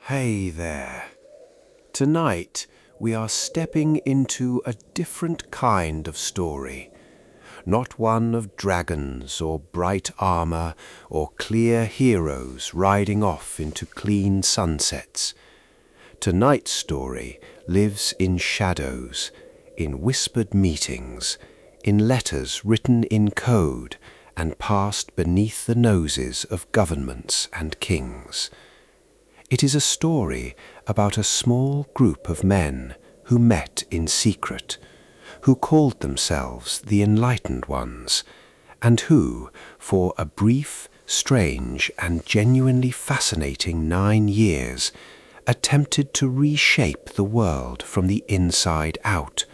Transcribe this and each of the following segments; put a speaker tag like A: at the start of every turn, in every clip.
A: Hey there. Tonight, we are stepping into a different kind of story. Not one of dragons or bright armor or clear heroes riding off into clean sunsets. Tonight's story lives in shadows, in whispered meetings, in letters written in code and passed beneath the noses of governments and kings. It is a story about a small group of men who met in secret, who called themselves the Enlightened Ones, and who, for a brief, strange, and genuinely fascinating 9 years, attempted to reshape the world from the inside out.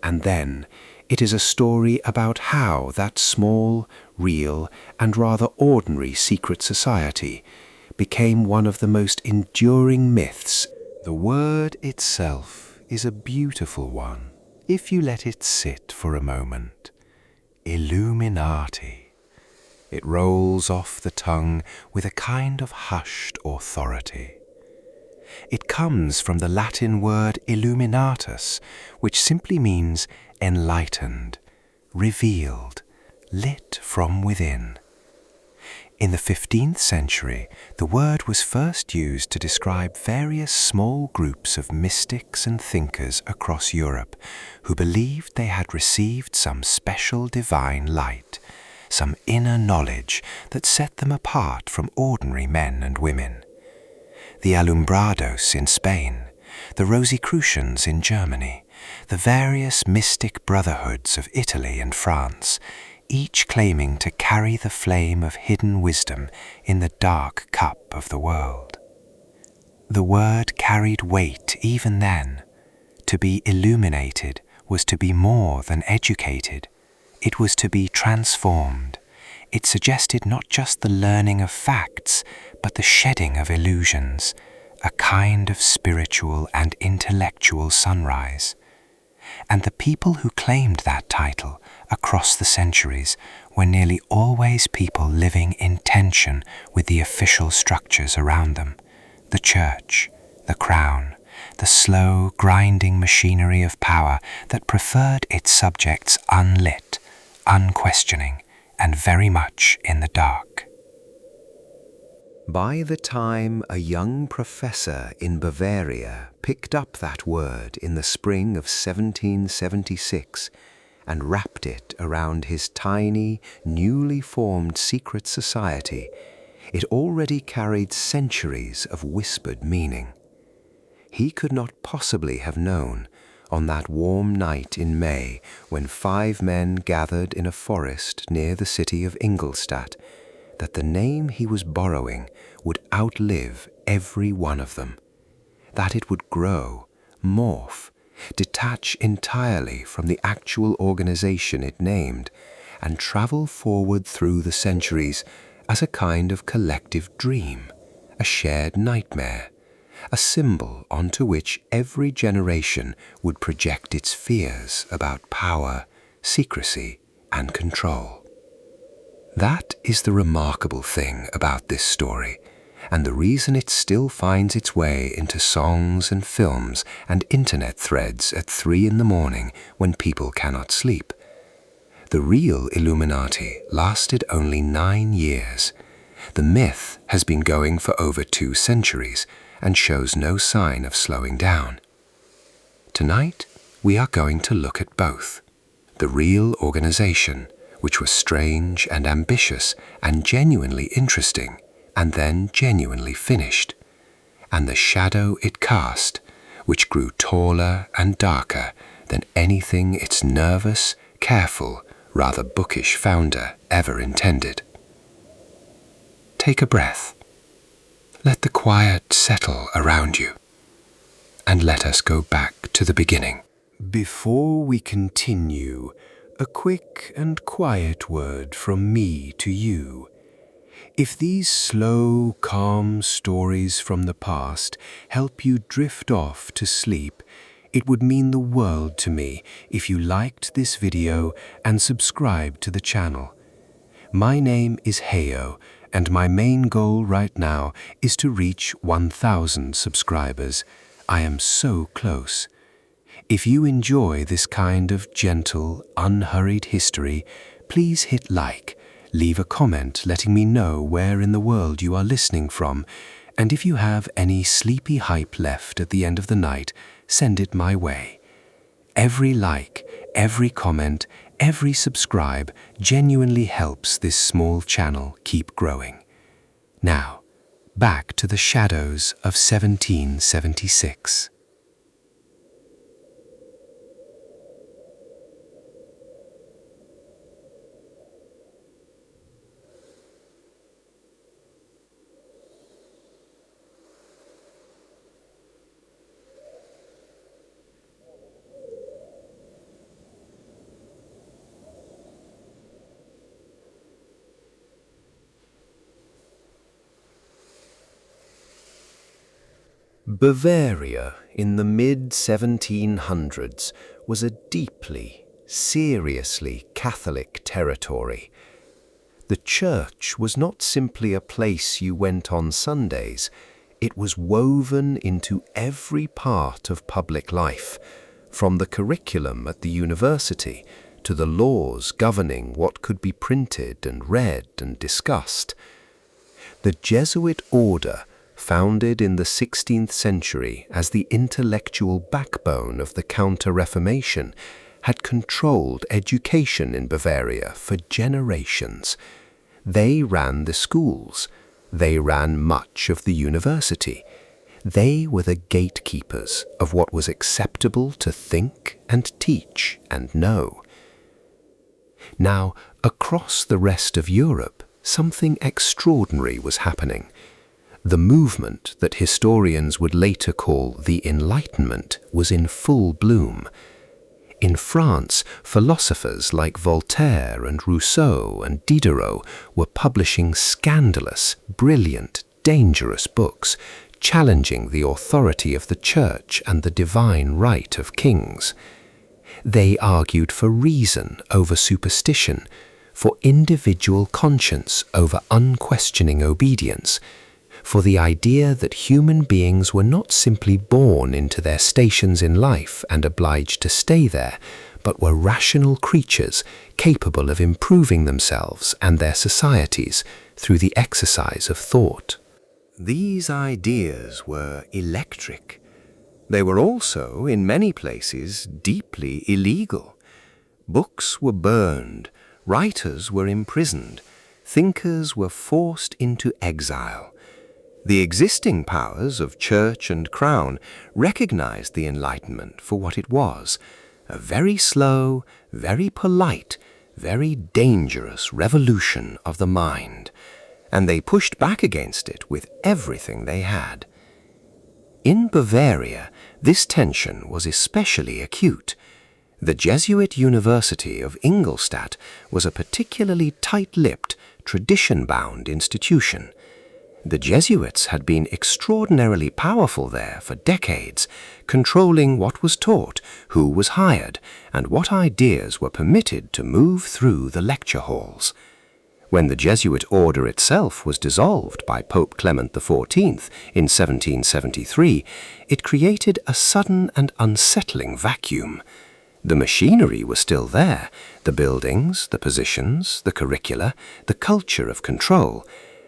A: And then, it is a story about how that small, real, and rather ordinary secret society became one of the most enduring myths. The word itself is a beautiful one, if you let it sit for a moment. Illuminati. It rolls off the tongue with a kind of hushed authority. It comes from the Latin word illuminatus, which simply means enlightened, revealed, lit from within. In the 15th century, the word was first used to describe various small groups of mystics and thinkers across Europe who believed they had received some special divine light, some inner knowledge that set them apart from ordinary men and women. The Alumbrados in Spain, the Rosicrucians in Germany, the various mystic brotherhoods of Italy and France, each claiming to carry the flame of hidden wisdom in the dark cup of the world. The word carried weight even then. To be illuminated was to be more than educated. It was to be transformed. It suggested not just the learning of facts, but the shedding of illusions, a kind of spiritual and intellectual sunrise. And the people who claimed that title across the centuries were nearly always people living in tension with the official structures around them, the church, the crown, the slow, grinding machinery of power that preferred its subjects unlit, unquestioning, and very much in the dark. By the time a young professor in Bavaria picked up that word in the spring of 1776 and wrapped it around his tiny, newly formed secret society, it already carried centuries of whispered meaning. He could not possibly have known, on that warm night in May when 5 men gathered in a forest near the city of Ingolstadt, that the name he was borrowing would outlive every one of them, that it would grow, morph, detach entirely from the actual organization it named, and travel forward through the centuries as a kind of collective dream, a shared nightmare, a symbol onto which every generation would project its fears about power, secrecy, and control. That is the remarkable thing about this story, and the reason it still finds its way into songs and films and internet threads at 3 in the morning when people cannot sleep. The real Illuminati lasted only 9 years. The myth has been going for over 2 centuries and shows no sign of slowing down. Tonight, we are going to look at both. The real organization, which was strange and ambitious and genuinely interesting, and then genuinely finished, and the shadow it cast, which grew taller and darker than anything its nervous, careful, rather bookish founder ever intended. Take a breath. Let the quiet settle around you, and let us go back to the beginning. Before we continue, a quick and quiet word from me to you. If these slow, calm stories from the past help you drift off to sleep, it would mean the world to me if you liked this video and subscribed to the channel. My name is Heyo, and my main goal right now is to reach 1,000 subscribers. I am so close. If you enjoy this kind of gentle, unhurried history, please hit like, leave a comment letting me know where in the world you are listening from, and if you have any sleepy hype left at the end of the night, send it my way. Every like, every comment, every subscribe genuinely helps this small channel keep growing. Now, back to the shadows of 1776. Bavaria in the mid-1700s was a deeply, seriously Catholic territory. The church was not simply a place you went on Sundays, it was woven into every part of public life, from the curriculum at the university to the laws governing what could be printed and read and discussed. The Jesuit order, founded in the 16th century as the intellectual backbone of the Counter-Reformation, had controlled education in Bavaria for generations. They ran the schools. They ran much of the university. They were the gatekeepers of what was acceptable to think and teach and know. Now, across the rest of Europe, something extraordinary was happening. The movement that historians would later call the Enlightenment was in full bloom. In France, philosophers like Voltaire and Rousseau and Diderot were publishing scandalous, brilliant, dangerous books, challenging the authority of the Church and the divine right of kings. They argued for reason over superstition, for individual conscience over unquestioning obedience, for the idea that human beings were not simply born into their stations in life and obliged to stay there, but were rational creatures capable of improving themselves and their societies through the exercise of thought. These ideas were electric. They were also, in many places, deeply illegal. Books were burned, writers were imprisoned, thinkers were forced into exile. The existing powers of church and crown recognized the Enlightenment for what it was, a very slow, very polite, very dangerous revolution of the mind, and they pushed back against it with everything they had. In Bavaria, this tension was especially acute. The Jesuit University of Ingolstadt was a particularly tight-lipped, tradition-bound institution. The Jesuits had been extraordinarily powerful there for decades, controlling what was taught, who was hired, and what ideas were permitted to move through the lecture halls. When the Jesuit order itself was dissolved by Pope Clement XIV in 1773, it created a sudden and unsettling vacuum. The machinery was still there, the buildings, the positions, the curricula, the culture of control,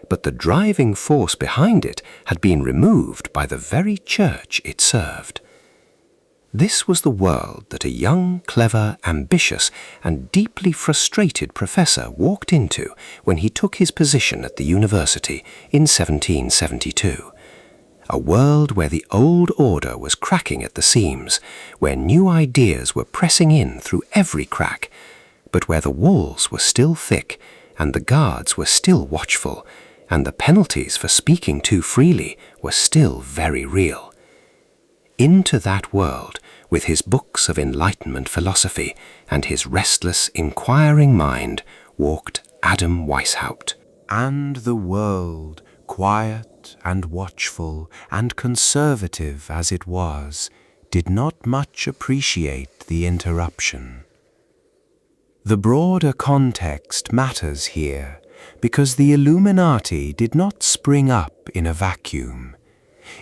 A: but the driving force behind it had been removed by the very church it served. This was the world that a young, clever, ambitious, and deeply frustrated professor walked into when he took his position at the university in 1772. A world where the old order was cracking at the seams, where new ideas were pressing in through every crack, but where the walls were still thick, and the guards were still watchful, and the penalties for speaking too freely were still very real. Into that world, with his books of Enlightenment philosophy and his restless, inquiring mind, walked Adam Weishaupt. And the world, quiet and watchful and conservative as it was, did not much appreciate the interruption. The broader context matters here. because the Illuminati did not spring up in a vacuum.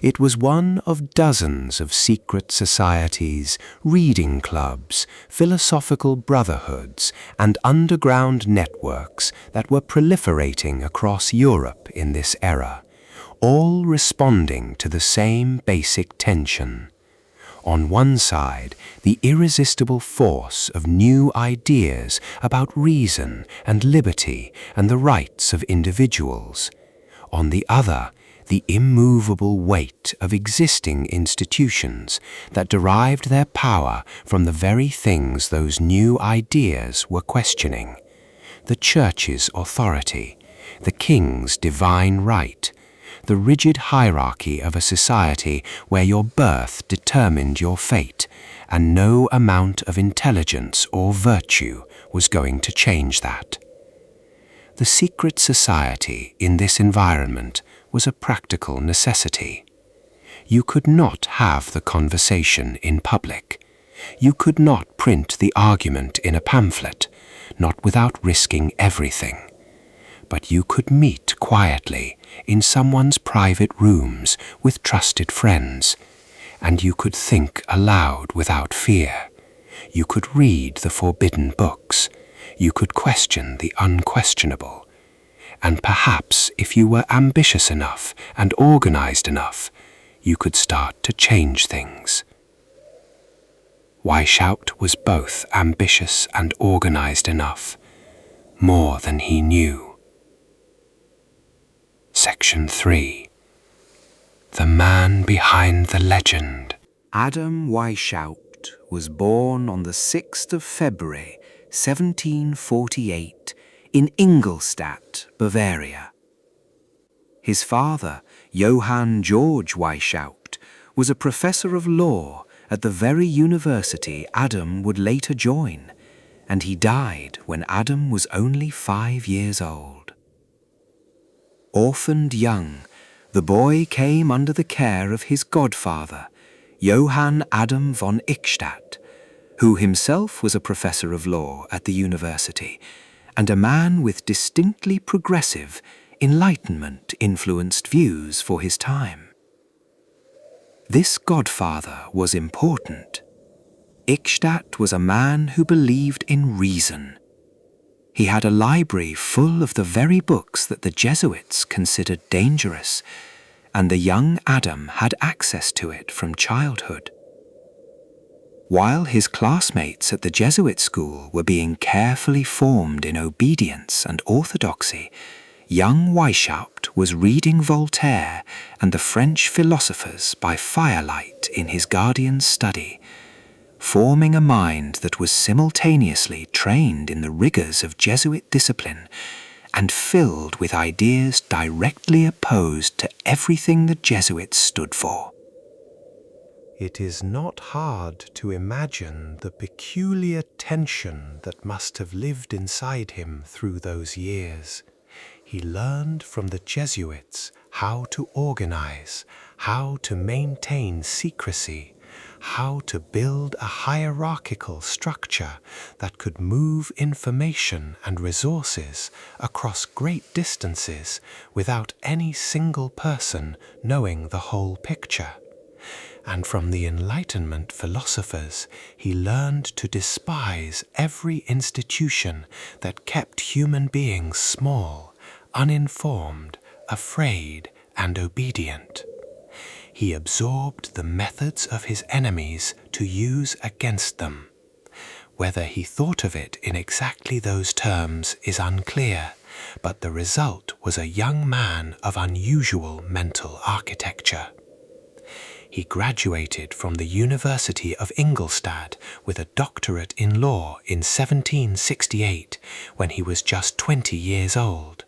A: It was one of dozens of secret societies, reading clubs, philosophical brotherhoods, and underground networks that were proliferating across Europe in this era, all responding to the same basic tension. On one side, the irresistible force of new ideas about reason and liberty and the rights of individuals. On the other, the immovable weight of existing institutions that derived their power from the very things those new ideas were questioning. The Church's authority, the king's divine right, the rigid hierarchy of a society where your birth determined your fate, and no amount of intelligence or virtue was going to change that. The secret society in this environment was a practical necessity. You could not have the conversation in public. You could not print the argument in a pamphlet, not without risking everything. But you could meet quietly in someone's private rooms with trusted friends, and you could think aloud without fear. You could read the forbidden books. You could question the unquestionable. And perhaps if you were ambitious enough and organized enough, you could start to change things. Weishaupt was both ambitious and organized enough, more than he knew. Section 3. The man behind the legend. Adam Weishaupt was born on the 6th of February, 1748, in Ingolstadt, Bavaria. His father, Johann Georg Weishaupt, was a professor of law at the very university Adam would later join, and he died when Adam was only 5 years old. Orphaned young, the boy came under the care of his godfather, Johann Adam von Eichstätt, who himself was a professor of law at the university, and a man with distinctly progressive, Enlightenment-influenced views for his time. This godfather was important. Eichstätt was a man who believed in reason. He had a library full of the very books that the Jesuits considered dangerous, and the young Adam had access to it from childhood. While his classmates at the Jesuit school were being carefully formed in obedience and orthodoxy, young Weishaupt was reading Voltaire and the French philosophers by firelight in his guardian's study, forming a mind that was simultaneously trained in the rigors of Jesuit discipline and filled with ideas directly opposed to everything the Jesuits stood for. It is not hard to imagine the peculiar tension that must have lived inside him through those years. He learned from the Jesuits how to organize, how to maintain secrecy, how to build a hierarchical structure that could move information and resources across great distances without any single person knowing the whole picture. And from the Enlightenment philosophers, he learned to despise every institution that kept human beings small, uninformed, afraid, and obedient. He absorbed the methods of his enemies to use against them. Whether he thought of it in exactly those terms is unclear, but the result was a young man of unusual mental architecture. He graduated from the University of Ingolstadt with a doctorate in law in 1768 when he was just 20 years old.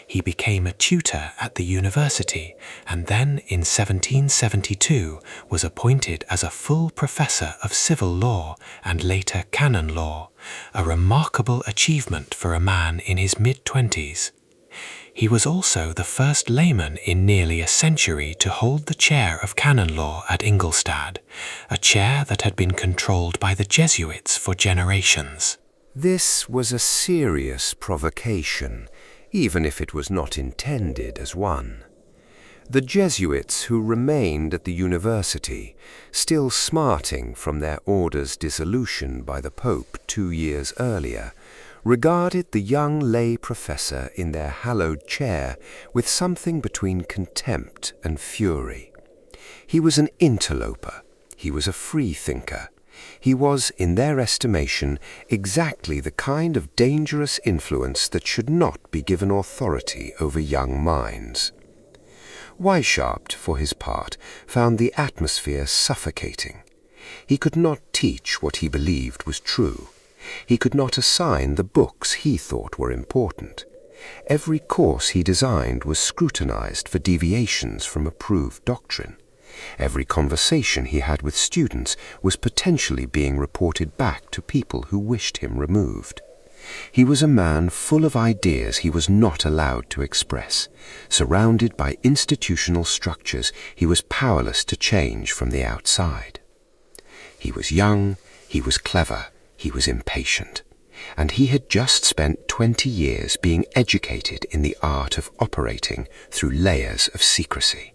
A: He became a tutor at the university and then in 1772 was appointed as a full professor of civil law and later canon law, a remarkable achievement for a man in his mid-20s. He was also the first layman in nearly a century to hold the chair of canon law at Ingolstadt, a chair that had been controlled by the Jesuits for generations. This was a serious provocation. even if it was not intended as one. The Jesuits who remained at the university, still smarting from their order's dissolution by the Pope 2 years earlier, regarded the young lay professor in their hallowed chair with something between contempt and fury. He was an interloper. He was a freethinker. He was, in their estimation, exactly the kind of dangerous influence that should not be given authority over young minds. Weishaupt, for his part, found the atmosphere suffocating. He could not teach what he believed was true. He could not assign the books he thought were important. Every course he designed was scrutinized for deviations from approved doctrine. Every conversation he had with students was potentially being reported back to people who wished him removed. He was a man full of ideas he was not allowed to express. Surrounded by institutional structures he was powerless to change from the outside. He was young, he was clever, he was impatient, and he had just spent 20 years being educated in the art of operating through layers of secrecy.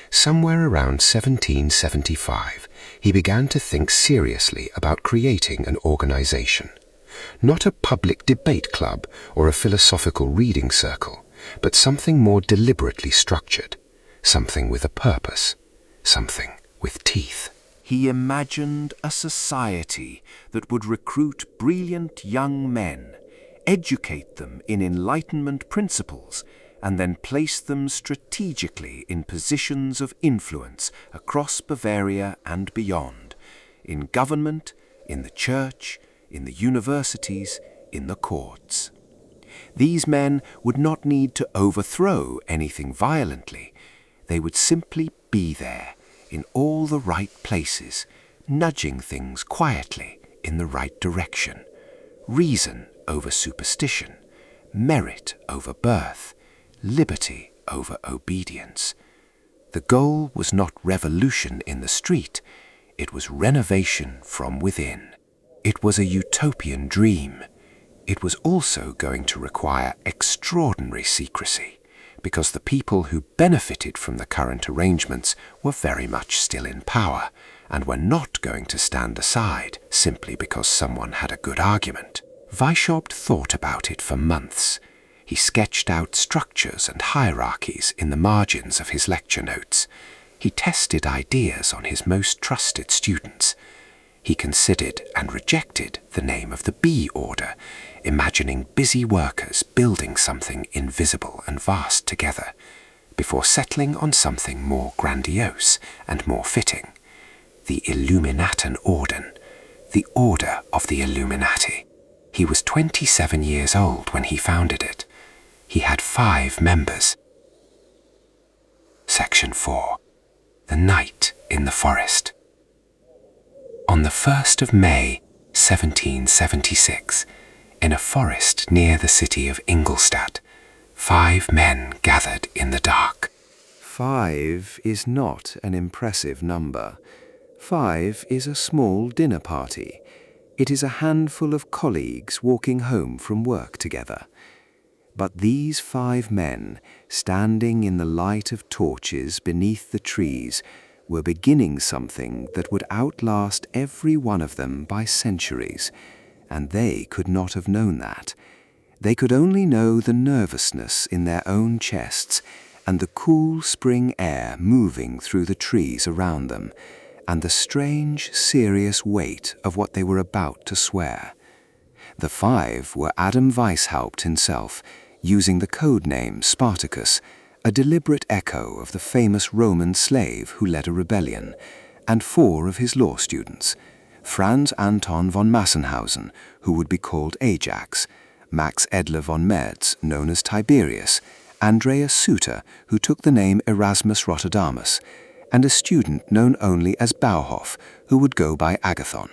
A: Somewhere around 1775, he began to think seriously about creating an organization. Not a public debate club or a philosophical reading circle, but something more deliberately structured, something with a purpose, something with teeth. He imagined a society that would recruit brilliant young men, educate them in Enlightenment principles, and then place them strategically in positions of influence across Bavaria and beyond, in government, in the church, in the universities, in the courts. These men would not need to overthrow anything violently. They would simply be there, in all the right places, nudging things quietly in the right direction. Reason over superstition, merit over birth, liberty over obedience. The goal was not revolution in the street, it was renovation from within. It was a utopian dream. It was also going to require extraordinary secrecy, because the people who benefited from the current arrangements were very much still in power, and were not going to stand aside simply because someone had a good argument. Weishaupt thought about it for months. He sketched out structures and hierarchies in the margins of his lecture notes. He tested ideas on his most trusted students. He considered and rejected the name of the Bee Order, imagining busy workers building something invisible and vast together, before settling on something more grandiose and more fitting: the Illuminaten Orden, the Order of the Illuminati. He was 27 years old when he founded it. He had 5 members. Section 4. The Night in the Forest. On the 1st of May, 1776, in a forest near the city of Ingolstadt, 5 men gathered in the dark. 5 is not an impressive number. 5 is a small dinner party. It is a handful of colleagues walking home from work together. But these 5 men, standing in the light of torches beneath the trees, were beginning something that would outlast every one of them by centuries, and they could not have known that. They could only know the nervousness in their own chests and the cool spring air moving through the trees around them, and the strange, serious weight of what they were about to swear. The 5 were Adam Weishaupt himself, using the code name Spartacus, a deliberate echo of the famous Roman slave who led a rebellion, and 4 of his law students: Franz Anton von Massenhausen, who would be called Ajax; Max Edler von Merz, known as Tiberius; Andreas Suter, who took the name Erasmus Rotterdamus; and a student known only as Bauhof, who would go by Agathon.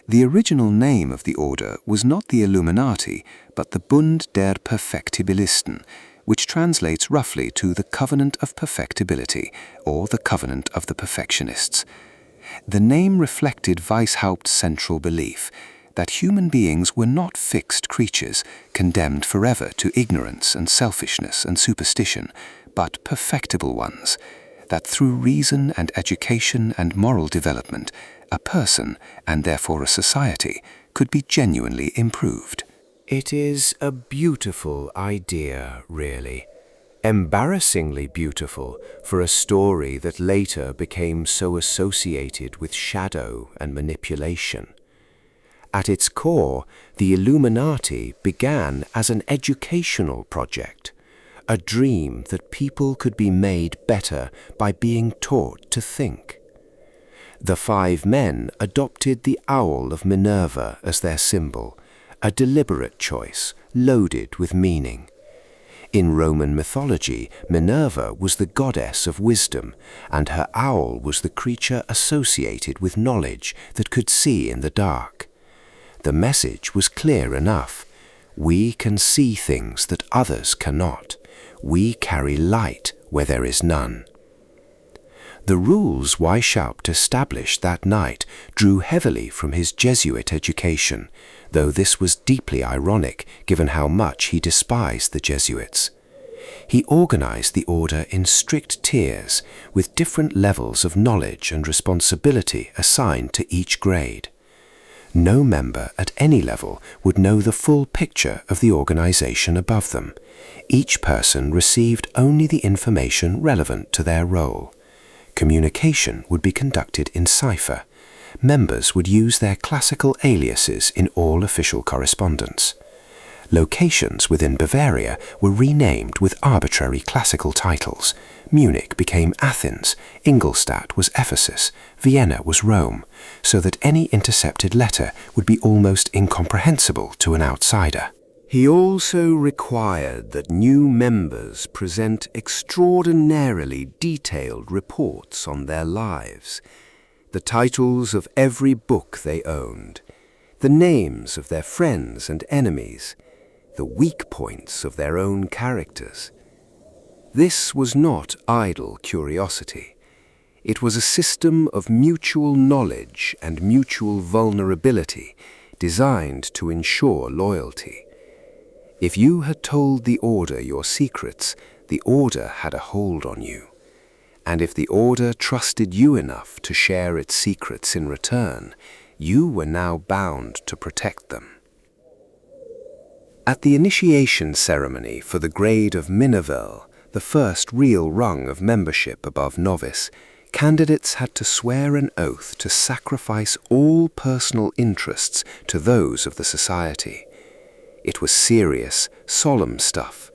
A: The original name of the order was not the Illuminati, but the Bund der Perfektibilisten, which translates roughly to the Covenant of Perfectibility, or the Covenant of the Perfectionists. The name reflected Weishaupt's central belief that human beings were not fixed creatures, condemned forever to ignorance and selfishness and superstition, but perfectible ones, that through reason and education and moral development, a person, and therefore a society, could be genuinely improved.
B: It is a beautiful idea, really. Embarrassingly beautiful for a story that later became so associated with shadow and manipulation. At its core, the Illuminati began as an educational project, a dream that people could be made better by being taught to think. The 5 men adopted the owl of Minerva as their symbol, a deliberate choice loaded with meaning. In Roman mythology, Minerva was the goddess of wisdom, and her owl was the creature associated with knowledge that could see in the dark. The message was clear enough. We can see things that others cannot. We carry light where there is none. The rules Weishaupt established that night drew heavily from his Jesuit education, though this was deeply ironic given how much he despised the Jesuits. He organized the order in strict tiers, with different levels of knowledge and responsibility assigned to each grade. No member at any level would know the full picture of the organization above them. Each person received only the information relevant to their role. Communication would be conducted in cipher. Members would use their classical aliases in all official correspondence. Locations within Bavaria were renamed with arbitrary classical titles. Munich became Athens, Ingolstadt was Ephesus, Vienna was Rome, so that any intercepted letter would be almost incomprehensible to an outsider. He also required that new members present extraordinarily detailed reports on their lives, the titles of every book they owned, the names of their friends and enemies, the weak points of their own characters. This was not idle curiosity. It was a system of mutual knowledge and mutual vulnerability designed to ensure loyalty. If you had told the Order your secrets, the Order had a hold on you. And if the Order trusted you enough to share its secrets in return, you were now bound to protect them. At the initiation ceremony for the grade of Minnevel, the first real rung of membership above novice, candidates had to swear an oath to sacrifice all personal interests to those of the society. It was serious, solemn stuff,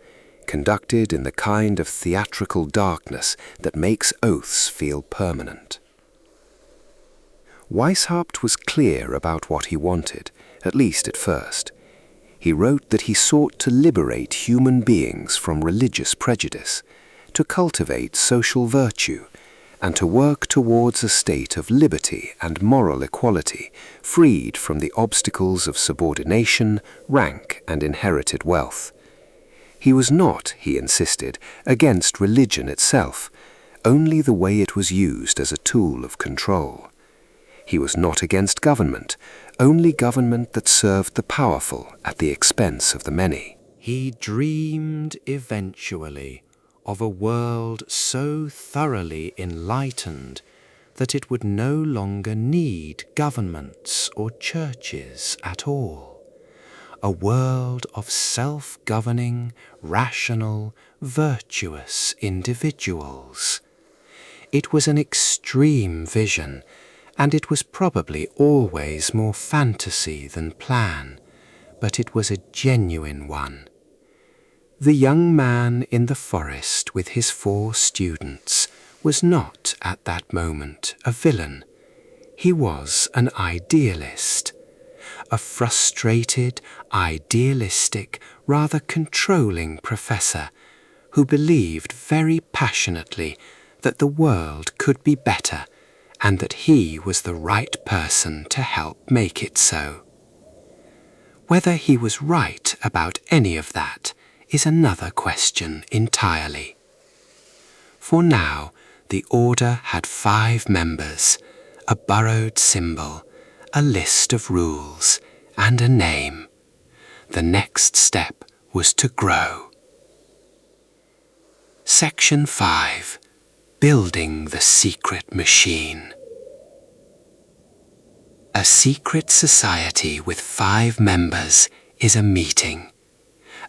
B: conducted in the kind of theatrical darkness that makes oaths feel permanent. Weishaupt was clear about what he wanted, at least at first. He wrote that he sought to liberate human beings from religious prejudice, to cultivate social virtue, and to work towards a state of liberty and moral equality, freed from the obstacles of subordination, rank, and inherited wealth. He was not, he insisted, against religion itself, only the way it was used as a tool of control. He was not against government, only government that served the powerful at the expense of the many. He dreamed eventually of a world so thoroughly enlightened that it would no longer need governments or churches at all. A world of self-governing, rational, virtuous individuals. It was an extreme vision, and it was probably always more fantasy than plan, but it was a genuine one. The young man in the forest with his 4 students was not at that moment a villain. He was an idealist, a frustrated, idealistic, rather controlling professor who believed very passionately that the world could be better and that he was the right person to help make it so. Whether he was right about any of that is another question entirely. For now, the Order had 5 members, a burrowed symbol, a list of rules, and a name. The next step was to grow. Section 5. Building the Secret Machine. A secret society with 5 members is a meeting.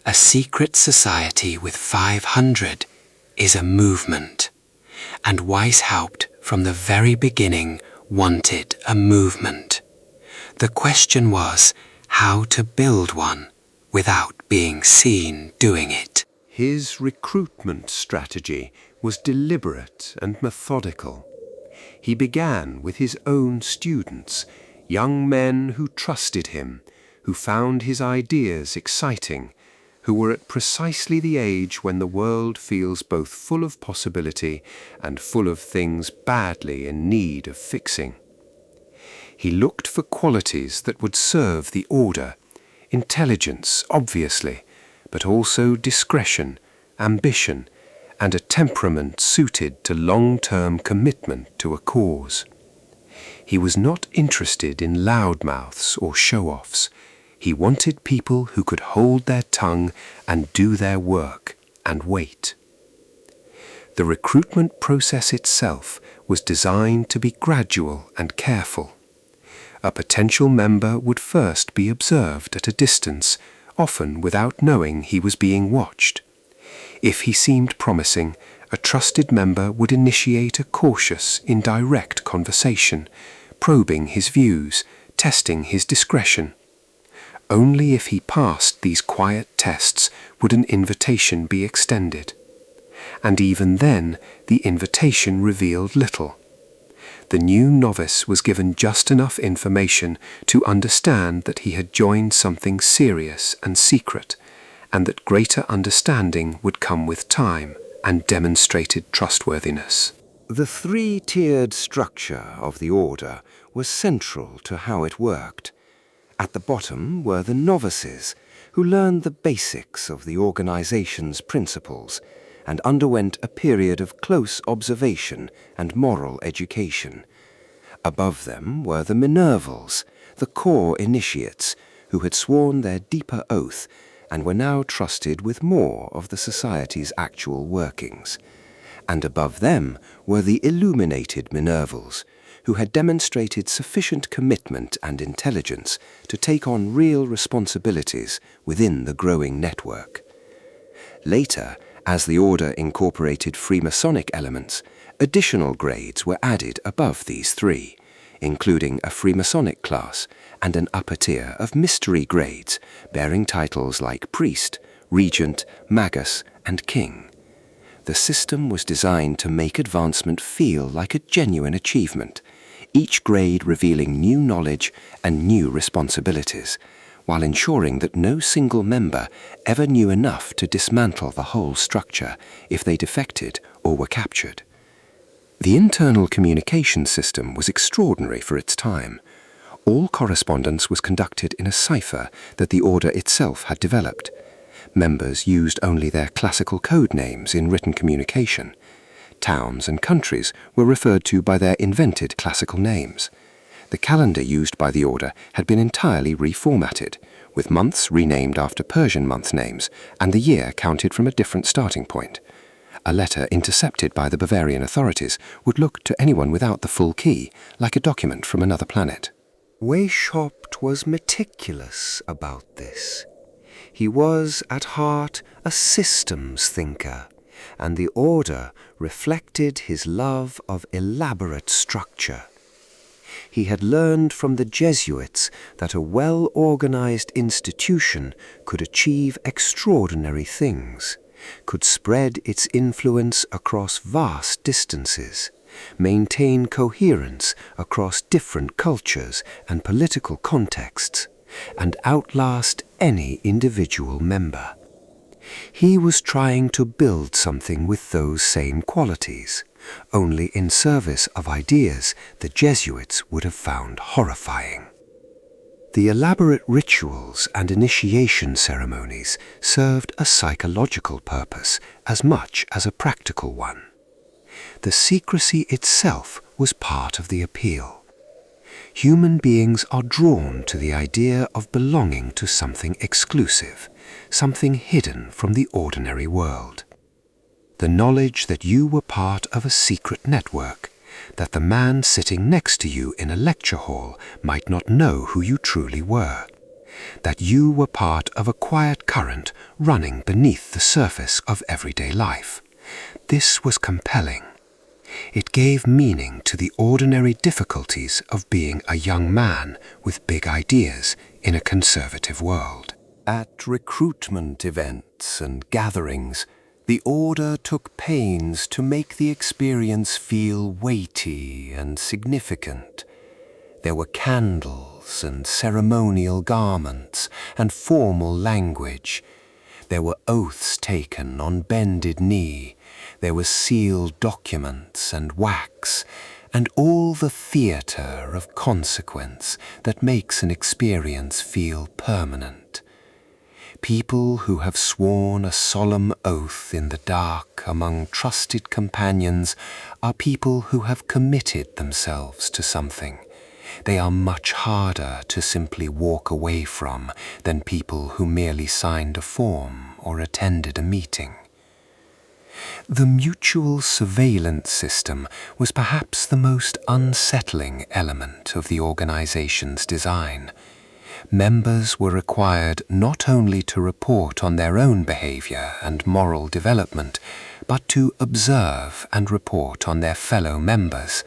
B: A secret society with 500 is a movement. And Weishaupt, from the very beginning, wanted a movement. The question was how to build one without being seen doing it.
A: His recruitment strategy was deliberate and methodical. He began with his own students, young men who trusted him, who found his ideas exciting, who were at precisely the age when the world feels both full of possibility and full of things badly in need of fixing. He looked for qualities that would serve the order, intelligence, obviously, but also discretion, ambition, and a temperament suited to long-term commitment to a cause. He was not interested in loudmouths or show-offs. He wanted people who could hold their tongue and do their work and wait. The recruitment process itself was designed to be gradual and careful. A potential member would first be observed at a distance, often without knowing he was being watched. If he seemed promising, a trusted member would initiate a cautious, indirect conversation, probing his views, testing his discretion. Only if he passed these quiet tests would an invitation be extended. And even then, the invitation revealed little. The new novice was given just enough information to understand that he had joined something serious and secret, and that greater understanding would come with time and demonstrated trustworthiness.
B: The 3-tiered structure of the order was central to how it worked. At the bottom were the novices, who learned the basics of the organization's principles and underwent a period of close observation and moral education. Above them were the Minervals, the core initiates, who had sworn their deeper oath and were now trusted with more of the society's actual workings. And above them were the illuminated Minervals, who had demonstrated sufficient commitment and intelligence to take on real responsibilities within the growing network. Later, as the order incorporated Freemasonic elements, additional grades were added above these 3, including a Freemasonic class and an upper tier of mystery grades bearing titles like Priest, Regent, Magus, and King. The system was designed to make advancement feel like a genuine achievement, each grade revealing new knowledge and new responsibilities, while ensuring that no single member ever knew enough to dismantle the whole structure if they defected or were captured. The internal communication system was extraordinary for its time. All correspondence was conducted in a cipher that the order itself had developed. Members used only their classical code names in written communication. Towns and countries were referred to by their invented classical names. The calendar used by the order had been entirely reformatted, with months renamed after Persian month names and the year counted from a different starting point. A letter intercepted by the Bavarian authorities would look to anyone without the full key like a document from another planet. Weishaupt was meticulous about this. He was, at heart, a systems thinker, and the order reflected his love of elaborate structure. He had learned from the Jesuits that a well-organized institution could achieve extraordinary things, could spread its influence across vast distances, maintain coherence across different cultures and political contexts, and outlast any individual member. He was trying to build something with those same qualities, only in service of ideas the Jesuits would have found horrifying. The elaborate rituals and initiation ceremonies served a psychological purpose as much as a practical one. The secrecy itself was part of the appeal.
A: Human beings are drawn to the idea of belonging to something exclusive, something hidden from the ordinary world. The knowledge that you were part of a secret network, that the man sitting next to you in a lecture hall might not know who you truly were, that you were part of a quiet current running beneath the surface of everyday life. This was compelling. It gave meaning to the ordinary difficulties of being a young man with big ideas in a conservative world. At recruitment events and gatherings, the Order took pains to make the experience feel weighty and significant. There were candles and ceremonial garments and formal language. There were oaths taken on bended knee. There was sealed documents and wax, and all the theatre of consequence that makes an experience feel permanent. People who have sworn a solemn oath in the dark among trusted companions are people who have committed themselves to something. They are much harder to simply walk away from than people who merely signed a form or attended a meeting. The mutual surveillance system was perhaps the most unsettling element of the organization's design. Members were required not only to report on their own behavior and moral development, but to observe and report on their fellow members.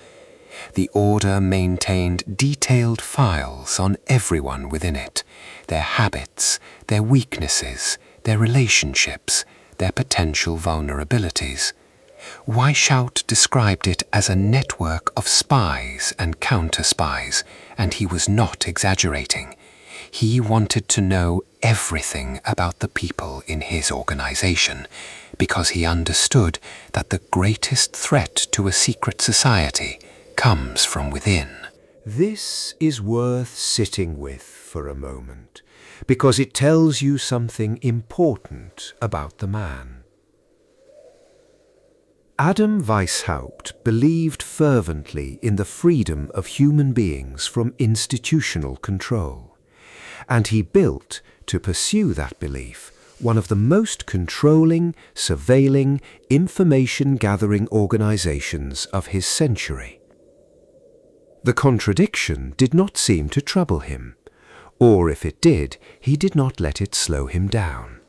A: The Order maintained detailed files on everyone within it, their habits, their weaknesses, their relationships, their potential vulnerabilities. Weishaupt described it as a network of spies and counter-spies, and he was not exaggerating. He wanted to know everything about the people in his organization, because he understood that the greatest threat to a secret society comes from within. This is worth sitting with for a moment, because it tells you something important about the man. Adam Weishaupt believed fervently in the freedom of human beings from institutional control, and he built, to pursue that belief, one of the most controlling, surveilling, information-gathering organizations of his century. The contradiction did not seem to trouble him, or if it did, he did not let it slow him down.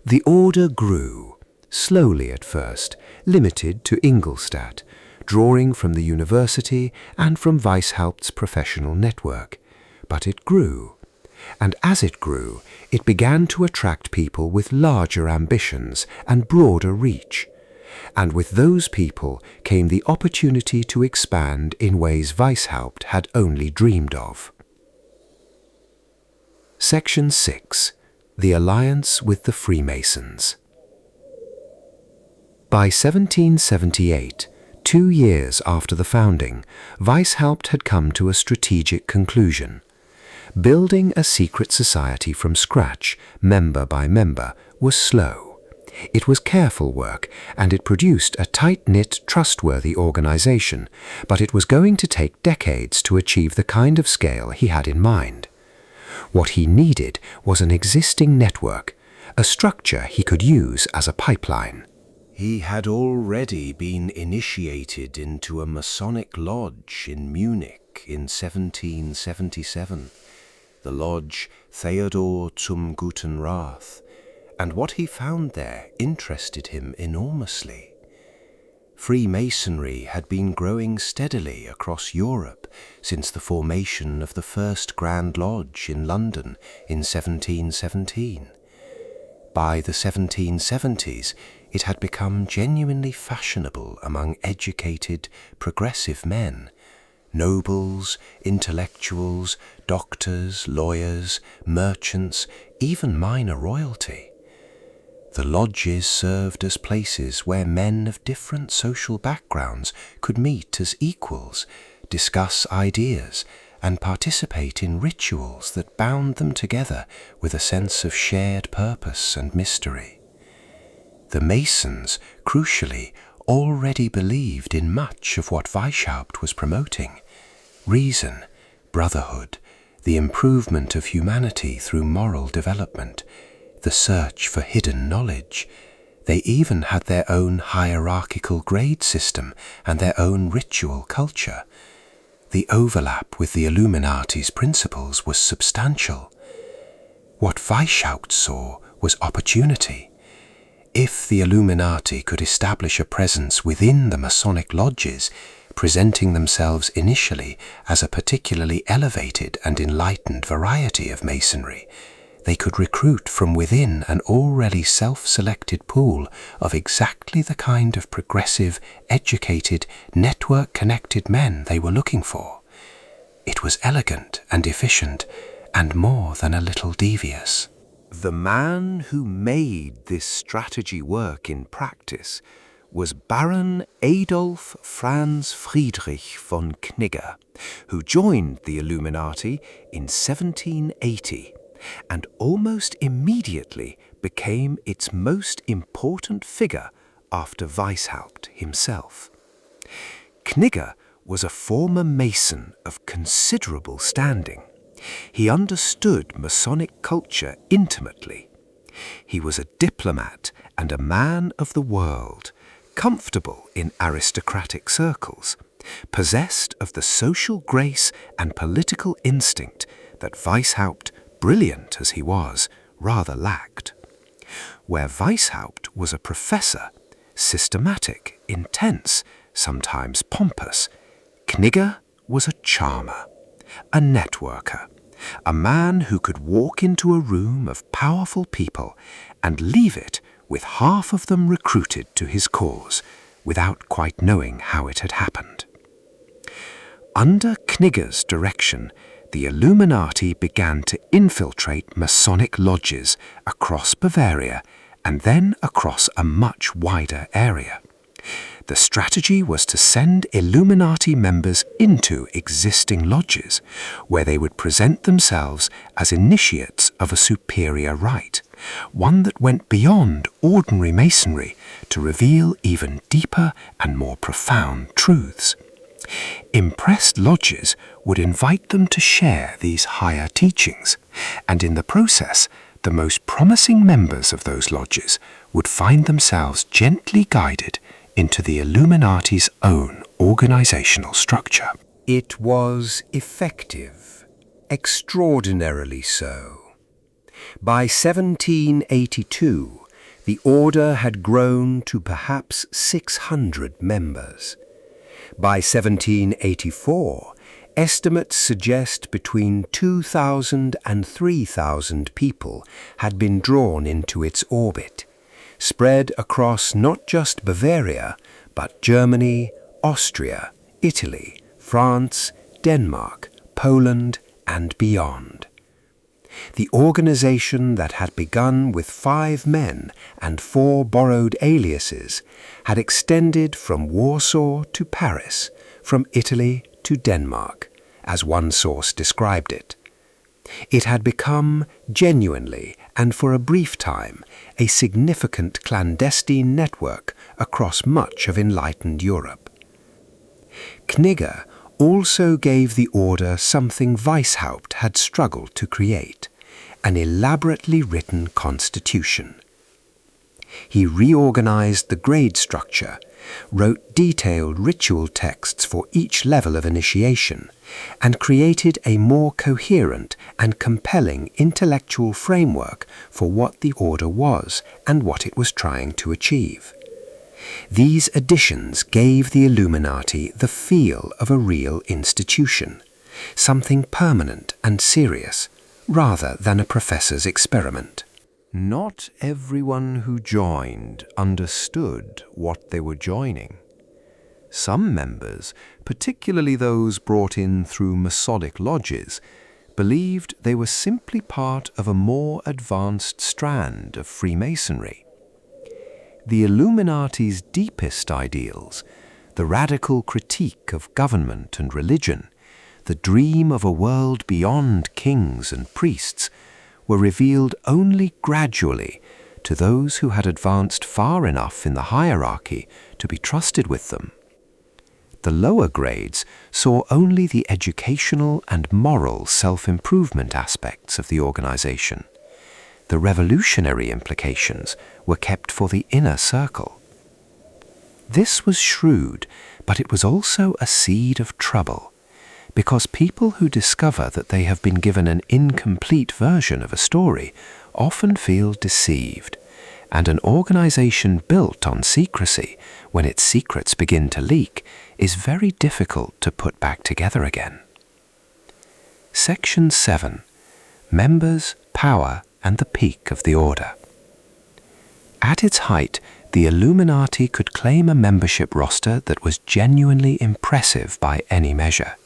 A: The Order grew, slowly at first, limited to Ingolstadt, drawing from the university and from Weishaupt's professional network. But it grew, and as it grew, it began to attract people with larger ambitions and broader reach. And with those people came the opportunity to expand in ways Weishaupt had only dreamed of. Section 6. The Alliance with the Freemasons. By 1778, 2 years after the founding, Weishaupt had come to a strategic conclusion. Building a secret society from scratch, member by member, was slow. It was careful work, and it produced a tight-knit, trustworthy organization, but it was going to take decades to achieve the kind of scale he had in mind. What he needed was an existing network, a structure he could use as a pipeline. He had already been initiated into a Masonic lodge in Munich in 1777, the lodge Theodor zum Guten Rat, and what he found there interested him enormously. Freemasonry had been growing steadily across Europe since the formation of the first Grand Lodge in London in 1717. By the 1770s, it had become genuinely fashionable among educated, progressive men, nobles, intellectuals, doctors, lawyers, merchants, even minor royalty. The lodges served as places where men of different social backgrounds could meet as equals, discuss ideas, and participate in rituals that bound them together with a sense of shared purpose and mystery. The Masons, crucially, already believed in much of what Weishaupt was promoting.
B: reason, brotherhood, the improvement of humanity through moral development, the search for hidden knowledge. They even had their own hierarchical grade system and their own ritual culture. The overlap with the Illuminati's principles was substantial. What Weishaupt saw was opportunity. If the Illuminati could establish a presence within the Masonic lodges, presenting themselves initially as a particularly elevated and enlightened variety of Masonry, they could recruit from within an already self-selected pool of exactly the kind of progressive, educated, network-connected men they were looking for. It was elegant and efficient, and more than a little devious.
A: The man who made this strategy work in practice was Baron Adolf Franz Friedrich von Knigge, who joined the Illuminati in 1780 and almost immediately became its most important figure after Weishaupt himself. Knigge was a former Mason of considerable standing. He understood Masonic culture intimately. He was a diplomat and a man of the world, comfortable in aristocratic circles, possessed of the social grace and political instinct that Weishaupt, brilliant as he was, rather lacked. Where Weishaupt was a professor, systematic, intense, sometimes pompous, Knigge was a charmer, a networker, a man who could walk into a room of powerful people and leave it with half of them recruited to his cause, without quite knowing how it had happened. Under Knigge's direction, the Illuminati began to infiltrate Masonic lodges across Bavaria and then across a much wider area. The strategy was to send Illuminati members into existing lodges, where they would present themselves as initiates of a superior rite, one that went beyond ordinary Masonry to reveal even deeper and more profound truths. Impressed lodges would invite them to share these higher teachings, and in the process, the most promising members of those lodges would find themselves gently guided into the Illuminati's own organizational structure. It was effective, extraordinarily so. By 1782, the order had grown to perhaps 600 members. By 1784, estimates suggest between 2,000 and 3,000 people had been drawn into its orbit, spread across not just Bavaria, but Germany, Austria, Italy, France, Denmark, Poland, and beyond. The organization that had begun with 5 men and 4 borrowed aliases had extended from Warsaw to Paris, from Italy to Denmark, as one source described it. It had become, genuinely and for a brief time, a significant clandestine network across much of enlightened Europe. Knigge also gave the order something Weishaupt had struggled to create, an elaborately written constitution. He reorganized the grade structure, wrote detailed ritual texts for each level of initiation, and created a more coherent and compelling intellectual framework for what the order was and what it was trying to achieve. These additions gave the Illuminati the feel of a real institution, something permanent and serious, rather than a professor's experiment. Not everyone who joined understood what they were joining. Some members, particularly those brought in through Masonic lodges, believed they were simply part of a more advanced strand of Freemasonry. The Illuminati's deepest ideals, the radical critique of government and religion, the dream of a world beyond kings and priests, were revealed only gradually to those who had advanced far enough in the hierarchy to be trusted with them. The lower grades saw only the educational and moral self-improvement aspects of the organization. The revolutionary implications were kept for the inner circle. This was shrewd, but it was also a seed of trouble, because people who discover that they have been given an incomplete version of a story often feel deceived, and an organization built on secrecy, when its secrets begin to leak, is very difficult to put back together again. Section 7. Members, Power, and the Peak of the Order. At its height, the Illuminati could claim a membership roster that was genuinely impressive by any measure.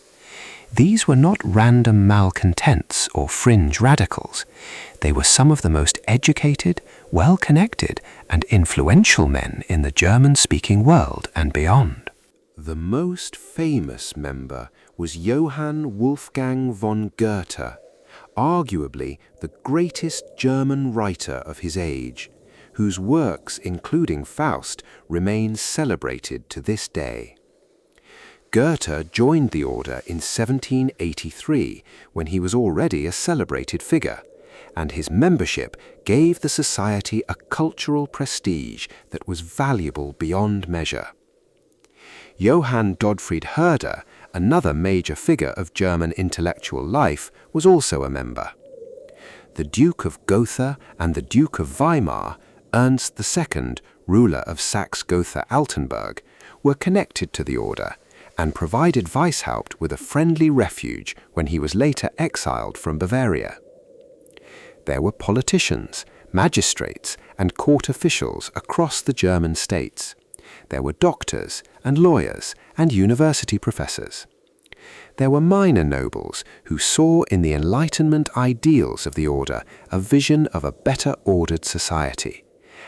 A: These were not random malcontents or fringe radicals. They were some of the most educated, well-connected, and influential men in the German-speaking world and beyond. The most famous member was Johann Wolfgang von Goethe, arguably the greatest German writer of his age, whose works, including Faust, remain celebrated to this day. Goethe joined the order in 1783, when he was already a celebrated figure, and his membership gave the society a cultural prestige that was valuable beyond measure. Johann Gottfried Herder, another major figure of German intellectual life, was also a member. The Duke of Gotha and the Duke of Weimar, Ernst II, ruler of Saxe-Gotha-Altenburg, were connected to the order and provided Weishaupt with a friendly refuge when he was later exiled from Bavaria. There were politicians, magistrates, and court officials across the German states. There were doctors and lawyers and university professors. There were minor nobles who saw in the Enlightenment ideals of the order a vision of a better ordered society.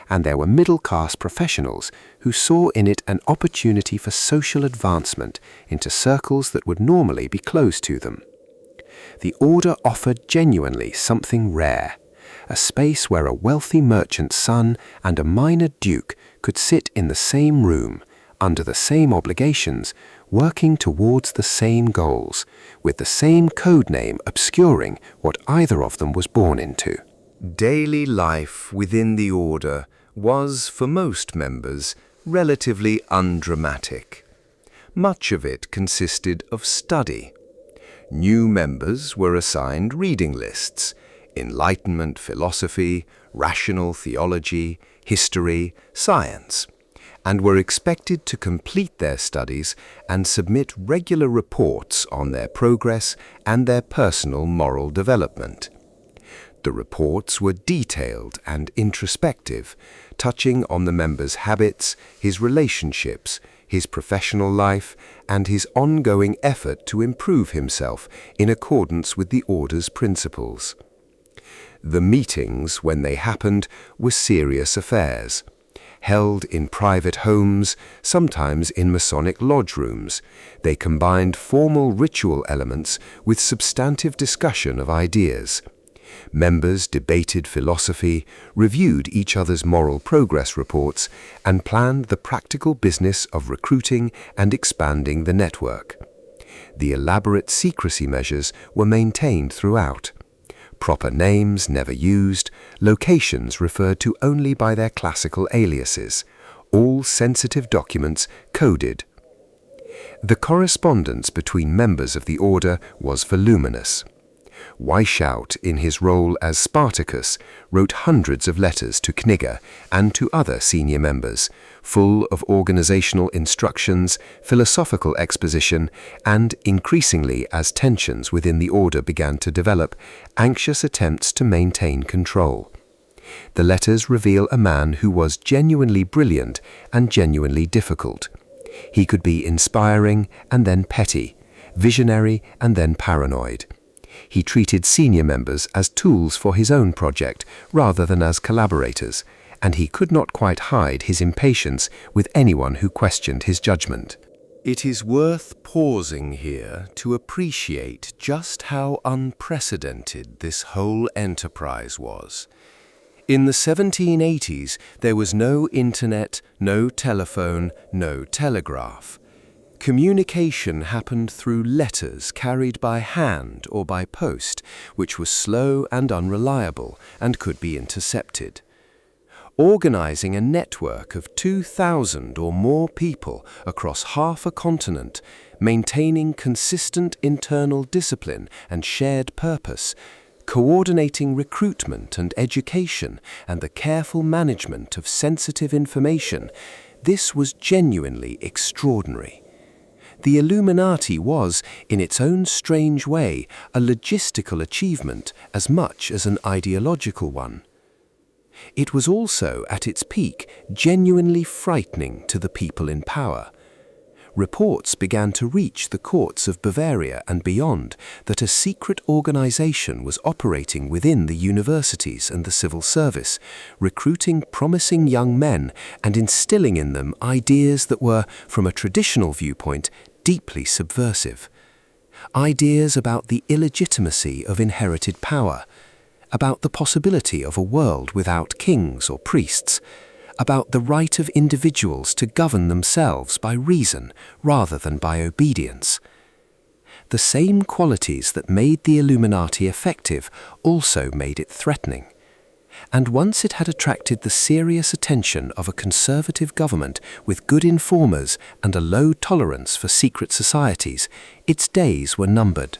A: And there were middle-class professionals who saw in it an opportunity for social advancement into circles that would normally be closed to them. The order offered genuinely something rare, a space where a wealthy merchant's son and a minor duke could sit in the same room, under the same obligations, working towards the same goals, with the same code name obscuring what either of them was born into. Daily life within the order was, for most members, relatively undramatic. Much of it consisted of study. New members were assigned reading lists: Enlightenment philosophy, rational theology, history, science, and were expected to complete their studies and submit regular reports on their progress and their personal moral development. The reports were detailed and introspective, touching on the member's habits, his relationships, his professional life, and his ongoing effort to improve himself in accordance with the order's principles. The meetings, when they happened, were serious affairs. Held in private homes, sometimes in Masonic lodge rooms, they combined formal ritual elements with substantive discussion of ideas. Members debated philosophy, reviewed each other's moral progress reports, and planned the practical business of recruiting and expanding the network. The elaborate secrecy measures were maintained throughout. Proper names never used, locations referred to only by their classical aliases, all sensitive documents coded. The correspondence between members of the order was voluminous. Weishaupt, in his role as Spartacus, wrote hundreds of letters to Knigge and to other senior members, full of organizational instructions, philosophical exposition, and, increasingly as tensions within the order began to develop, anxious attempts to maintain control. The letters reveal a man who was genuinely brilliant and genuinely difficult. He could be inspiring and then petty, visionary and then paranoid. He treated senior members as tools for his own project rather than as collaborators, and he could not quite hide his impatience with anyone who questioned his judgment. It is worth pausing here to appreciate just how unprecedented this whole enterprise was. In the 1780s, there was no internet, no telephone, no telegraph.
B: Communication happened through letters carried by hand or by post, which was slow and unreliable and could be intercepted. Organizing a network of 2,000 or more people across half a continent, maintaining consistent internal discipline and shared purpose, coordinating recruitment and education, and the careful management of sensitive information, this was genuinely extraordinary. The Illuminati was, in its own strange way, a logistical achievement as much as an ideological one. It was also, at its peak, genuinely frightening to the people in power. Reports began to reach the courts of Bavaria and beyond that a secret organization was operating within the universities and the civil service, recruiting promising young men and instilling in them ideas that were, from a traditional viewpoint, deeply subversive. Ideas about the illegitimacy of inherited power, about the possibility of a world without kings or priests, about the right of individuals to govern themselves by reason rather than by obedience. The same qualities that made the Illuminati effective also made it threatening. And once it had attracted the serious attention of a conservative government with good informers and a low tolerance for secret societies, its days were numbered.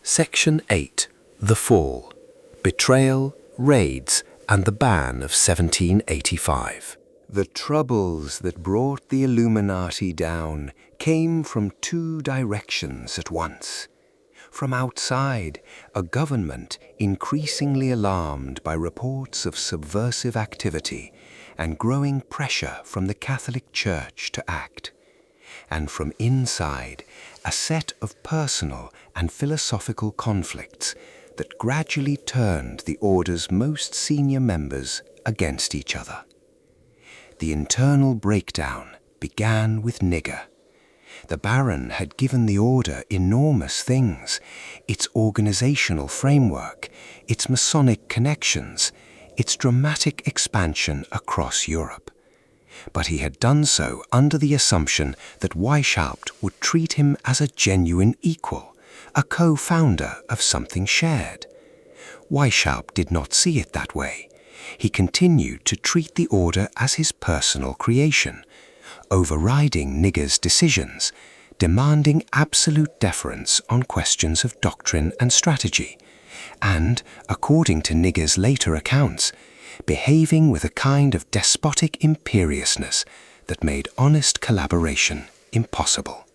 B: Section 8. The Fall. Betrayal, Raids, and the Ban of 1785.
A: The troubles that brought the Illuminati down came from two directions at once. From outside, a government increasingly alarmed by reports of subversive activity and growing pressure from the Catholic Church to act. And from inside, a set of personal and philosophical conflicts that gradually turned the order's most senior members against each other. The internal breakdown began with Nigger. The Baron had given the order enormous things: its organizational framework, its Masonic connections, its dramatic expansion across Europe. But he had done so under the assumption that Weishaupt would treat him as a genuine equal, a co-founder of something shared. Weishaupt did not see it that way. He continued to treat the order as his personal creation, overriding Nigger's decisions, demanding absolute deference on questions of doctrine and strategy, and, according to Nigger's later accounts, behaving with a kind of despotic imperiousness that made honest collaboration impossible.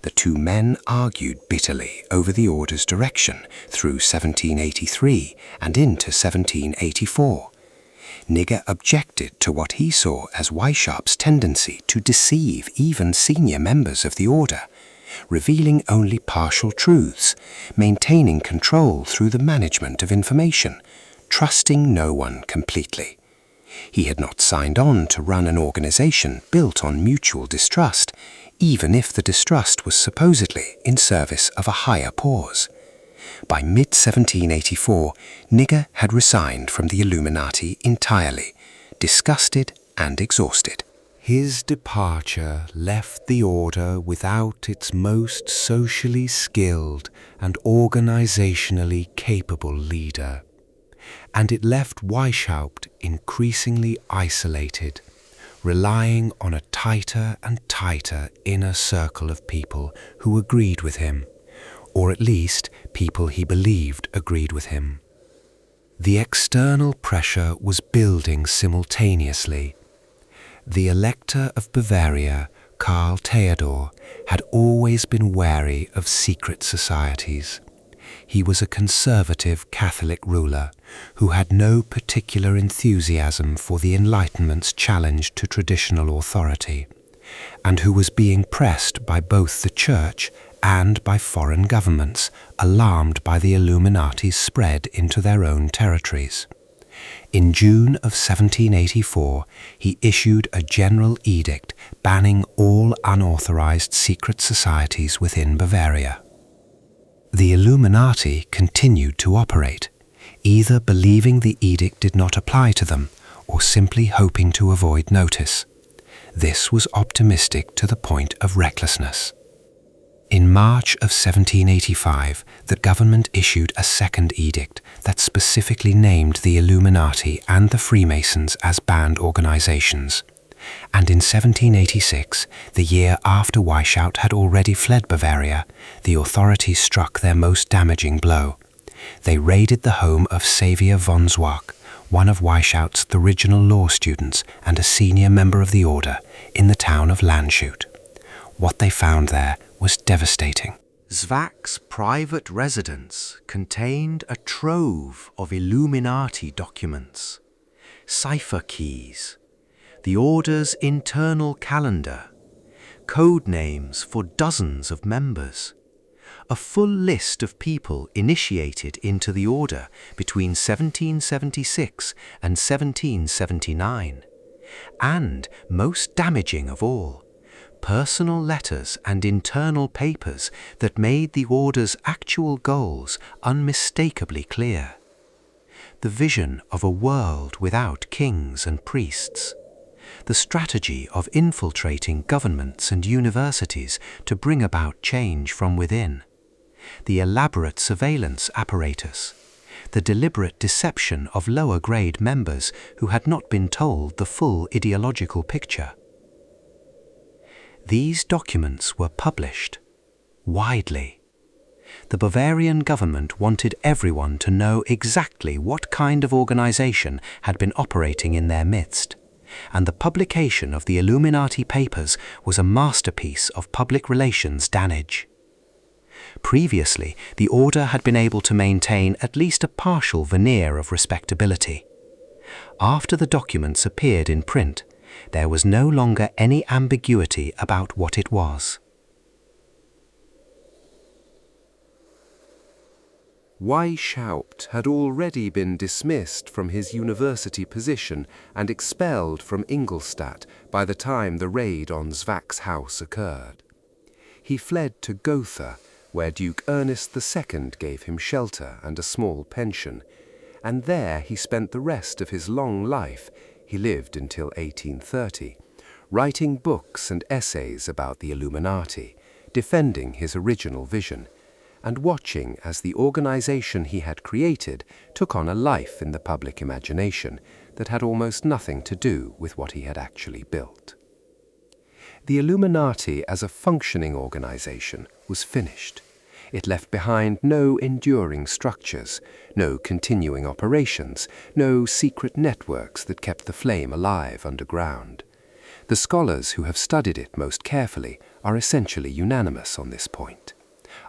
A: The two men argued bitterly over the order's direction through 1783 and into 1784. Nigger objected to what he saw as Weishaupt's tendency to deceive even senior members of the order, revealing only partial truths, maintaining control through the management of information, trusting no one completely. He had not signed on to run an organization built on mutual distrust, even if the distrust was supposedly in service of a higher cause. By mid-1784, Nigger had resigned from the Illuminati entirely, disgusted and exhausted.
B: His departure left the order without its most socially skilled and organizationally capable leader, and it left Weishaupt increasingly isolated, relying on a tighter and tighter inner circle of people who agreed with him, or at least people he believed agreed with him. The external pressure was building simultaneously. The Elector of Bavaria, Karl Theodor, had always been wary of secret societies. He was a conservative Catholic ruler who had no particular enthusiasm for the Enlightenment's challenge to traditional authority, and who was being pressed by both the Church and by foreign governments, alarmed by the Illuminati's spread into their own territories. In June of 1784, he issued a general edict banning all unauthorized secret societies within Bavaria. The Illuminati continued to operate, either believing the edict did not apply to them or simply hoping to avoid notice.
A: This was optimistic to the point of recklessness. In March of 1785, the government issued a second edict that specifically named the Illuminati and the Freemasons as banned organizations. And in 1786, the year after Weishaupt had already fled Bavaria, the authorities struck their most damaging blow. They raided the home of Xavier von Zwack, one of Weishaupt's original law students and a senior member of the order, in the town of Landshut. What they found there was devastating.
B: Zwack's private residence contained a trove of Illuminati documents, cipher keys, the order's internal calendar, code names for dozens of members, a full list of people initiated into the order between 1776 and 1779, and, most damaging of all, personal letters and internal papers that made the order's actual goals unmistakably clear. The vision of a world without kings and priests. The strategy of infiltrating governments and universities to bring about change from within. The elaborate surveillance apparatus. The deliberate deception of lower-grade members who had not been told the full ideological picture. These documents were published widely. The Bavarian government wanted everyone to know exactly what kind of organization had been operating in their midst, and the publication of the Illuminati papers was a masterpiece of public relations damage. Previously, the order had been able to maintain at least a partial veneer of respectability. After the documents appeared in print, there was no longer any ambiguity about what it was.
A: Weishaupt had already been dismissed from his university position and expelled from Ingolstadt by the time the raid on Zwack's house occurred. He fled to Gotha, where Duke Ernest II gave him shelter and a small pension, and there he spent the rest of his long life, he lived until 1830, writing books and essays about the Illuminati, defending his original vision, and watching as the organization he had created took on a life in the public imagination that had almost nothing to do with what he had actually built. The Illuminati as a functioning organization was finished. It left behind no enduring structures, no continuing operations, no secret networks that kept the flame alive underground. The scholars who have studied it most carefully are essentially unanimous on this point.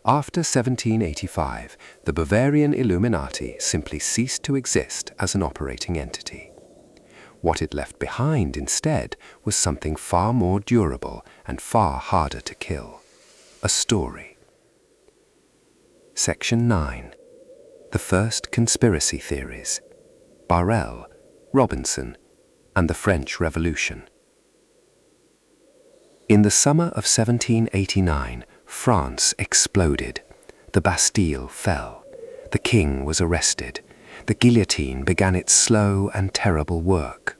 A: After 1785, the Bavarian Illuminati simply ceased to exist as an operating entity. What it left behind instead was something far more durable and far harder to kill. A story. Section 9. The First Conspiracy Theories. Barrel, Robinson, and the French Revolution. In the summer of 1789, France exploded. The Bastille fell. The king was arrested. The guillotine began its slow and terrible work.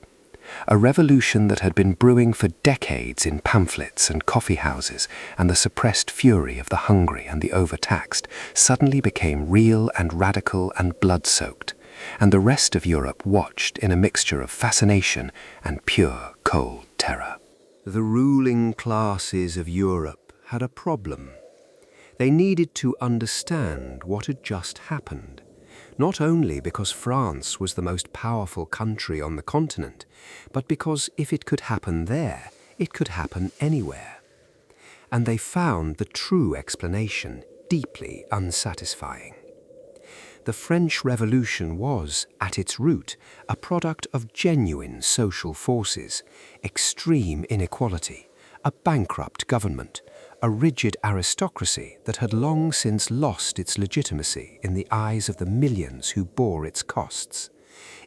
A: A revolution that had been brewing for decades in pamphlets and coffee houses and the suppressed fury of the hungry and the overtaxed suddenly became real and radical and blood-soaked, and the rest of Europe watched in a mixture of fascination and pure cold terror. The ruling classes of Europe had a problem. They needed to understand what had just happened. Not only because France was the most powerful country on the continent, but because if it could happen there, it could happen anywhere. And they found the true explanation deeply unsatisfying. The French Revolution was, at its root, a product of genuine social forces, extreme inequality, a bankrupt government, a rigid aristocracy that had long since lost its legitimacy in the eyes of the millions who bore its costs.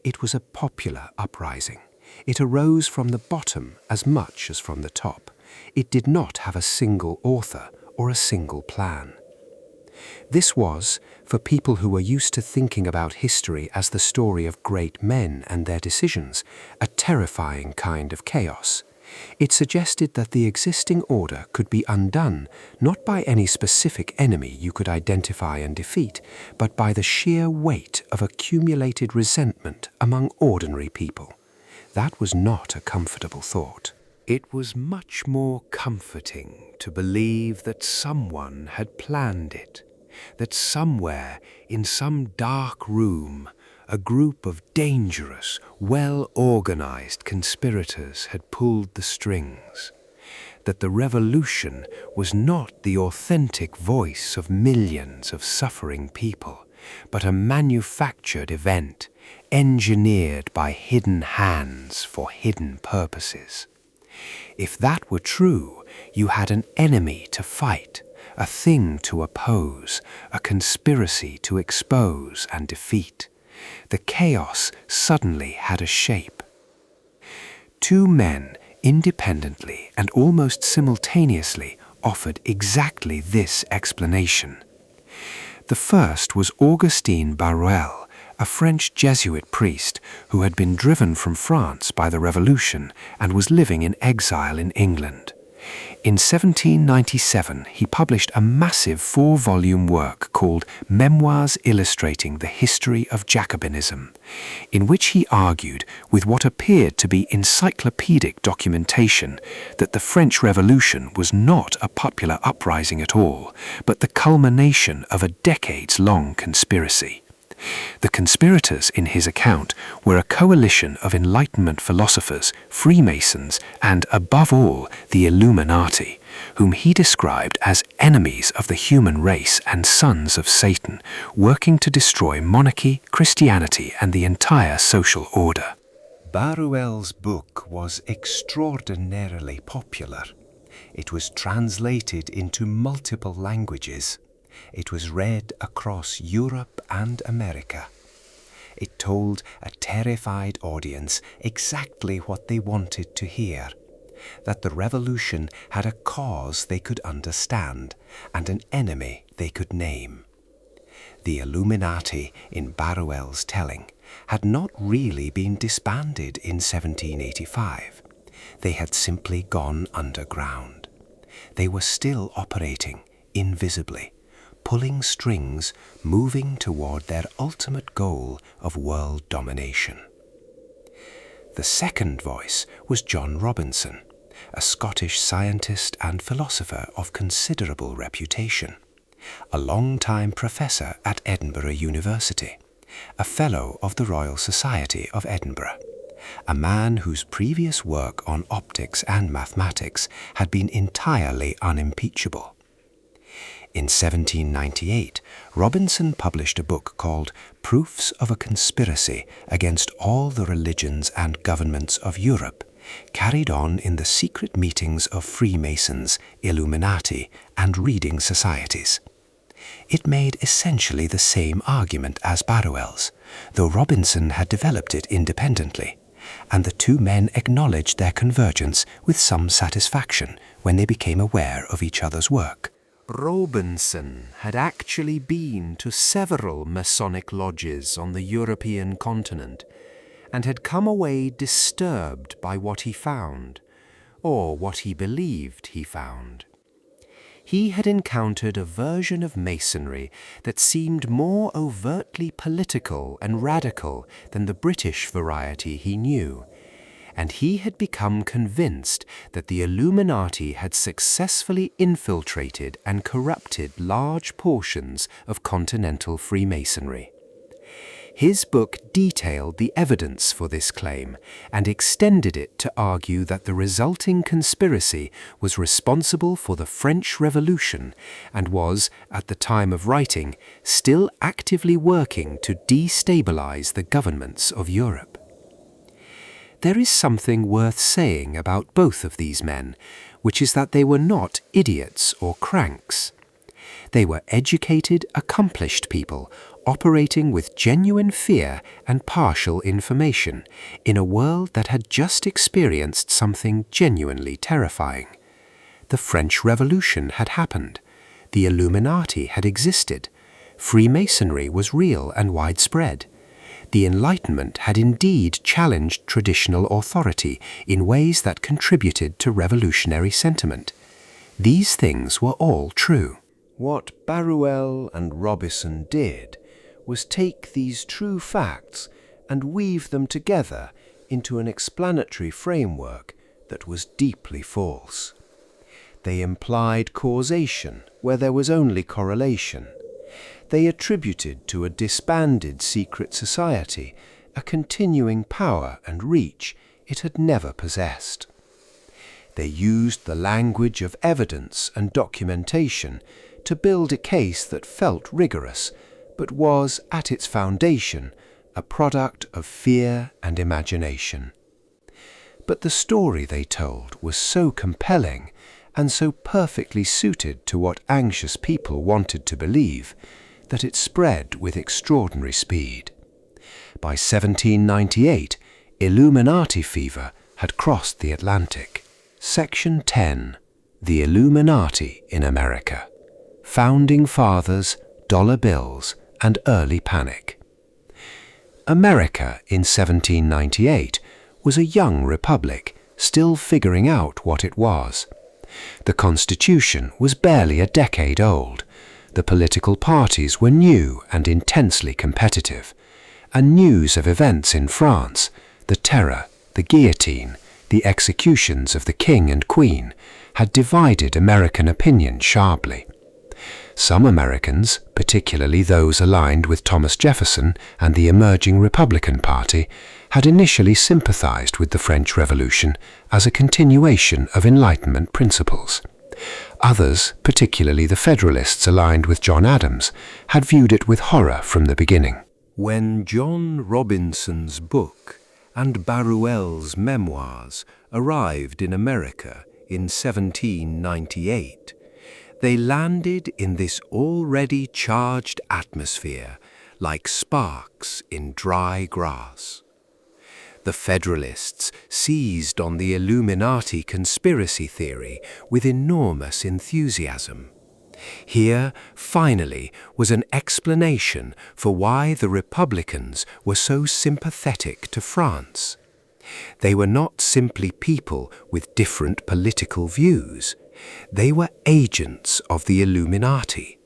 A: It was a popular uprising. It arose from the bottom as much as from the top. It did not have a single author or a single plan. This was, for people who were used to thinking about history as the story of great men and their decisions, a terrifying kind of chaos.
B: It suggested that the existing order could be undone not by any specific enemy you could identify and defeat, but by the sheer weight of accumulated resentment among ordinary people. That was not a comfortable thought. It was much more comforting to believe that someone had planned it, that somewhere in some dark room a group of dangerous, well-organized conspirators had pulled the strings, that the revolution was not the authentic voice of millions of suffering people, but a manufactured event, engineered by hidden hands for hidden purposes. If that were true, you had an enemy to fight, a thing to oppose, a conspiracy to expose and defeat. The chaos suddenly had a shape. Two men, independently and almost simultaneously, offered exactly this explanation. The first was Augustin Barruel, a French Jesuit priest who had been driven from France by the Revolution and was living in exile in England. In 1797, he published a massive 4-volume work called Memoirs Illustrating the History of Jacobinism, in which he argued, with what appeared to be encyclopedic documentation, that the French Revolution was not a popular uprising at all, but the culmination of a decades-long conspiracy. The conspirators, in his account, were a coalition of Enlightenment philosophers, Freemasons, and, above all, the Illuminati, whom he described as enemies of the human race and sons of Satan, working to destroy monarchy, Christianity, and the entire social order.
A: Barruel's book was extraordinarily popular. It was translated into multiple languages. It was read across Europe and America. It told a terrified audience exactly what they wanted to hear, that the revolution had a cause they could understand and an enemy they could name. The Illuminati, in Barruel's telling, had not really been disbanded in 1785. They had simply gone underground. They were still operating invisibly, pulling strings, moving toward their ultimate goal of world domination. The second voice was John Robinson, a Scottish scientist and philosopher of considerable reputation, a long-time professor at Edinburgh University, a Fellow of the Royal Society of Edinburgh, a man whose previous work on optics and mathematics had been entirely unimpeachable. In 1798, Robinson published a book called Proofs of a Conspiracy Against All the Religions and Governments of Europe, carried on in the secret meetings of Freemasons, Illuminati, and reading societies. It made essentially the same argument as Barruel's, though Robinson had developed it independently, and the two men acknowledged their convergence with some satisfaction when they became aware of each other's work. Robinson had actually been to several Masonic lodges on the European continent and had come away disturbed by what he found, or what he believed he found. He had encountered a version of Masonry that seemed more overtly political and radical than the British variety he knew, and he had become convinced that the Illuminati had successfully infiltrated and corrupted large portions of continental Freemasonry. His book detailed the evidence for this claim and extended it to argue that the resulting conspiracy was responsible for the French Revolution and was, at the time of writing, still actively working to destabilize the governments of Europe. There is something worth saying about both of these men, which is that they were not idiots or cranks. They were educated, accomplished people operating with genuine fear and partial information in a world that had just experienced something genuinely terrifying. The French Revolution had happened. The Illuminati had existed. Freemasonry was real and widespread.
B: The Enlightenment had indeed challenged traditional authority in ways that contributed to revolutionary sentiment. These things were all true.
A: What Barruel and Robison did was take these true facts and weave them together into an explanatory framework that was deeply false. They implied causation where there was only correlation. They attributed to a disbanded secret society a continuing power and reach it had never possessed. They used the language of evidence and documentation to build a case that felt rigorous, but was, at its foundation, a product of fear and imagination. But the story they told was so compelling and so perfectly suited to what anxious people wanted to believe that it spread with extraordinary speed. By 1798, Illuminati fever had crossed the Atlantic. Section 10. The Illuminati in America. Founding Fathers, Dollar Bills, and Early Panic. America in 1798 was a young republic, still figuring out what it was. The Constitution was barely a decade old. The political parties were new and intensely competitive, and news of events in France, the Terror, the guillotine, the executions of the King and Queen, had divided American opinion sharply. Some Americans, particularly those aligned with Thomas Jefferson and the emerging Republican Party, had initially sympathized with the French Revolution as a continuation of Enlightenment principles. Others, particularly the Federalists aligned with John Adams, had viewed it with horror from the beginning. When John Robinson's book and Barruel's memoirs arrived in America in 1798, they landed in this already charged atmosphere like sparks in dry grass. The Federalists seized on the Illuminati conspiracy theory with enormous enthusiasm. Here, finally, was an explanation for why the Republicans were so sympathetic to France. They were not simply people with different political views. They were agents of the Illuminati,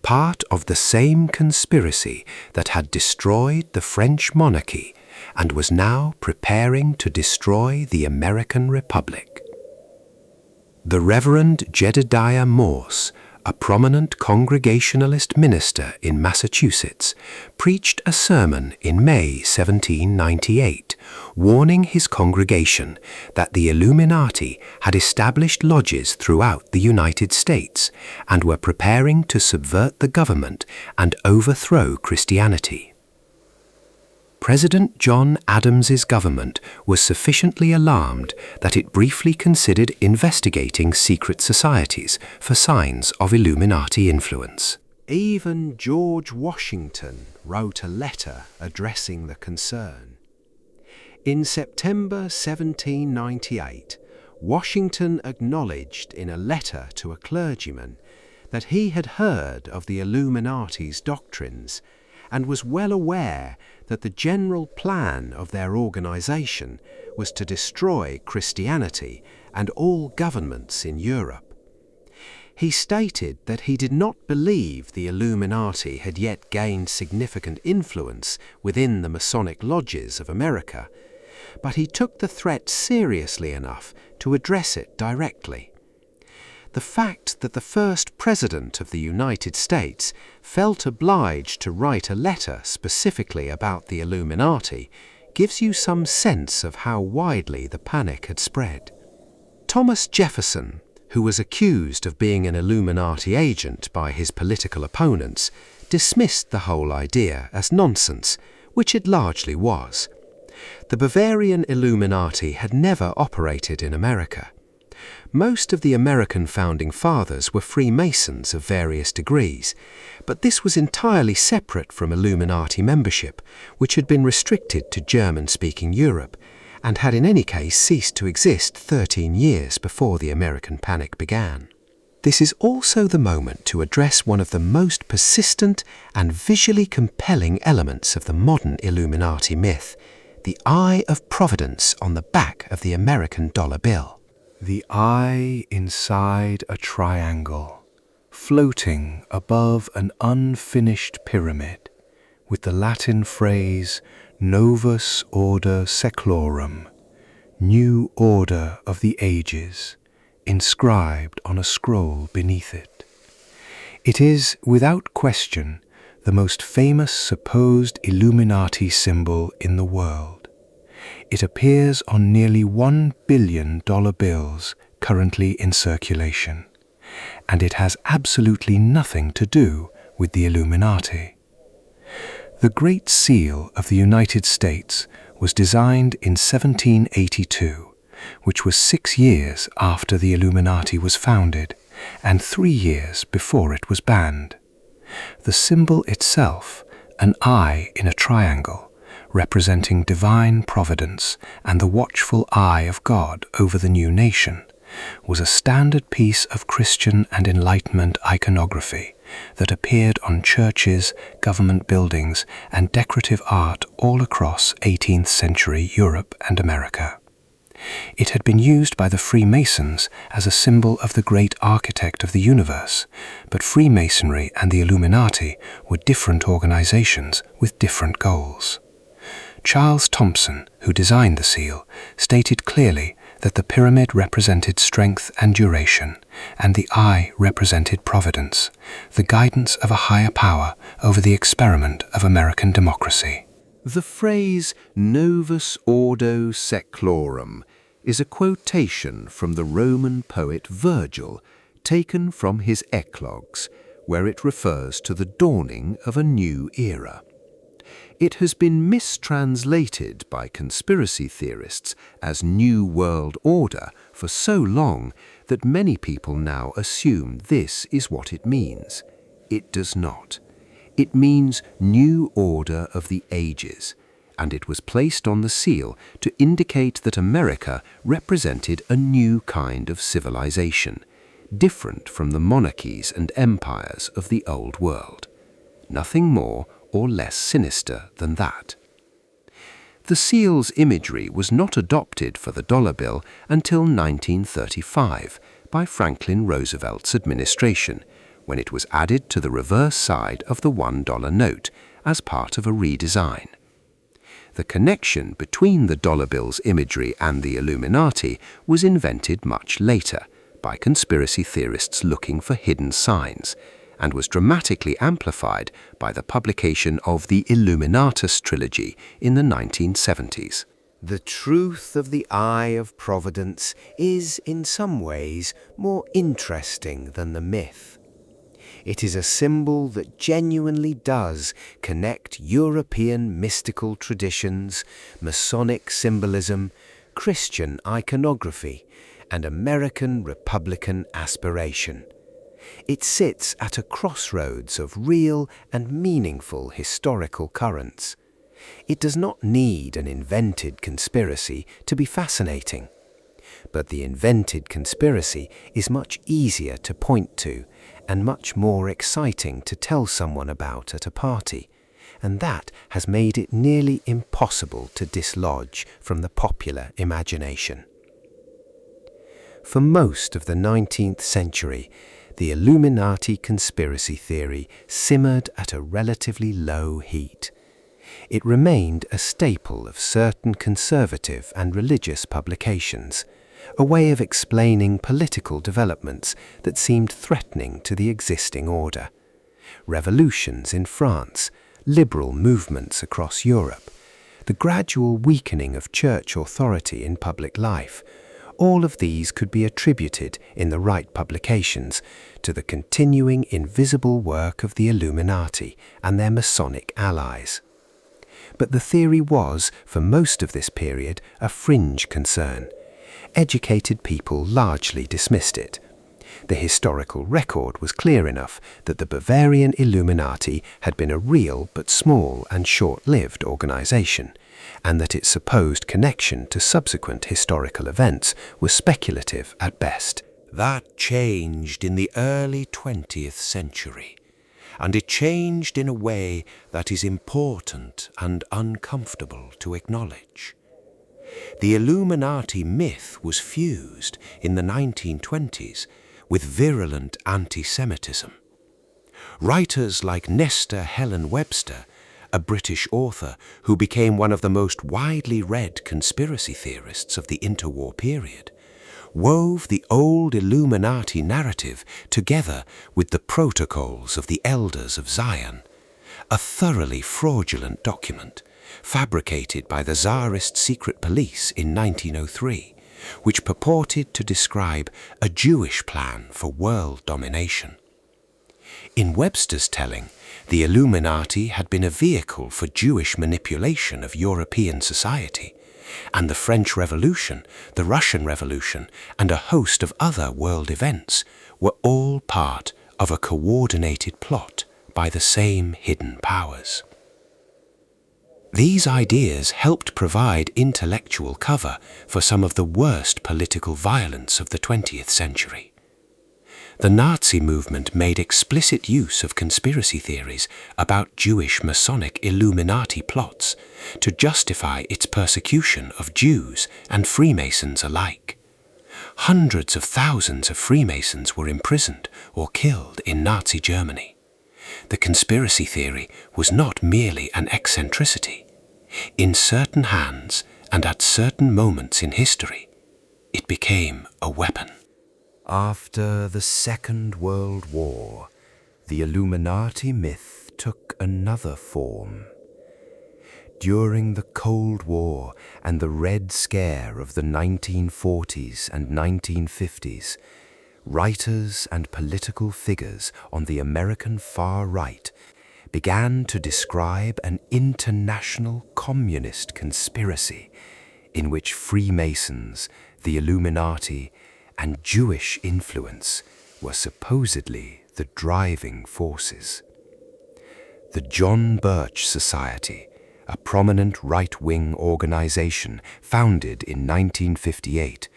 A: part of the same conspiracy that had destroyed the French monarchy and was now preparing to destroy the American Republic. The Reverend Jedediah Morse, a prominent Congregationalist minister in Massachusetts, preached a sermon in May 1798, warning his congregation that the Illuminati had established lodges throughout the United States and were preparing to subvert the government and overthrow Christianity. President John Adams's government was sufficiently alarmed that it briefly considered investigating secret societies for signs of Illuminati influence. Even George Washington wrote a letter addressing the concern. In September 1798, Washington acknowledged in a letter to a clergyman that he had heard of the Illuminati's doctrines and was well aware that the general plan of their organization was to destroy Christianity and all governments in Europe. He stated that he did not believe the Illuminati had yet gained significant influence within the Masonic lodges of America, but he took the threat seriously enough to address it directly. The fact that the first president of the United States felt obliged to write a letter specifically about the Illuminati gives you some sense of how widely the panic had spread. Thomas Jefferson, who was accused of being an Illuminati agent by his political opponents, dismissed the whole idea as nonsense, which it largely was. The Bavarian Illuminati had never operated in America. Most of the American founding fathers were Freemasons of various degrees, but this was entirely separate from Illuminati membership, which had been restricted to German-speaking Europe, and had in any case ceased to exist 13 years before the American panic began. This is also the moment to address one of the most persistent and visually compelling elements of the modern Illuminati myth, the Eye of Providence on the back of the American dollar bill.
B: The eye inside a triangle, floating above an unfinished pyramid, with the Latin phrase Novus Order Seclorum, New Order of the Ages, inscribed on a scroll beneath it. It is, without question, the most famous supposed Illuminati symbol in the world. It appears on nearly $1 billion bills currently in circulation, and it has absolutely nothing to do with the Illuminati. The Great Seal of the United States was designed in 1782, which was 6 years after the Illuminati was founded and 3 years before it was banned. The symbol itself, an eye in a triangle, representing divine providence and the watchful eye of God over the new nation, was a standard piece of Christian and Enlightenment iconography that appeared on churches, government buildings, and decorative art all across 18th century Europe and America. It had been used by the Freemasons as a symbol of the great architect of the universe, but Freemasonry and the Illuminati were different organizations with different goals. Charles Thompson, who designed the seal, stated clearly that the pyramid represented strength and duration, and the eye represented providence, the guidance of a higher power over the experiment of American democracy.
A: The phrase Novus Ordo Seclorum is a quotation from the Roman poet Virgil, taken from his Eclogues, where it refers to the dawning of a new era. It has been mistranslated by conspiracy theorists as New World Order for so long that many people now assume this is what it means. It does not. It means New Order of the Ages, and it was placed on the seal to indicate that America represented a new kind of civilization, different from the monarchies and empires of the Old World. Nothing more or less sinister than that. The seal's imagery was not adopted for the dollar bill until 1935 by Franklin Roosevelt's administration, when it was added to the reverse side of the $1 note as part of a redesign. The connection between the dollar bill's imagery and the Illuminati was invented much later by conspiracy theorists looking for hidden signs, and was dramatically amplified by the publication of the Illuminatus trilogy in the 1970s.
B: The truth of the Eye of Providence is, in some ways, more interesting than the myth. It is a symbol that genuinely does connect European mystical traditions, Masonic symbolism, Christian iconography, and American Republican aspiration. It sits at a crossroads of real and meaningful historical currents. It does not need an invented conspiracy to be fascinating. But the invented conspiracy is much easier to point to and much more exciting to tell someone about at a party, and that has made it nearly impossible to dislodge from the popular imagination. For most of the 19th century, the Illuminati conspiracy theory simmered at a relatively low heat. It remained a staple of certain conservative and religious publications, a way of explaining political developments that seemed threatening to the existing order. Revolutions in France, liberal movements across Europe, the gradual weakening of church authority in public life, all of these could be attributed, in the right publications, to the continuing invisible work of the Illuminati and their Masonic allies. But the theory was, for most of this period, a fringe concern. Educated people largely dismissed it. The historical record was clear enough that the Bavarian Illuminati had been a real but small and short-lived organization, and that its supposed connection to subsequent historical events was speculative at best. That changed in the early 20th century, and it changed in a way that is important and uncomfortable to acknowledge. The Illuminati myth was fused in the 1920s with virulent anti-Semitism. Writers like Nestor Helen Webster, a British author who became one of the most widely read conspiracy theorists of the interwar period, wove the old Illuminati narrative together with the Protocols of the Elders of Zion, a thoroughly fraudulent document fabricated by the Tsarist secret police in 1903, which purported to describe a Jewish plan for world domination. In Webster's telling, the Illuminati had been a vehicle for Jewish manipulation of European society, and the French Revolution, the Russian Revolution, and a host of other world events were all part of a coordinated plot by the same hidden powers. These ideas helped provide intellectual cover for some of the worst political violence of the 20th century. The Nazi movement made explicit use of conspiracy theories about Jewish Masonic Illuminati plots to justify its persecution of Jews and Freemasons alike. Hundreds of thousands of Freemasons were imprisoned or killed in Nazi Germany. The conspiracy theory was not merely an eccentricity. In certain hands and at certain moments in history, it became a weapon.
A: After the Second World War, the Illuminati myth took another form. During the Cold War and the Red Scare of the 1940s and 1950s, writers and political figures on the American far right began to describe an international communist conspiracy in which Freemasons, the Illuminati, and Jewish influence were supposedly the driving forces. The John Birch Society, a prominent right-wing organization founded in 1958,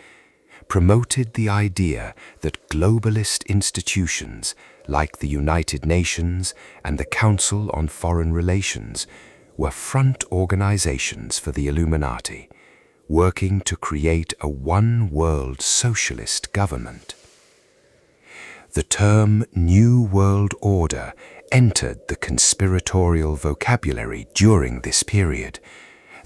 A: promoted the idea that globalist institutions like the United Nations and the Council on Foreign Relations were front organizations for the Illuminati, working to create a one-world socialist government. The term New World Order entered the conspiratorial vocabulary during this period,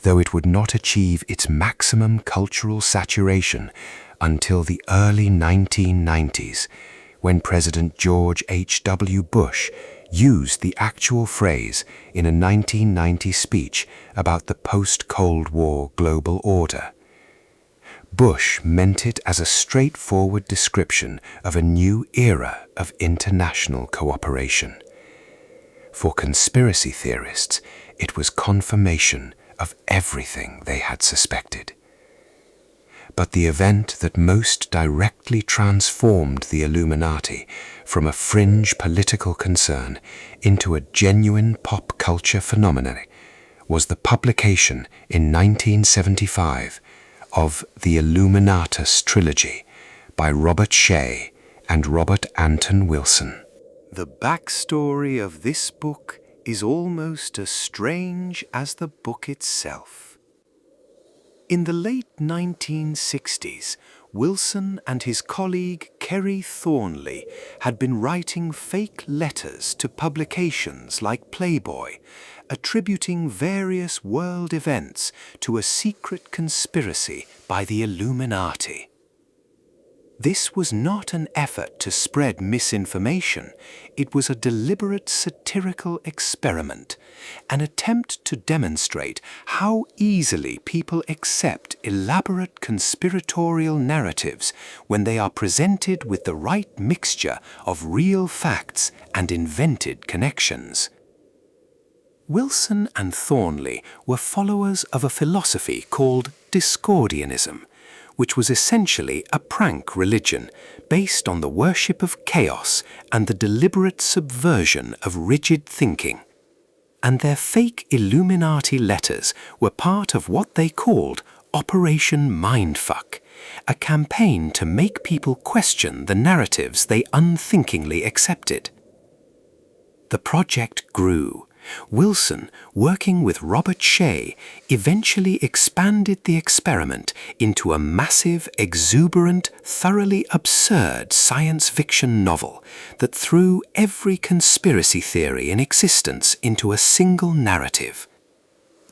A: though it would not achieve its maximum cultural saturation until the early 1990s, when President George H.W. Bush used the actual phrase in a 1990 speech about the post-Cold War global order. Bush meant it as a straightforward description of a new era of international cooperation. For conspiracy theorists, it was confirmation of everything they had suspected. But the event that most directly transformed the Illuminati from a fringe political concern into a genuine pop culture phenomenon was the publication in 1975 of the Illuminatus trilogy by Robert Shea and Robert Anton Wilson. The backstory of this book is almost as strange as the book itself. In the late 1960s, Wilson and his colleague Kerry Thornley had been writing fake letters to publications like Playboy, attributing various world events to a secret conspiracy by the Illuminati. This was not an effort to spread misinformation. It was a deliberate satirical experiment, an attempt to demonstrate how easily people accept elaborate conspiratorial narratives when they are presented with the right mixture of real facts and invented connections. Wilson and Thornley were followers of a philosophy called Discordianism, which was essentially a prank religion based on the worship of chaos and the deliberate subversion of rigid thinking. And their fake Illuminati letters were part of what they called Operation Mindfuck,
B: a campaign to make people question the narratives they unthinkingly accepted. The project grew. Wilson, working with Robert Shea, eventually expanded the experiment into a massive, exuberant, thoroughly absurd science fiction novel that threw every conspiracy theory in existence into a single narrative.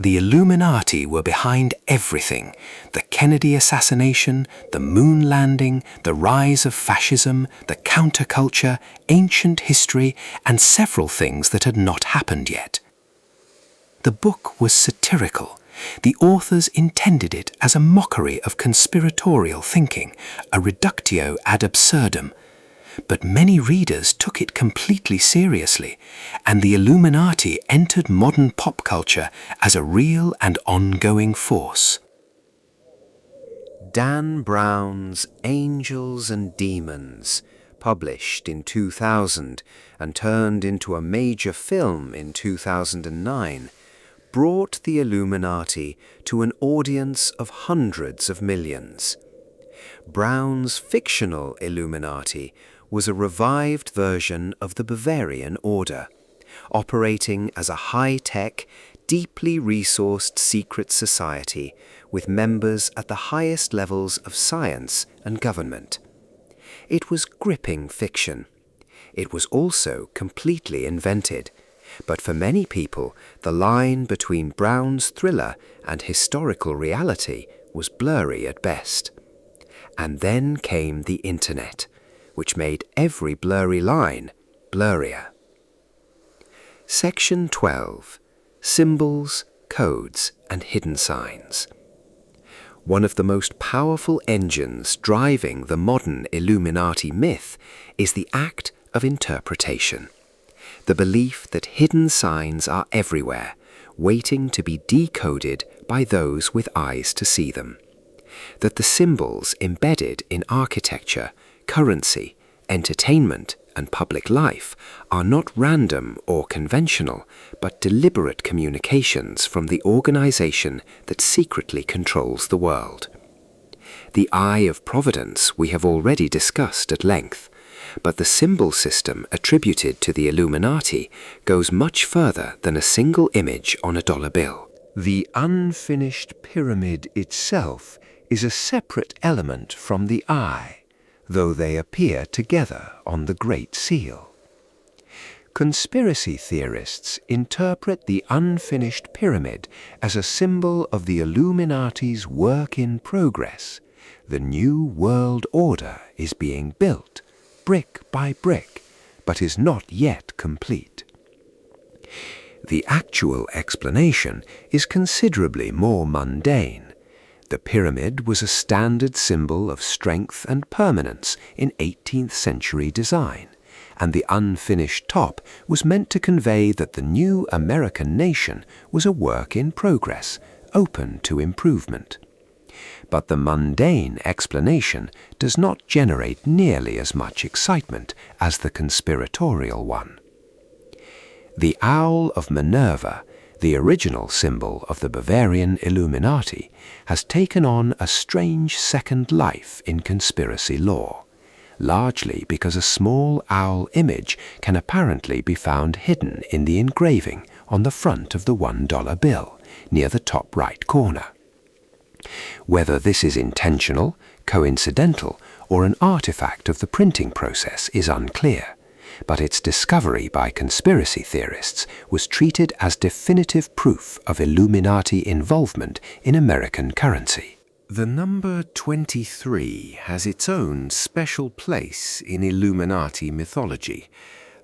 B: The Illuminati were behind everything: the Kennedy assassination, the moon landing, the rise of fascism, the counterculture, ancient history, and several things that had not happened yet. The book was satirical. The authors intended it as a mockery of conspiratorial thinking, a reductio ad absurdum. But many readers took it completely seriously, and the Illuminati entered modern pop culture as a real and ongoing force.
A: Dan Brown's Angels and Demons, published in 2000 and turned into a major film in 2009, brought the Illuminati to an audience of hundreds of millions. Brown's fictional Illuminati was a revived version of the Bavarian Order, operating as a high-tech, deeply resourced secret society with members at the highest levels of science and government. It was gripping fiction. It was also completely invented, but for many people, the line between Brown's thriller and historical reality was blurry at best. And then came the Internet, which made every blurry line blurrier. Section 12. Symbols, Codes, and Hidden Signs. One of the most powerful engines driving the modern Illuminati myth is the act of interpretation. The belief that hidden signs are everywhere, waiting to be decoded by those with eyes to see them. That the symbols embedded in architecture, currency, entertainment, and public life are not random or conventional, but deliberate communications from the organization that secretly controls the world. The Eye of Providence we have already discussed at length, but the symbol system attributed to the Illuminati goes much further than a single image on a dollar bill. The unfinished pyramid itself is a separate element from the eye, though they appear together on the Great Seal. Conspiracy theorists interpret the unfinished pyramid as a symbol of the Illuminati's work in progress. The new world order is being built, brick by brick, but is not yet complete. The actual explanation is considerably more mundane. The pyramid was a standard symbol of strength and permanence in 18th century design, and the unfinished top was meant to convey that the new American nation was a work in progress, open to improvement. But the mundane explanation does not generate nearly as much excitement as the conspiratorial one. The Owl of Minerva, the original symbol of the Bavarian Illuminati, has taken on a strange second life in conspiracy lore, largely because a small owl image can apparently be found hidden in the engraving on the front of the $1 bill, near the top right corner. Whether this is intentional, coincidental, or an artifact of the printing process is unclear, but its discovery by conspiracy theorists was treated as definitive proof of Illuminati involvement in American currency. The number 23 has its own special place in Illuminati mythology,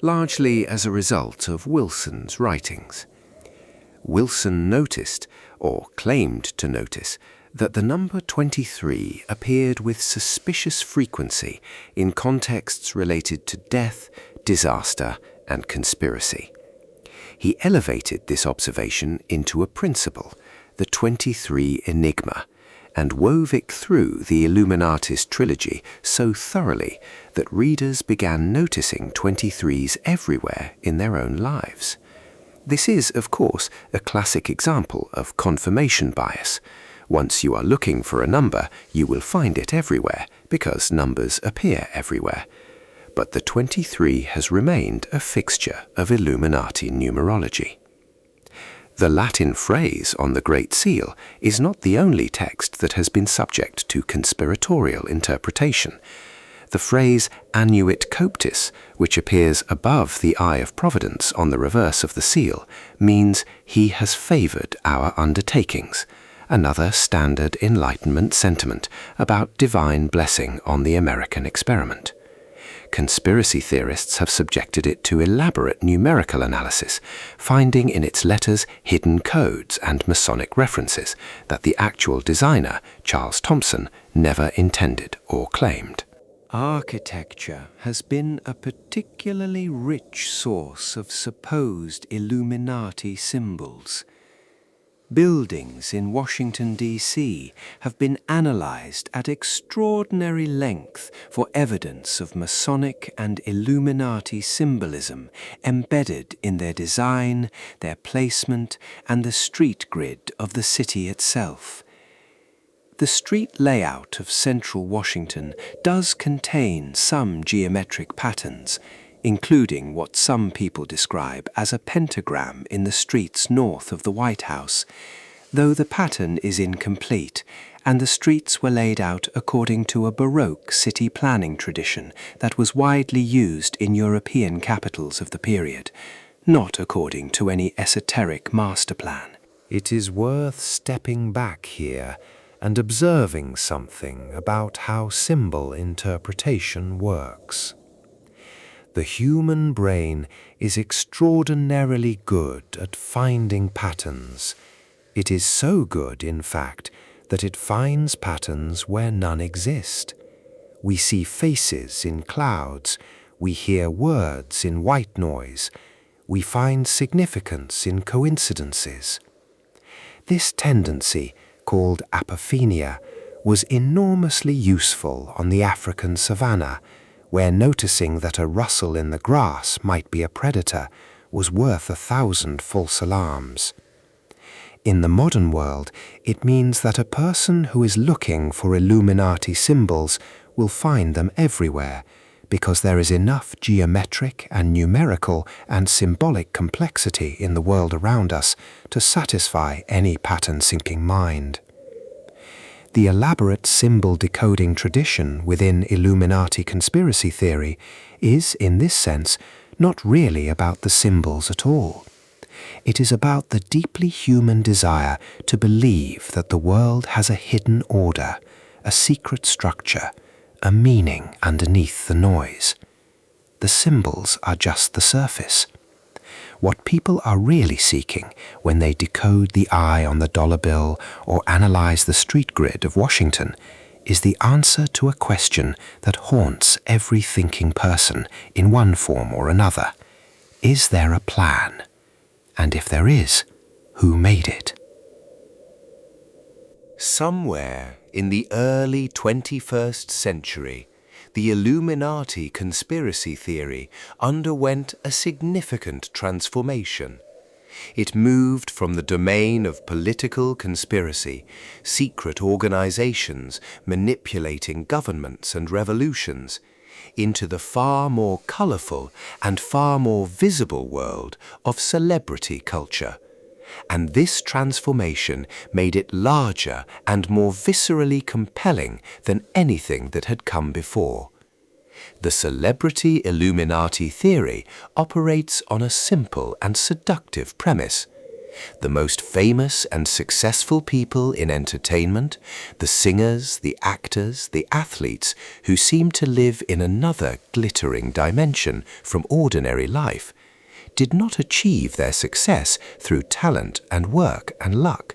A: largely as a result of Wilson's writings. Wilson noticed, or claimed to notice, that the number 23 appeared with suspicious frequency in contexts related to death, disaster, and conspiracy. He elevated this observation into a principle, the 23 Enigma, and wove it through the Illuminati's trilogy so thoroughly that readers began noticing 23s everywhere in their own lives. This is, of course, a classic example of confirmation bias,
B: Once you are looking for a number, you will find it everywhere, because numbers appear everywhere. But the 23 has remained a fixture of Illuminati numerology. The Latin phrase on the Great Seal is not the only text that has been subject to conspiratorial interpretation. The phrase annuit coptis, which appears above the Eye of Providence on the reverse of the seal, means he has favored our undertakings, another standard Enlightenment sentiment about divine blessing on the American experiment. Conspiracy theorists have subjected it to elaborate numerical analysis, finding in its letters hidden codes and Masonic references that the actual designer, Charles Thomson, never intended or claimed.
A: Architecture has been a particularly rich source of supposed Illuminati symbols. Buildings in Washington, D.C. have been analyzed at extraordinary length for evidence of Masonic and Illuminati symbolism embedded in their design, their placement, and the street grid of the city itself. The street layout of central Washington does contain some geometric patterns, including what some people describe as a pentagram in the streets north of the White House, though the pattern is incomplete, and the streets were laid out according to a Baroque city planning tradition that was widely used in European capitals of the period, not according to any esoteric master plan.
B: It is worth stepping back here and observing something about how symbol interpretation works. The human brain is extraordinarily good at finding patterns. It is so good, in fact, that it finds patterns where none exist. We see faces in clouds, we hear words in white noise, we find significance in coincidences. This tendency, called apophenia, was enormously useful on the African savanna, where noticing that a rustle in the grass might be a predator was worth 1,000 false alarms. In the modern world, it means that a person who is looking for Illuminati symbols will find them everywhere, because there is enough geometric and numerical and symbolic complexity in the world around us to satisfy any pattern-seeking mind. The elaborate symbol decoding tradition within Illuminati conspiracy theory is, in this sense, not really about the symbols at all. It is about the deeply human desire to believe that the world has a hidden order, a secret structure, a meaning underneath the noise. The symbols are just the surface. What people are really seeking when they decode the eye on the dollar bill or analyze the street grid of Washington is the answer to a question that haunts every thinking person in one form or another. Is there a plan? And if there is, who made it?
A: Somewhere in the early 21st century, the Illuminati conspiracy theory underwent a significant transformation. It moved from the domain of political conspiracy, secret organizations manipulating governments and revolutions, into the far more colorful and far more visible world of celebrity culture. And this transformation made it larger and more viscerally compelling than anything that had come before. The celebrity Illuminati theory operates on a simple and seductive premise. The most famous and successful people in entertainment, the singers, the actors, the athletes who seem to live in another glittering dimension from ordinary life, did not achieve their success through talent and work and luck.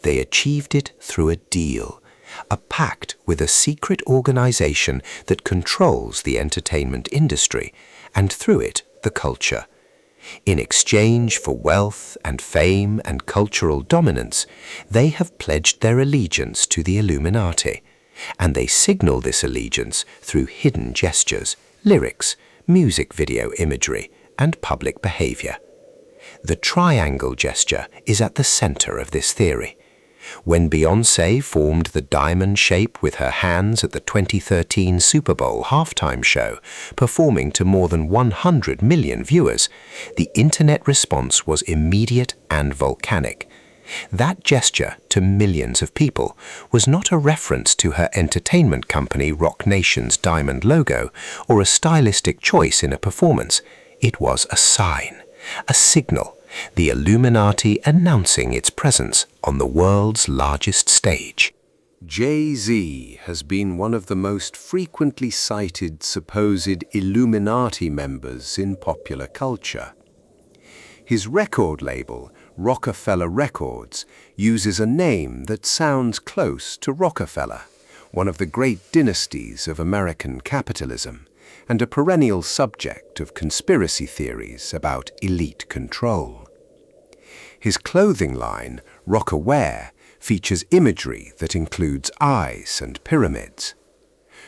A: They achieved it through a deal, a pact with a secret organization that controls the entertainment industry, and through it, the culture. In exchange for wealth and fame and cultural dominance, they have pledged their allegiance to the Illuminati, and they signal this allegiance through hidden gestures, lyrics, music video imagery, and public behavior. The triangle gesture is at the center of this theory.
B: When Beyoncé formed the diamond shape with her hands at the 2013 Super Bowl halftime show, performing to more than 100 million viewers, the internet response was immediate and volcanic. That gesture to millions of people was not a reference to her entertainment company Roc Nation's diamond logo or a stylistic choice in a performance. It was a sign, a signal, the Illuminati announcing its presence on the world's largest stage. Jay-Z has been one of the most frequently cited supposed Illuminati members in popular culture. His record label, Rockefeller Records, uses a name that sounds close to Rockefeller, one of the great dynasties of American capitalism, and a perennial subject of conspiracy theories about elite control. His clothing line, Rockaware, features imagery that includes eyes and pyramids.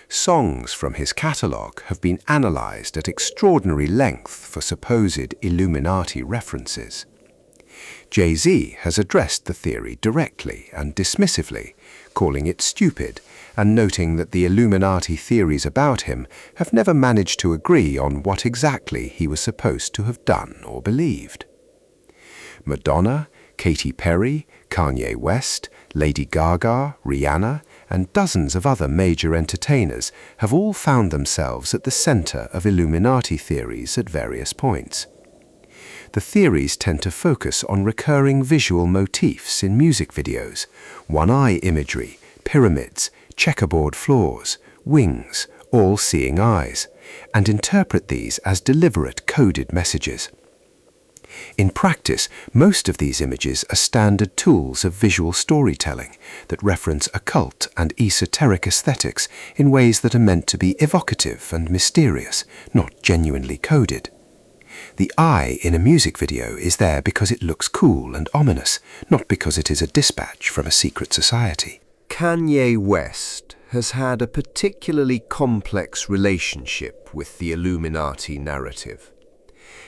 B: Songs from his catalogue have been analysed at extraordinary length for supposed Illuminati references. Jay-Z has addressed the theory directly and dismissively, calling it stupid, and noting that the Illuminati theories about him have never managed to agree on what exactly he was supposed to have done or believed. Madonna, Katy Perry, Kanye West, Lady Gaga, Rihanna, and dozens of other major entertainers have all found themselves at the center of Illuminati theories at various points. The theories tend to focus on recurring visual motifs in music videos, one-eye imagery, pyramids, checkerboard floors, wings, all-seeing eyes, and interpret these as deliberate coded messages. In practice, most of these images are standard tools of visual storytelling that reference occult and esoteric aesthetics in ways that are meant to be evocative and mysterious, not genuinely coded. The eye in a music video is there because it looks cool and ominous, not because it is a dispatch from a secret society. Kanye West has had a particularly complex relationship with the Illuminati narrative.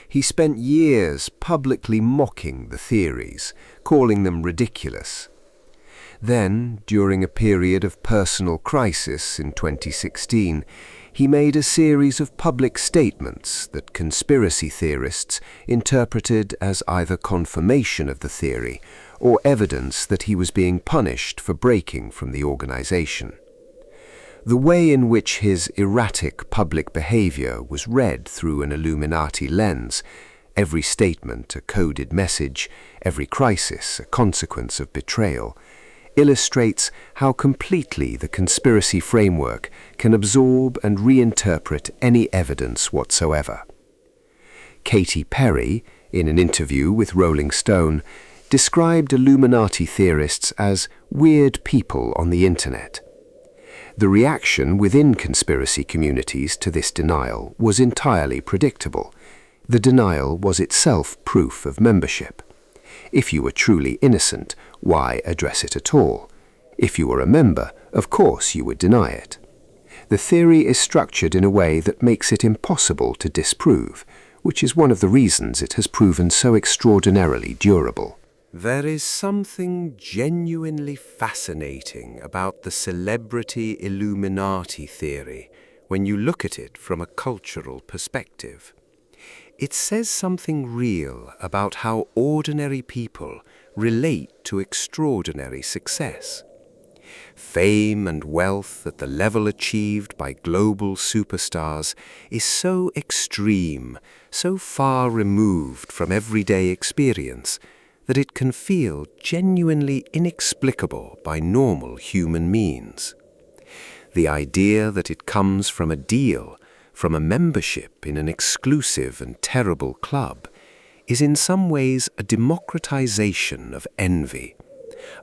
B: He spent years publicly mocking the theories, calling them ridiculous. Then, during a period of personal crisis in 2016, he made a series of public statements that conspiracy theorists interpreted as either confirmation of the theory or evidence that he was being punished for breaking from the organization. The way in which his erratic public behavior was read through an Illuminati lens, every statement a coded message, every crisis a consequence of betrayal, illustrates how completely the conspiracy framework can absorb and reinterpret any evidence whatsoever. Katy Perry, in an interview with Rolling Stone, described Illuminati theorists as weird people on the internet. The reaction within conspiracy communities to this denial was entirely predictable. The denial was itself proof of membership. If you were truly innocent, why address it at all? If you were a member, of course you would deny it. The theory is structured in a way that makes it impossible to disprove, which is one of the reasons it has proven so extraordinarily durable. There is something genuinely fascinating about the celebrity Illuminati theory when you look at it from a cultural perspective. It says something real about how ordinary people relate to extraordinary success. Fame and wealth at the level achieved by global superstars is so extreme, so far removed from everyday experience, that it can feel genuinely inexplicable by normal human means. The idea that it comes from a deal, from a membership in an exclusive and terrible club, is in some ways a democratization of envy,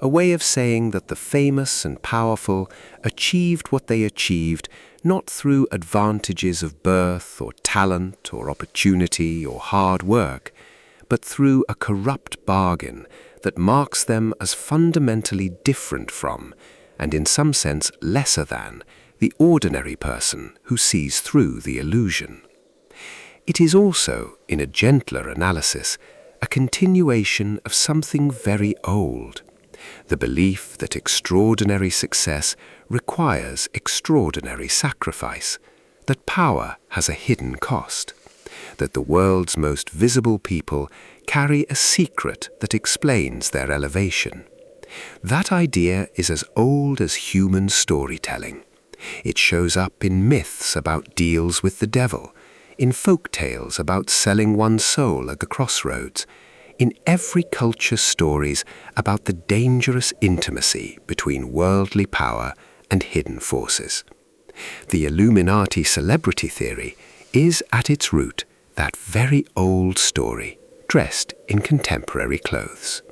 B: a way of saying that the famous and powerful achieved what they achieved not through advantages of birth or talent or opportunity or hard work, but through a corrupt bargain that marks them as fundamentally different from, and in some sense lesser than, the ordinary person who sees through the illusion. It is also, in a gentler analysis, a continuation of something very old, The belief that extraordinary success requires extraordinary sacrifice, that power has a hidden cost, that the world's most visible people carry a secret that explains their elevation. That idea is as old as human storytelling. It shows up in myths about deals with the devil, in folk tales about selling one's soul at the crossroads, in every culture's stories about the dangerous intimacy between worldly power and hidden forces. The Illuminati celebrity theory is at its root that very old story, dressed in contemporary clothes.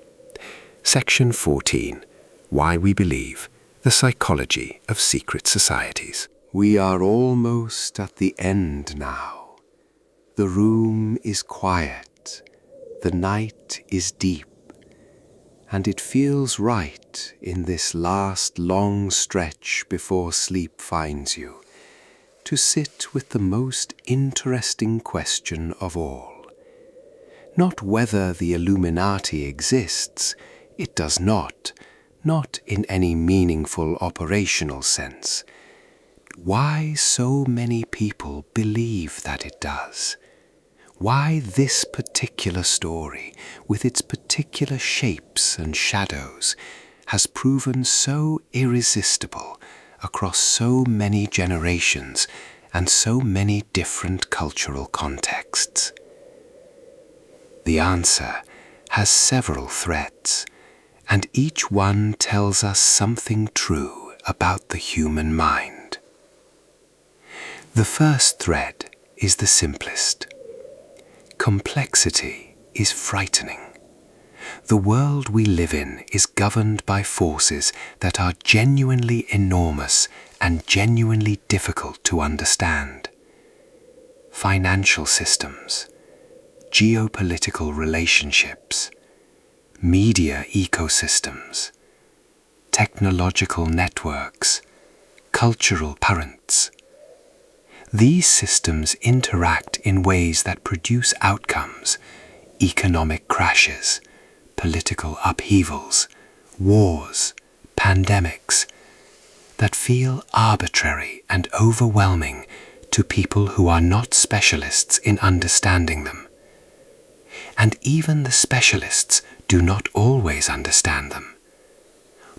B: Section 14. Why we believe. The psychology of secret societies.
A: We are almost at the end now. The room is quiet. The night is deep. And it feels right in this last long stretch before sleep finds you to sit with the most interesting question of all. Not whether the Illuminati exists, it does not in any meaningful operational sense. Why so many people believe that it does? Why this particular story, with its particular shapes and shadows, has proven so irresistible across so many generations and so many different cultural contexts? The answer has several threads, and each one tells us something true about the human mind. The first thread is the simplest. Complexity is frightening. The world we live in is governed by forces that are genuinely enormous and genuinely difficult to understand. Financial systems, geopolitical relationships, media ecosystems, technological networks, cultural currents. These systems interact in ways that produce outcomes, economic crashes, political upheavals, wars, pandemics, that feel arbitrary and overwhelming to people who are not specialists in understanding them. And even the specialists do not always understand them.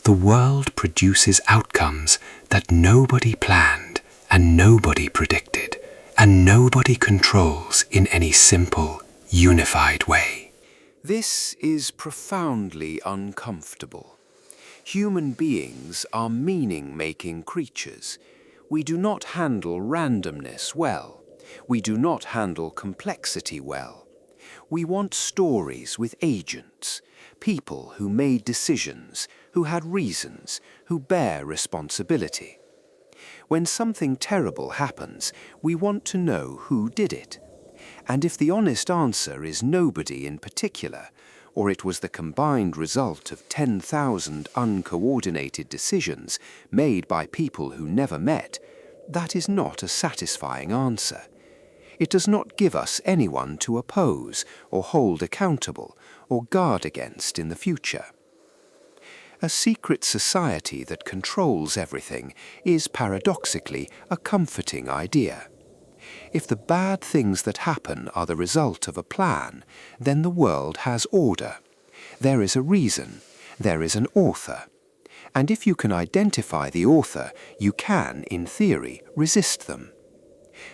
A: The world produces outcomes that nobody planned and nobody predicted and nobody controls in any simple, unified way. This is profoundly uncomfortable. Human beings are meaning-making creatures. We do not handle randomness well. We do not handle complexity well. We want stories with agents, people who made decisions, who had reasons, who bear responsibility. When something terrible happens, we want to know who did it. And if the honest answer is nobody in particular, or it was the combined result of 10,000 uncoordinated decisions made by people who never met, that is not a satisfying answer. It does not give us anyone to oppose or hold accountable or guard against in the future. A secret society that controls everything is paradoxically a comforting idea. If the bad things that happen are the result of a plan, then the world has order. There is a reason, there is an author. And if you can identify the author, you can, in theory, resist them.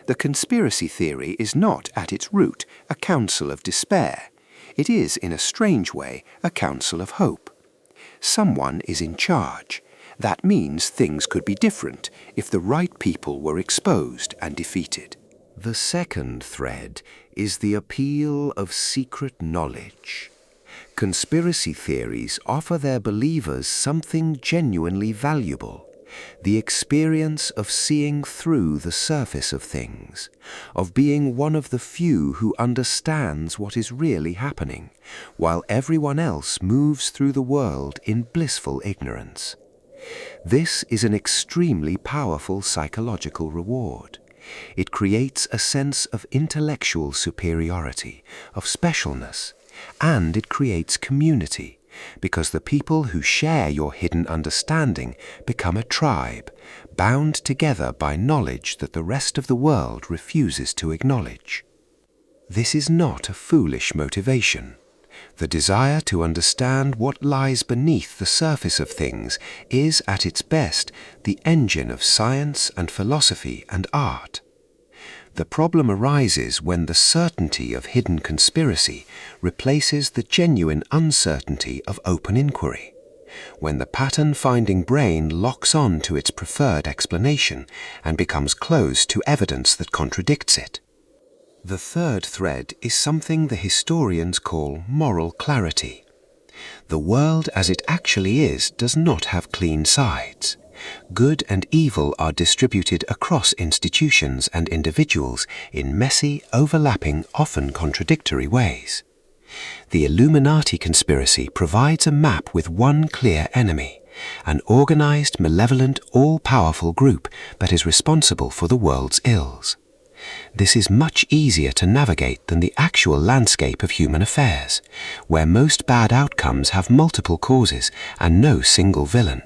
A: The conspiracy theory is not, at its root, a counsel of despair. It is, in a strange way, a counsel of hope. Someone is in charge. That means things could be different if the right people were exposed and defeated.
B: The second thread is the appeal of secret knowledge. Conspiracy theories offer their believers something genuinely valuable. The experience of seeing through the surface of things, of being one of the few who understands what is really happening, while everyone else moves through the world in blissful ignorance. This is an extremely powerful psychological reward. It creates a sense of intellectual superiority, of specialness, and it creates community, because the people who share your hidden understanding become a tribe, bound together by knowledge that the rest of the world refuses to acknowledge. This is not a foolish motivation. The desire to understand what lies beneath the surface of things is, at its best, the engine of science and philosophy and art. The problem arises when the certainty of hidden conspiracy replaces the genuine uncertainty of open inquiry, when the pattern-finding brain locks on to its preferred explanation and becomes closed to evidence that contradicts it. The third thread is something the historians call moral clarity. The world as it actually is does not have clean sides. Good and evil are distributed across institutions and individuals in messy, overlapping, often contradictory ways. The Illuminati conspiracy provides a map with one clear enemy, an organized, malevolent, all-powerful group that is responsible for the world's ills. This is much easier to navigate than the actual landscape of human affairs, where most bad outcomes have multiple causes and no single villain.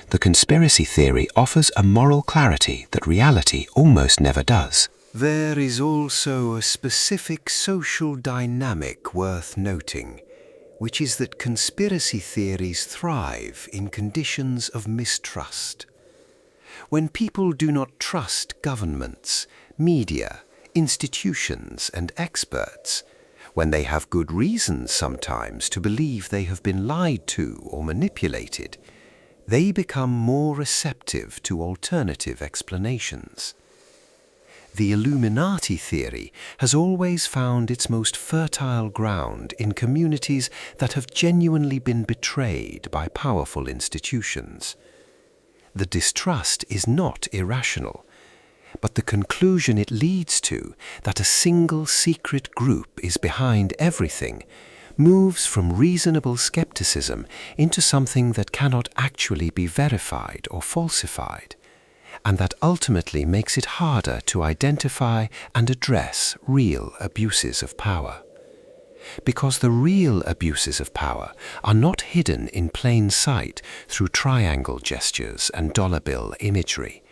B: The conspiracy theory offers a moral clarity that reality almost never does.
A: There is also a specific social dynamic worth noting, which is that conspiracy theories thrive in conditions of mistrust. When people do not trust governments, media, institutions, and experts, when they have good reasons sometimes to believe they have been lied to or manipulated, they become more receptive to alternative explanations. The Illuminati theory has always found its most fertile ground in communities that have genuinely been betrayed by powerful institutions. The distrust is not irrational, but the conclusion it leads to, that a single secret group is behind everything, moves from reasonable skepticism into something that cannot actually be verified or falsified, and that ultimately makes it harder to identify and address real abuses of power. Because the real abuses of power are not hidden in plain sight through triangle gestures and dollar bill imagery.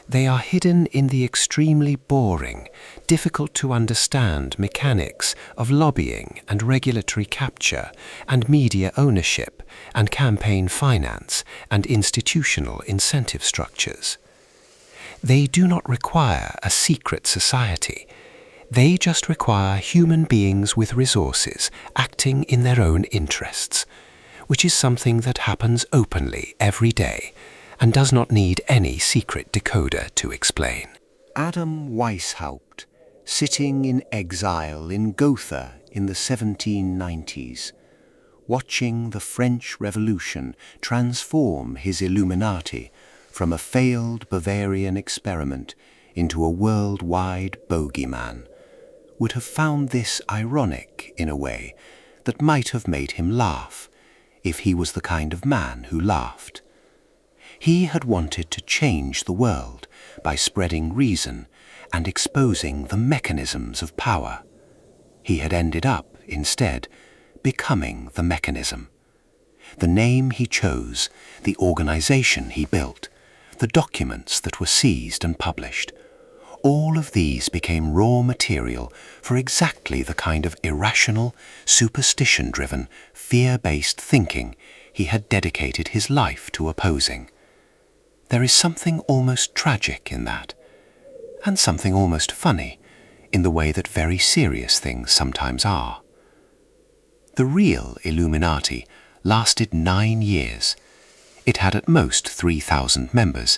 A: They are hidden in the extremely boring, difficult to understand mechanics of lobbying and regulatory capture and media ownership and campaign finance and institutional incentive structures. They do not require a secret society. They just require human beings with resources acting in their own interests, which is something that happens openly every day and does not need any secret decoder to explain. Adam Weishaupt, sitting in exile in Gotha in the 1790s, watching the French Revolution transform his Illuminati from a failed Bavarian experiment into a worldwide bogeyman, would have found this ironic in a way that might have made him laugh, if he was the kind of man who laughed. He had wanted to change the world by spreading reason and exposing the mechanisms of power. He had ended up, instead, becoming the mechanism. The name he chose, the organization he built, the documents that were seized and published, all of these became raw material for exactly the kind of irrational, superstition-driven, fear-based thinking he had dedicated his life to opposing. There is something almost tragic in that, and something almost funny in the way that very serious things sometimes are. The real Illuminati lasted 9 years. It had at most 3,000 members.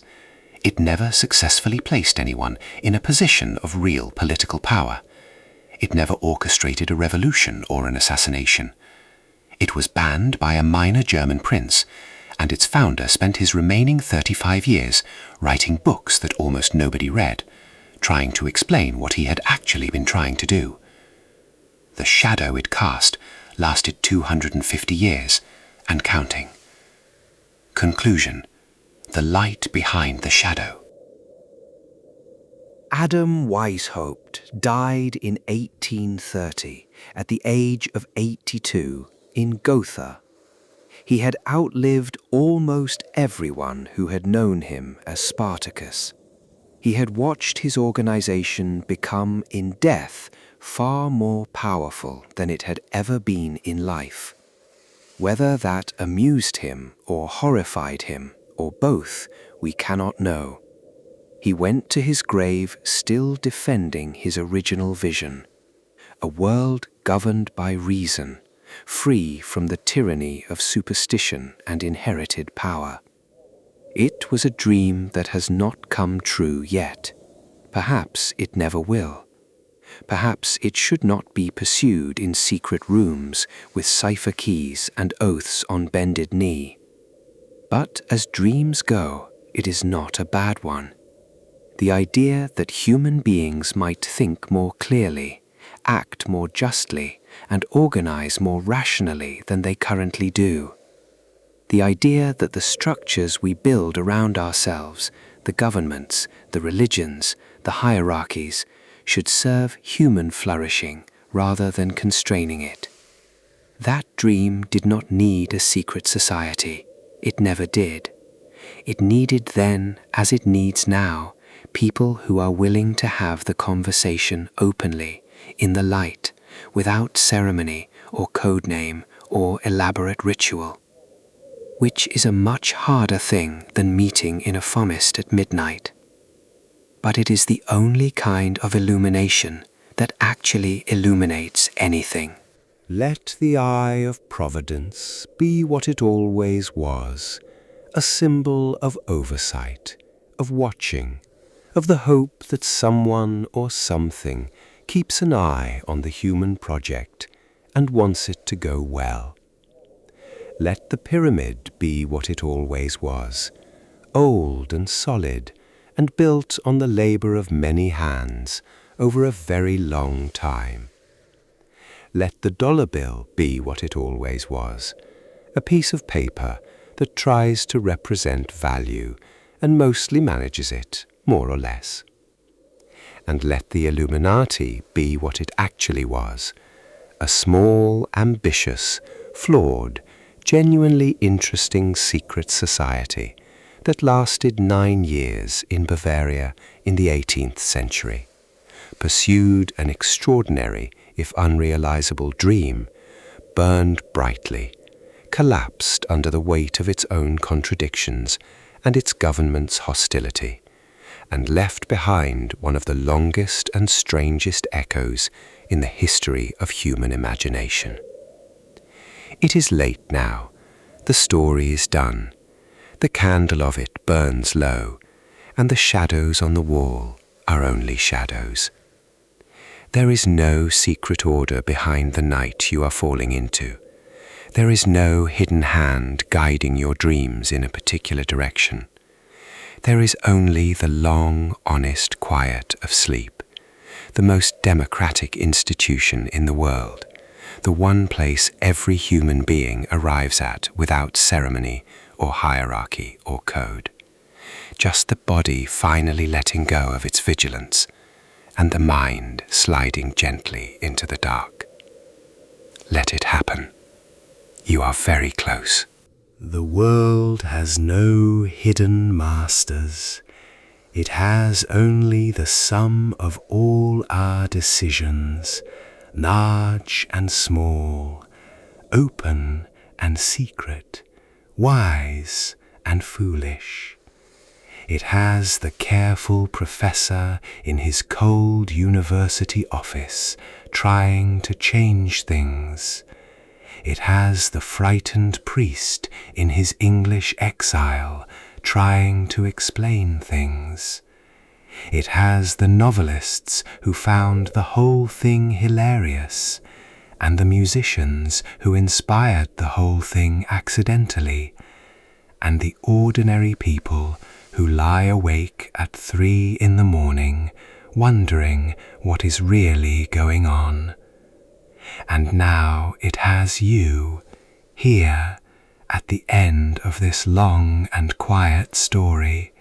A: It never successfully placed anyone in a position of real political power. It never orchestrated a revolution or an assassination. It was banned by a minor German prince, and its founder spent his remaining 35 years writing books that almost nobody read, trying to explain what he had actually been trying to do. The shadow it cast lasted 250 years, and counting. Conclusion: the light behind the shadow. Adam Weishaupt died in 1830 at the age of 82 in Gotha, He had outlived almost everyone who had known him as Spartacus. He had watched his organization become in death far more powerful than it had ever been in life. Whether that amused him or horrified him, or both, we cannot know. He went to his grave still defending his original vision, a world governed by reason, free from the tyranny of superstition and inherited power. It was a dream that has not come true yet. Perhaps it never will. Perhaps it should not be pursued in secret rooms with cipher keys and oaths on bended knee. But as dreams go, it is not a bad one. The idea that human beings might think more clearly, act more justly, and organize more rationally than they currently do. The idea that the structures we build around ourselves, the governments, the religions, the hierarchies, should serve human flourishing rather than constraining it. That dream did not need a secret society. It never did. It needed then, as it needs now, people who are willing to have the conversation openly, in the light, without ceremony or code name or elaborate ritual. Which is a much harder thing than meeting in a forest at midnight. But it is the only kind of illumination that actually illuminates anything.
B: Let the eye of providence be what it always was, a symbol of oversight, of watching, of the hope that someone or something keeps an eye on the human project and wants it to go well. Let the pyramid be what it always was, old and solid, and built on the labor of many hands over a very long time. Let the dollar bill be what it always was, a piece of paper that tries to represent value and mostly manages it, more or less. And let the Illuminati be what it actually was, a small, ambitious, flawed, genuinely interesting secret society that lasted 9 years in Bavaria in the 18th century, pursued an extraordinary, if unrealizable dream, burned brightly, collapsed under the weight of its own contradictions and its government's hostility, and left behind one of the longest and strangest echoes in the history of human imagination. It is late now. The story is done. The candle of it burns low, and the shadows on the wall are only shadows. There is no secret order behind the night you are falling into. There is no hidden hand guiding your dreams in a particular direction. There is only the long, honest quiet of sleep, the most democratic institution in the world, the one place every human being arrives at without ceremony or hierarchy or code. Just the body finally letting go of its vigilance, and the mind sliding gently into the dark. Let it happen. You are very close. The world has no hidden masters. It has only the sum of all our decisions, large and small, open and secret, wise and foolish. It has the careful professor in his cold university office trying to change things. It has the frightened priest in his English exile trying to explain things. It has the novelists who found the whole thing hilarious, and the musicians who inspired the whole thing accidentally, and the ordinary people who lie awake at 3 in the morning, wondering what is really going on. And now it has you, here, at the end of this long and quiet story,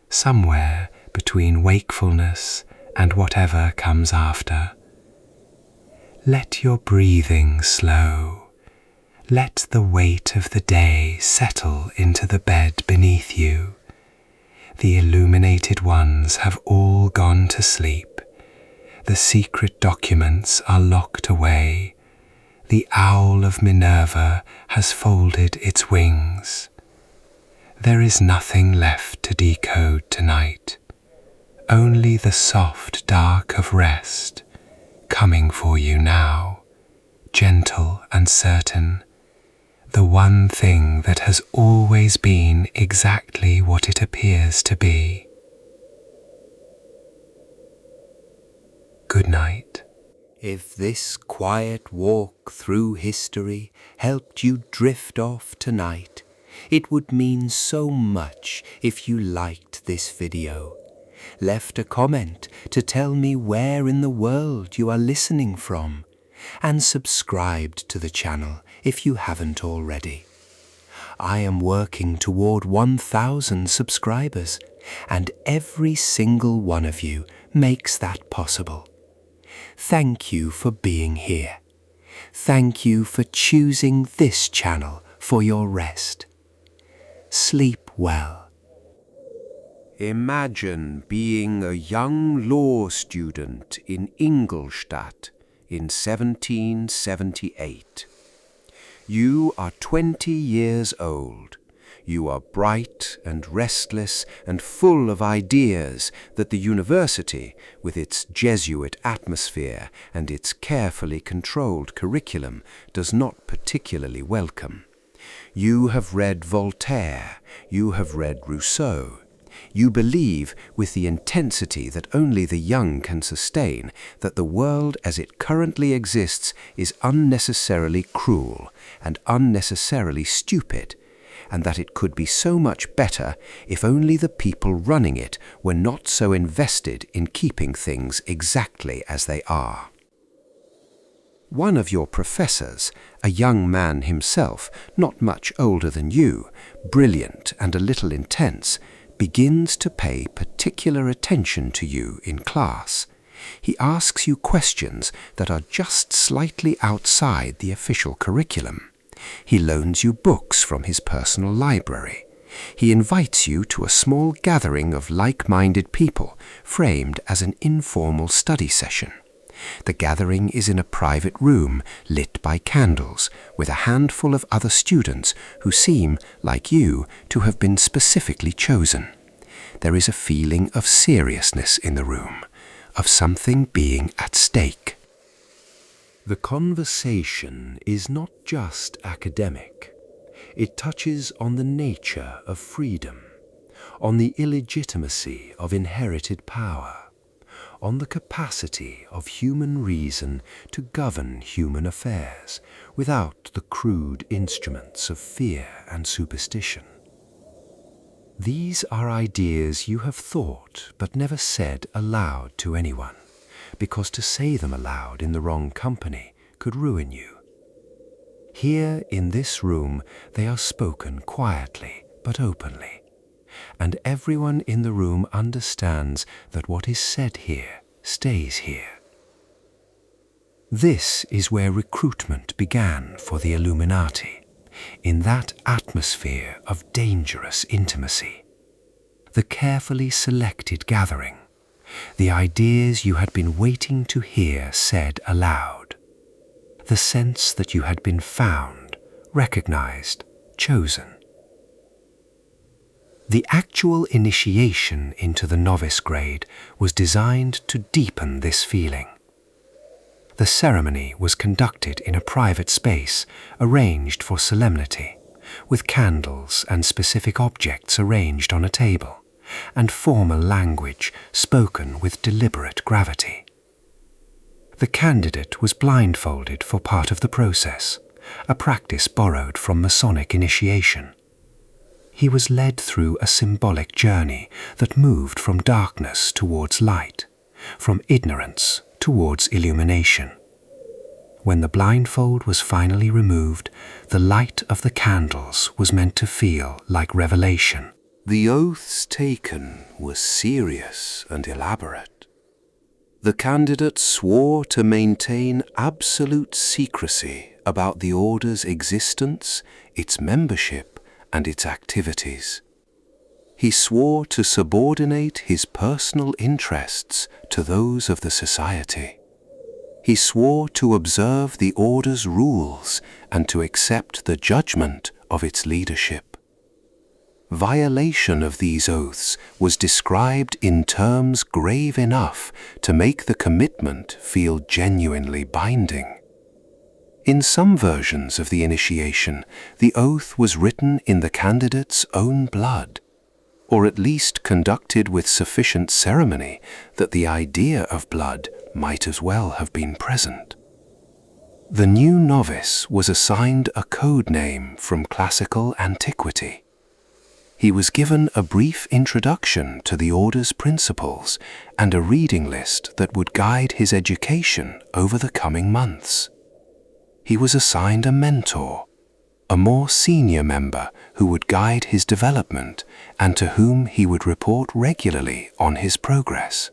B: somewhere between wakefulness and whatever comes after. Let your breathing slow.
A: Let the weight of the day settle into the bed beneath you. The illuminated ones have all gone to sleep. The secret documents are locked away. The owl of Minerva has folded its wings. There is nothing left to decode tonight. Only the soft dark of rest, coming for you now, gentle and certain, the one thing that has always been exactly what it appears to be. Good night.
B: If this quiet walk through history helped you drift off tonight, it would mean so much if you liked this video, left a comment to tell me where in the world you are listening from, and subscribed to the channel if you haven't already. I am working toward 1,000 subscribers, and every single one of you makes that possible. Thank you for being here. Thank you for choosing this channel for your rest. Sleep well. Imagine being a young law student in Ingolstadt in 1778. You are 20 years old. You are bright and restless and full of ideas that the university, with its Jesuit atmosphere and its carefully controlled curriculum, does not particularly welcome. You have read Voltaire, you have read Rousseau. You believe, with the intensity that only the young can sustain, that the world as it currently exists is unnecessarily cruel and unnecessarily stupid, and that it could be so much better if only the people running it were not so invested in keeping things exactly as they are. One of your professors, a young man himself, not much older than you, brilliant and a little intense, begins to pay particular attention to you in class. He asks you questions that are just slightly outside the official curriculum. He loans you books from his personal library. He invites you to a small gathering of like-minded people, framed as an informal study session. The gathering is in a private room, lit by candles, with a handful of other students who seem, like you, to have been specifically chosen. There is a feeling of seriousness in the room, of something being at stake. The conversation is not just academic. It touches on the nature of freedom, on the illegitimacy of inherited power, on the capacity of human reason to govern human affairs without the crude instruments of fear and superstition. These are ideas you have thought but never said aloud to anyone, because to say them aloud in the wrong company could ruin you. Here in this room they are spoken quietly but openly, and everyone in the room understands that what is said here stays here. This is where recruitment began for the Illuminati, in that atmosphere of dangerous intimacy. The carefully selected gathering, the ideas you had been waiting to hear said aloud, the sense that you had been found, recognized, chosen. The actual initiation into the novice grade was designed to deepen this feeling. The ceremony was conducted in a private space arranged for solemnity, with candles and specific objects arranged on a table, and formal language spoken with deliberate gravity. The candidate was blindfolded for part of the process, a practice borrowed from Masonic initiation. He was led through a symbolic journey that moved from darkness towards light, from ignorance towards illumination. When the blindfold was finally removed, the light of the candles was meant to feel like revelation. The oaths taken were serious and elaborate. The candidate swore to maintain absolute secrecy about the order's existence, its membership, and its activities. He swore to subordinate his personal interests to those of the society. He swore to observe the order's rules and to accept the judgment of its leadership. Violation of these oaths was described in terms grave enough to make the commitment feel genuinely binding. In some versions of the initiation, the oath was written in the candidate's own blood, or at least conducted with sufficient ceremony that the idea of blood might as well have been present. The new novice was assigned a code name from classical antiquity. He was given a brief introduction to the order's principles and a reading list that would guide his education over the coming months. He was assigned a mentor, a more senior member who would guide his development and to whom he would report regularly on his progress.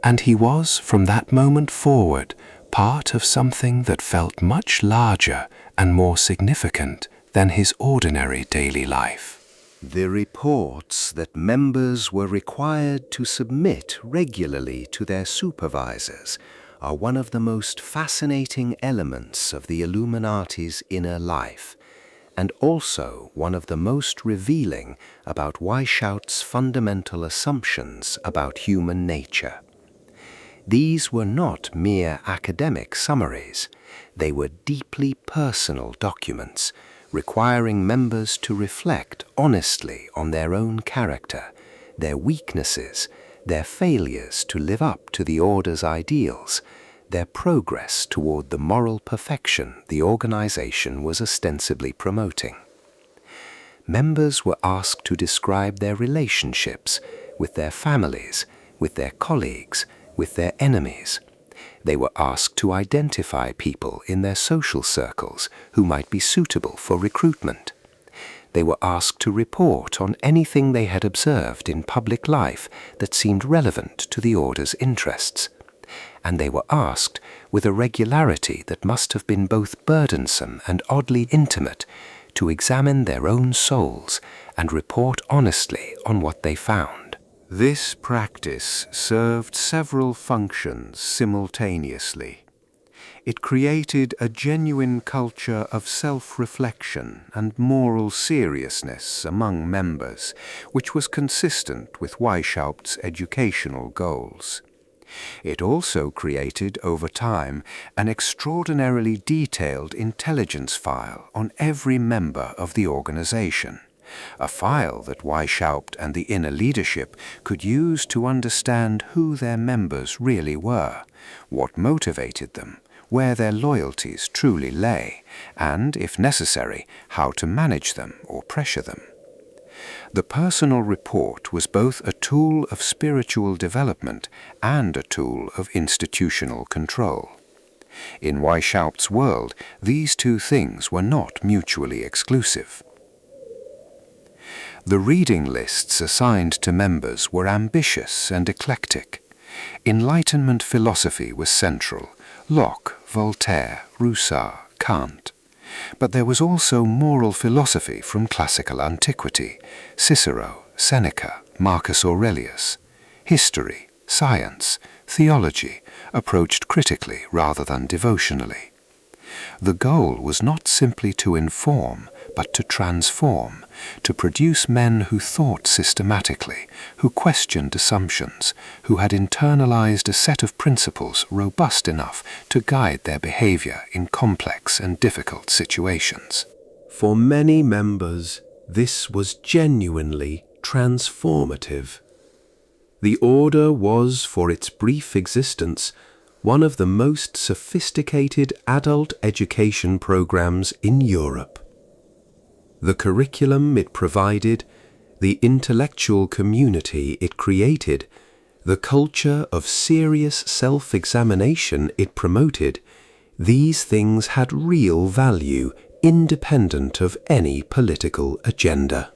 B: And he was, from that moment forward, part of something that felt much larger and more significant than his ordinary daily life.
A: The reports that members were required to submit regularly to their supervisors are one of the most fascinating elements of the Illuminati's inner life, and also one of the most revealing about Weishaupt's fundamental assumptions about human nature. These were not mere academic summaries. They were deeply personal documents, requiring members to reflect honestly on their own character, their weaknesses, their failures to live up to the order's ideals, their progress toward the moral perfection the organization was ostensibly promoting. Members were asked to describe their relationships with their families, with their colleagues, with their enemies. They were asked to identify people in their social circles who might be suitable for recruitment. They were asked to report on anything they had observed in public life that seemed relevant to the order's interests. And they were asked, with a regularity that must have been both burdensome and oddly intimate, to examine their own souls and report honestly on what they found. This practice served several functions simultaneously. It created a genuine culture of self-reflection and moral seriousness among members, which was consistent with Weishaupt's educational goals. It also created, over time, an extraordinarily detailed intelligence file on every member of the organization, a file that Weishaupt and the inner leadership could use to understand who their members really were, what motivated them, where their loyalties truly lay, and, if necessary, how to manage them or pressure them. The personal report was both a tool of spiritual development and a tool of institutional control. In Weishaupt's world, these two things were not mutually exclusive. The reading lists assigned to members were ambitious and eclectic. Enlightenment philosophy was central: Locke, Voltaire, Rousseau, Kant. But there was also moral philosophy from classical antiquity: Cicero, Seneca, Marcus Aurelius. History, science, theology, approached critically rather than devotionally. The goal was not simply to inform, but to transform, to produce men who thought systematically, who questioned assumptions, who had internalized a set of principles robust enough to guide their behavior in complex and difficult situations. For many members, this was genuinely transformative. The order was, for its brief existence, one of the most sophisticated adult education programs in Europe. The curriculum it provided, the intellectual community it created, the culture of serious self-examination it promoted, these things had real value independent of any political agenda.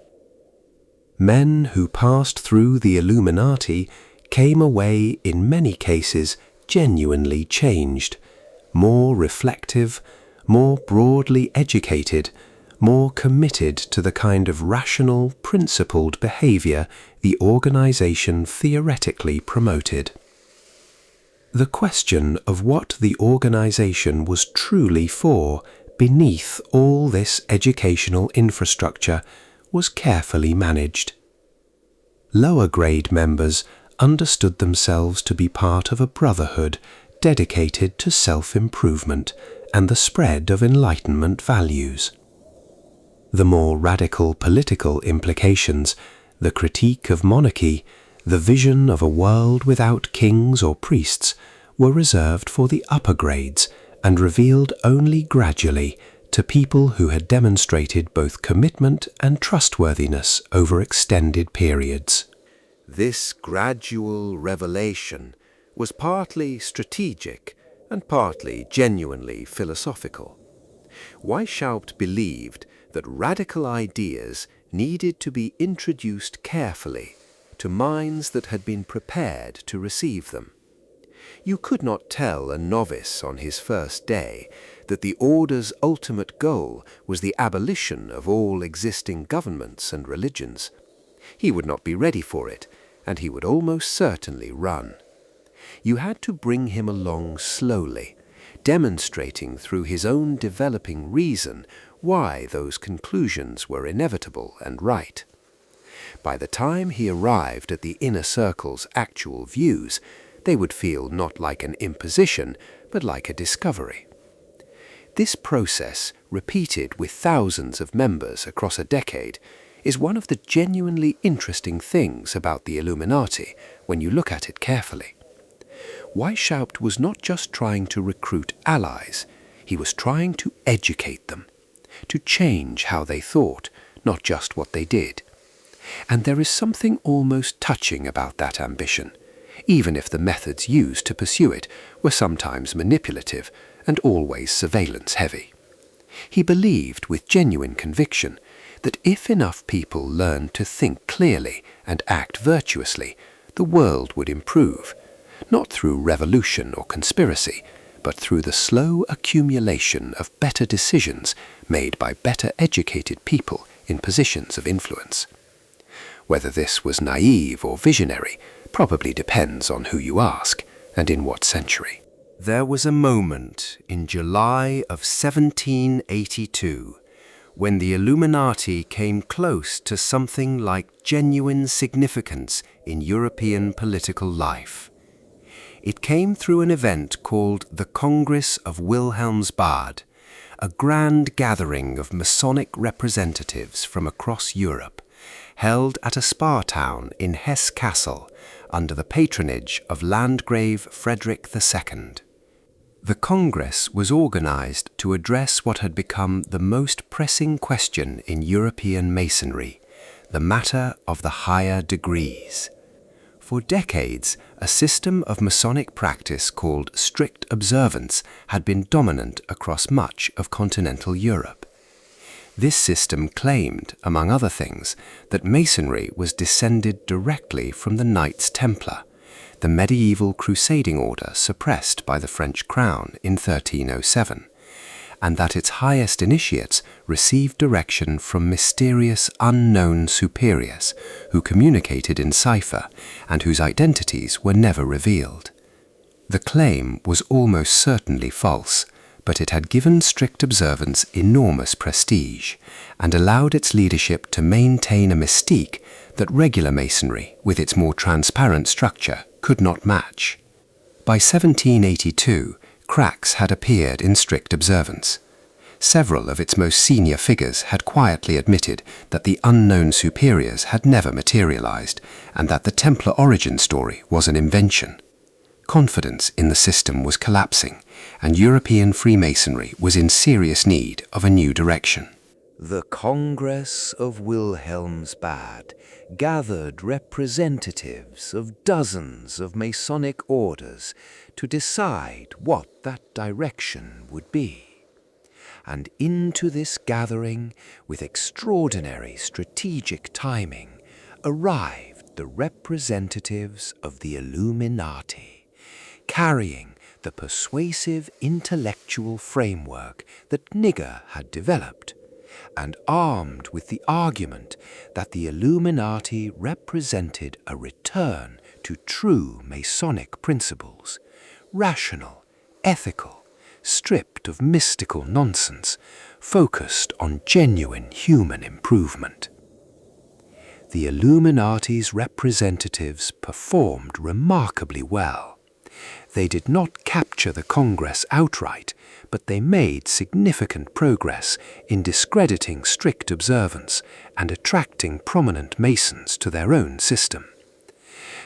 A: Men who passed through the Illuminati came away, in many cases, genuinely changed, more reflective,
B: more broadly educated, more committed to the kind of rational, principled behavior the organization theoretically promoted. The question of what the organization was truly for beneath all this educational infrastructure was carefully managed. Lower grade members understood themselves to be part of a brotherhood dedicated to self-improvement and the spread of Enlightenment values. The more radical political implications, the critique of monarchy, the vision of a world without kings or priests, were reserved for the upper grades and revealed only gradually to people who had demonstrated both commitment and trustworthiness over extended periods.
A: This gradual revelation was partly strategic and partly genuinely philosophical. Weishaupt believed that radical ideas needed to be introduced carefully to minds that had been prepared to receive them. You could not tell a novice on his first day that the order's ultimate goal was the abolition of all existing governments and religions. He would not be ready for it, and he would almost certainly run. You had to bring him along slowly, demonstrating through his own developing reason why those conclusions were inevitable and right. By the time he arrived at the inner circle's actual views, they would feel not like an imposition, but like a discovery. This process, repeated with thousands of members across a decade, is one of the genuinely interesting things about the Illuminati when you look at it carefully. Weishaupt was not just trying to recruit allies, he was trying to educate them, to change how they thought, not just what they did. And there is something almost touching about that ambition, even if the methods used to pursue it were sometimes manipulative and always surveillance-heavy. He believed with genuine conviction that if enough people learned to think clearly and act virtuously, the world would improve, not through revolution or conspiracy, but through the slow accumulation of better decisions made by better educated people in positions of influence. Whether this was naive or visionary probably depends on who you ask and in what century. There was a moment in July of 1782 when the Illuminati came close to something like genuine significance in European political life. It came through an event called the Congress of Wilhelmsbad, a grand gathering of Masonic representatives from across Europe, held at a spa town in Hesse Castle under the patronage of Landgrave Frederick II. The Congress was organized to address what had become the most pressing question in European Masonry, the matter of the higher degrees. For decades, a system of Masonic practice called strict observance had been dominant across much of continental Europe. This system claimed, among other things, that Masonry was descended directly from the Knights Templar, the medieval crusading order suppressed by the French crown in 1307, and that its highest initiates received direction from mysterious unknown superiors who communicated in cipher and whose identities were never revealed. The claim was almost certainly false, but it had given strict observance enormous prestige and allowed its leadership to maintain a mystique that regular Masonry, with its more transparent structure, could not match. By 1782, cracks had appeared in strict observance. Several of its most senior figures had quietly admitted that the unknown superiors had never materialized and that the Templar origin story was an invention. Confidence in the system was collapsing, and European Freemasonry was in serious need of a new direction. The Congress of Wilhelmsbad gathered representatives of dozens of Masonic orders to decide what that direction would be. And into this gathering, with extraordinary strategic timing, arrived the representatives of the Illuminati, carrying
B: the persuasive intellectual framework that Nigger had developed, and armed with the argument that the Illuminati represented a return to true Masonic principles, rational, ethical, stripped of mystical nonsense, focused on genuine human improvement. The Illuminati's representatives performed remarkably well. They did not capture the Congress outright, but they made significant progress in discrediting strict observance and attracting prominent Masons to their own system.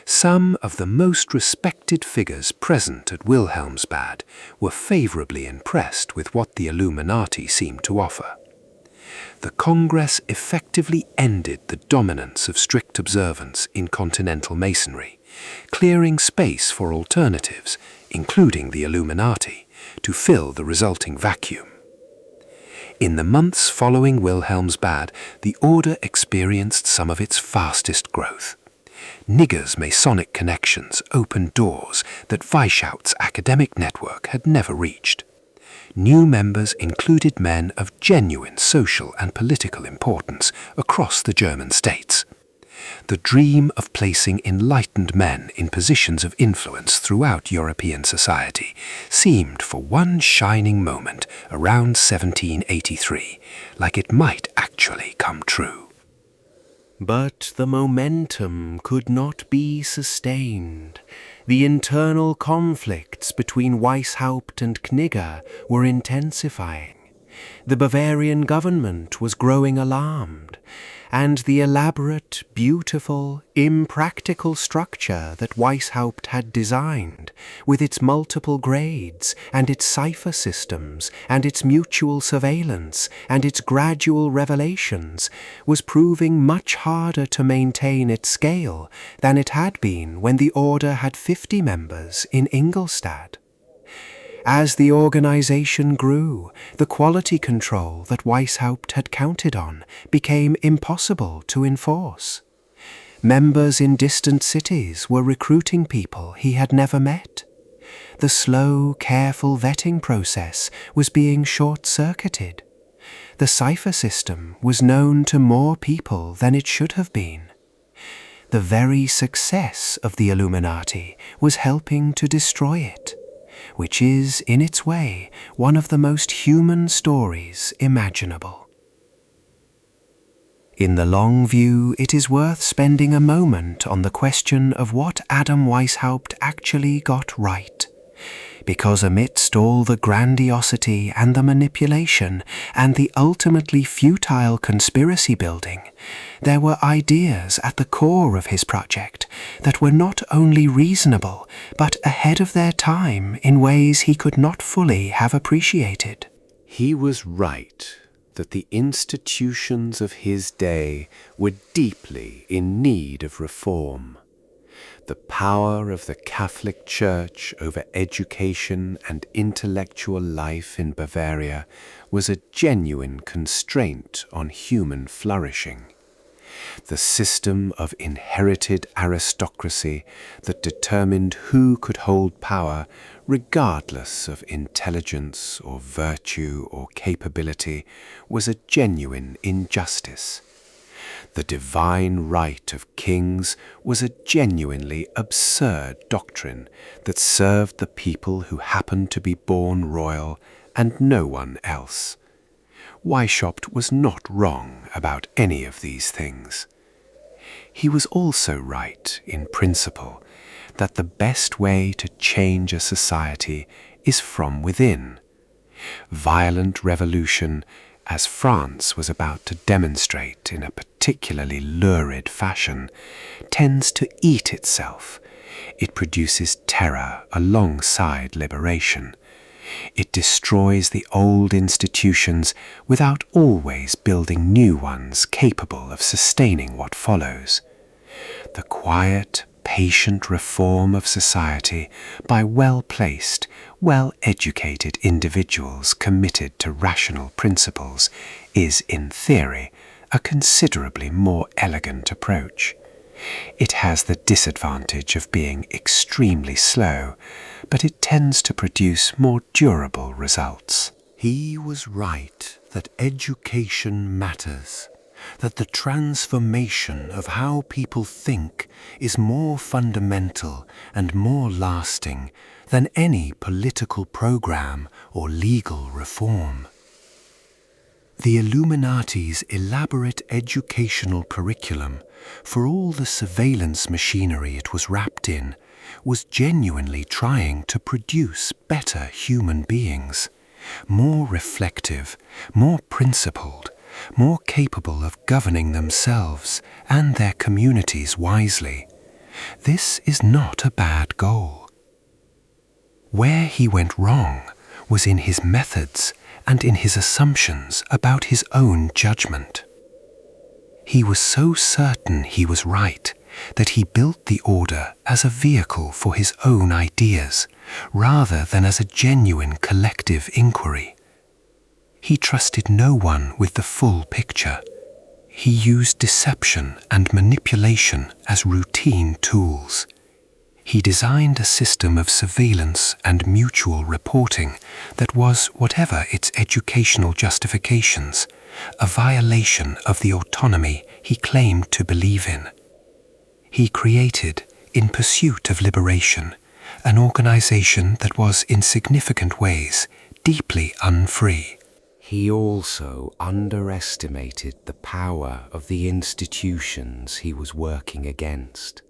B: Some of the most respected figures present at Wilhelmsbad were favorably impressed with what the Illuminati seemed to offer. The Congress effectively ended the dominance of strict observance in continental Masonry, clearing space for alternatives, including the Illuminati, to fill the resulting vacuum. In the months following Wilhelmsbad, the order experienced some of its fastest growth. Nigger's Masonic connections opened doors that Weishaupt's academic network had never reached. New members included men of genuine social and political importance across the German states. The dream of placing enlightened men in positions of influence throughout European society seemed for one shining moment around 1783 like it might actually come true. But the momentum could not be sustained. The internal conflicts between Weishaupt and Knigger were intensifying. The Bavarian government was growing alarmed, and the elaborate, beautiful, impractical structure that Weishaupt had designed, with its multiple grades, and its cipher systems, and its mutual surveillance, and its gradual revelations, was proving much harder to maintain its scale than it had been when the order had 50 members in Ingolstadt. As the organization grew, the quality control that Weishaupt had counted on became impossible to enforce. Members in distant cities were recruiting people he had never met. The slow, careful vetting process was being short-circuited. The cipher system was known to more people than it should have been. The very success of the Illuminati was helping to destroy it, which is, in its way, one of the most human stories imaginable. In the long view, it is worth spending a moment on the question of what Adam Weishaupt actually got right, because amidst all the grandiosity and the manipulation and the ultimately futile conspiracy building, there were ideas at the core of his project that were not only reasonable, but ahead of their time in ways he could not fully have appreciated. He was right that the institutions of his day were deeply in need of reform. The power of the Catholic Church over education and intellectual life in Bavaria was a genuine constraint on human flourishing. The system of inherited aristocracy that determined who could hold power, regardless of intelligence or virtue or capability, was a genuine injustice. The divine right of kings was a genuinely absurd doctrine that served the people who happened to be born royal and no one else. Weishaupt was not wrong about any of these things. He was also right in principle that the best way to change a society is from within. Violent revolution, as France was about to demonstrate in a particularly lurid fashion, tends to eat itself. It produces terror alongside liberation. It destroys the old institutions without always building new ones capable of sustaining what follows. The quiet, patient reform of society by well-placed, well-educated individuals committed to rational principles is, in theory, a considerably more elegant approach. It has the disadvantage of being extremely slow, but it tends to produce more durable results.
A: He was right that education matters, that the transformation of how people think is more fundamental and more lasting than any political program or legal reform. The Illuminati's elaborate educational curriculum, for all the surveillance machinery it was wrapped in, was genuinely trying to produce better human beings, more reflective, more principled, more capable of governing themselves and their communities wisely. This is not a bad goal. Where he went wrong was in his methods and in his assumptions about his own judgment. He was so certain he was right that he built the order as a vehicle for his own ideas, rather than as a genuine collective inquiry. He trusted no one with the full picture. He used deception and manipulation as routine tools. He designed a system of surveillance and mutual reporting that was, whatever its educational justifications, a violation of the autonomy he claimed to believe in. He created, in pursuit of liberation, an organization that was in significant ways deeply unfree.
B: He also underestimated the power of the institutions he was working against.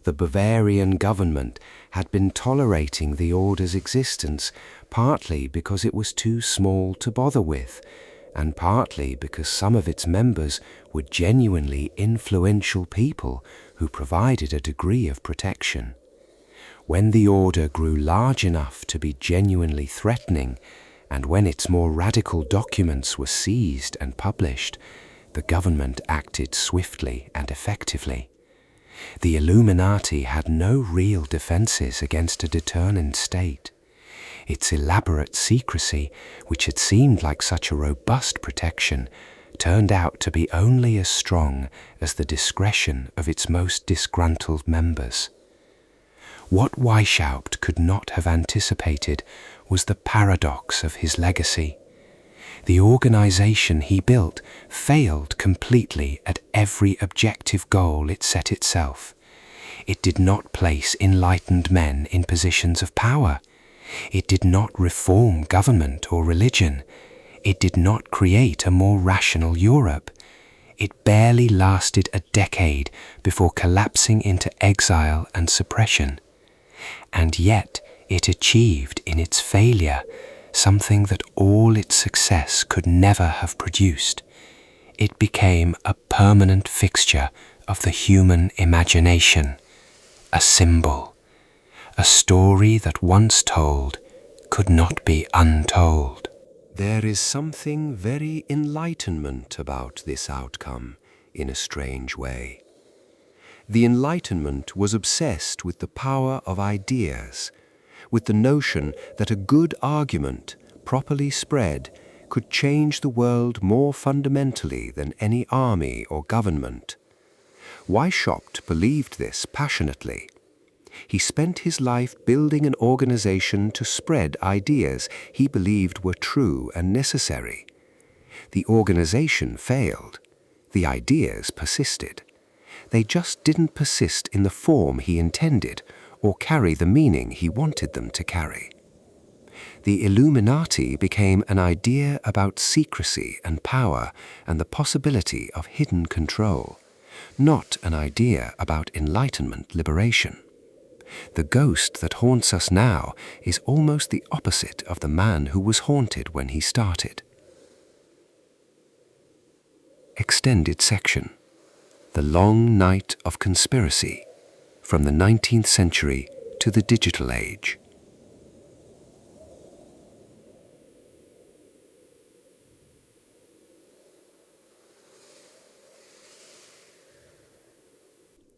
B: The Bavarian government had been tolerating the order's existence partly because it was too small to bother with, and partly because some of its members were genuinely influential people who provided a degree of protection. When the order grew large enough to be genuinely threatening, and when its more radical documents were seized and published, the government acted swiftly and effectively. The Illuminati had no real defenses against a determined state. Its elaborate secrecy, which had seemed like such a robust protection, turned out to be only as strong as the discretion of its most disgruntled members. What Weishaupt could not have anticipated was the paradox of his legacy. The organization he built failed completely at every objective goal it set itself. It did not place enlightened men in positions of power. It did not reform government or religion. It did not create a more rational Europe. It barely lasted a decade before collapsing into exile and suppression. And yet it achieved in its failure something that all its success could never have produced. It became a permanent fixture of the human imagination, a symbol, a story that once told could not be untold.
A: There is something very enlightenment about this outcome, in a strange way. The Enlightenment was obsessed with the power of ideas, with the notion that a good argument, properly spread, could change the world more fundamentally than any army or government. Weishaupt believed this passionately. He spent his life building an organization to spread ideas he believed were true and necessary. The organization failed. The ideas persisted. They just didn't persist in the form he intended or carry the meaning he wanted them to carry. The Illuminati became an idea about secrecy and power and the possibility of hidden control, not an idea about enlightenment liberation. The ghost that haunts us now is almost the opposite of the man who was haunted when he started. Extended section. The Long Night of Conspiracy, from the 19th century to the digital age.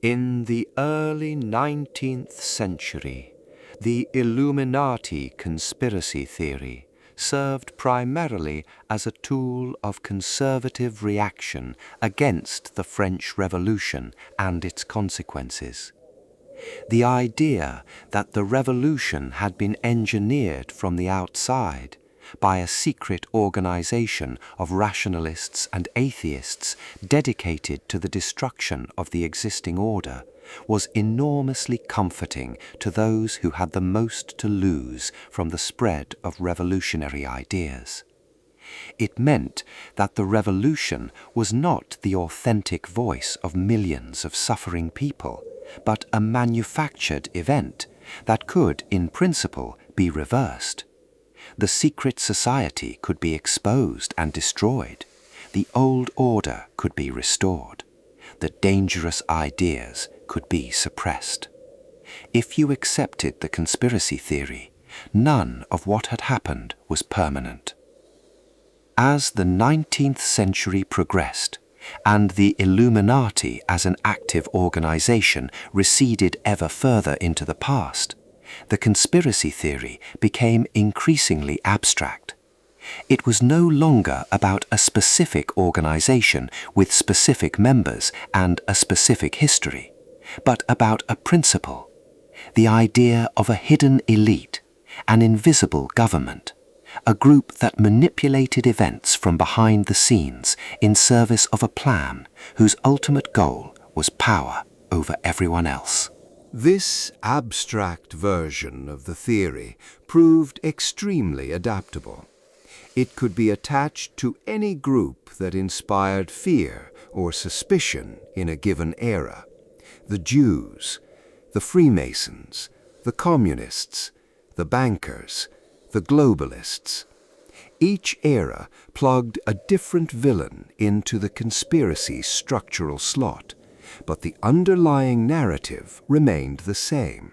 A: In the early 19th century, the Illuminati conspiracy theory
B: served primarily as a tool of conservative reaction against the French Revolution and its consequences. The idea that the revolution had been engineered from the outside by a secret organization of rationalists and atheists dedicated to the destruction of the existing order was enormously comforting to those who had the most to lose from the spread of revolutionary ideas. It meant that the revolution was not the authentic voice of millions of suffering people, but a manufactured event that could, in principle, be reversed. The secret society could be exposed and destroyed. The old order could be restored. The dangerous ideas could be suppressed. If you accepted the conspiracy theory, none of what had happened was permanent. As the 19th century progressed, and the Illuminati as an active organization receded ever further into the past, the conspiracy theory became increasingly abstract. It was no longer about a specific organization with specific members and a specific history, but about a principle, the idea of a hidden elite, an invisible government, a group that manipulated events from behind the scenes in service of a plan whose ultimate goal was power over everyone else.
A: This abstract version of the theory proved extremely adaptable. It could be attached to any group that inspired fear or suspicion in a given era. The Jews, the Freemasons, the Communists, the bankers, the globalists. Each era plugged a different villain into the conspiracy's structural slot, but the underlying narrative remained the same.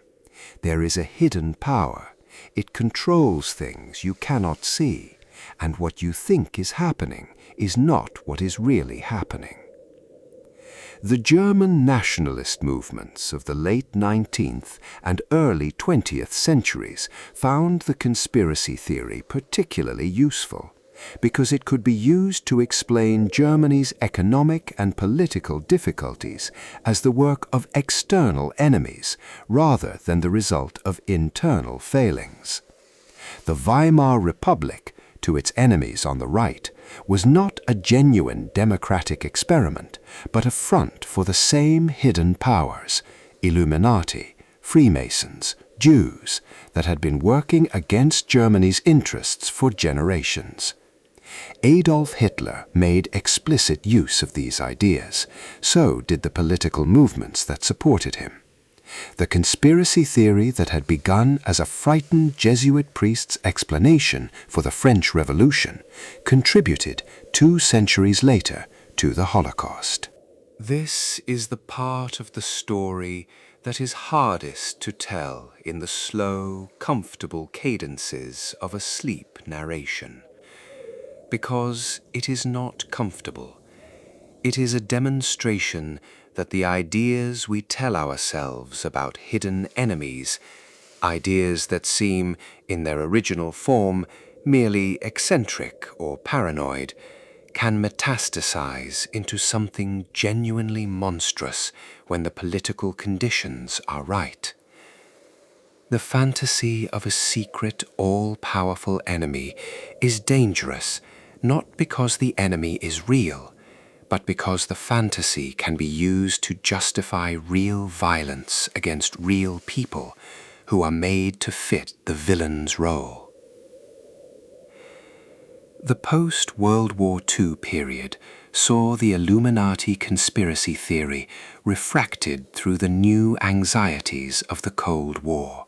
A: There is a hidden power. It controls things you cannot see, and what you think is happening is not what is really happening. The German nationalist movements of the late 19th and early 20th centuries found the conspiracy theory particularly useful, because it could be used to explain Germany's economic and political difficulties as the work of external enemies rather than the result of internal failings. The Weimar Republic, to its enemies on the right, was not a genuine democratic experiment, but a front for the same hidden powers, Illuminati, Freemasons, Jews, that had been working against Germany's interests for generations. Adolf Hitler made explicit use of these ideas. So did the political movements that supported him. The conspiracy theory that had begun as a frightened Jesuit priest's explanation for the French Revolution contributed 2 centuries later to the Holocaust. This is the part of the story that is hardest to tell in the slow, comfortable cadences of a sleep narration. Because it is not comfortable. It is a demonstration that the ideas we tell ourselves about hidden enemies, ideas that seem, in their original form, merely eccentric or paranoid, can metastasize into something genuinely monstrous when the political conditions are right. The fantasy of a secret, all-powerful enemy is dangerous, not because the enemy is real, but because the fantasy can be used to justify real violence against real people who are made to fit the villain's role. The post-World War II period saw the Illuminati conspiracy theory refracted through the new anxieties of the Cold War.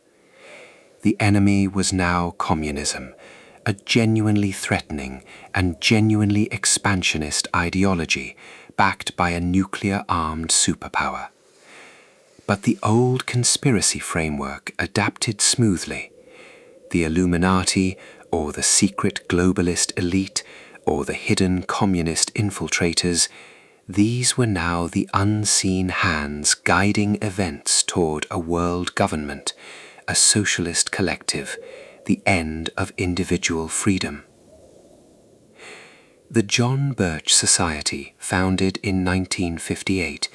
A: The enemy was now communism, a genuinely threatening and genuinely expansionist ideology backed by a nuclear-armed superpower. But the old conspiracy framework adapted smoothly. The Illuminati, or the secret globalist elite, or the hidden communist infiltrators, these were now the unseen hands guiding events toward a world government, a socialist collective,
B: the end of individual freedom. The John Birch Society, founded in 1958,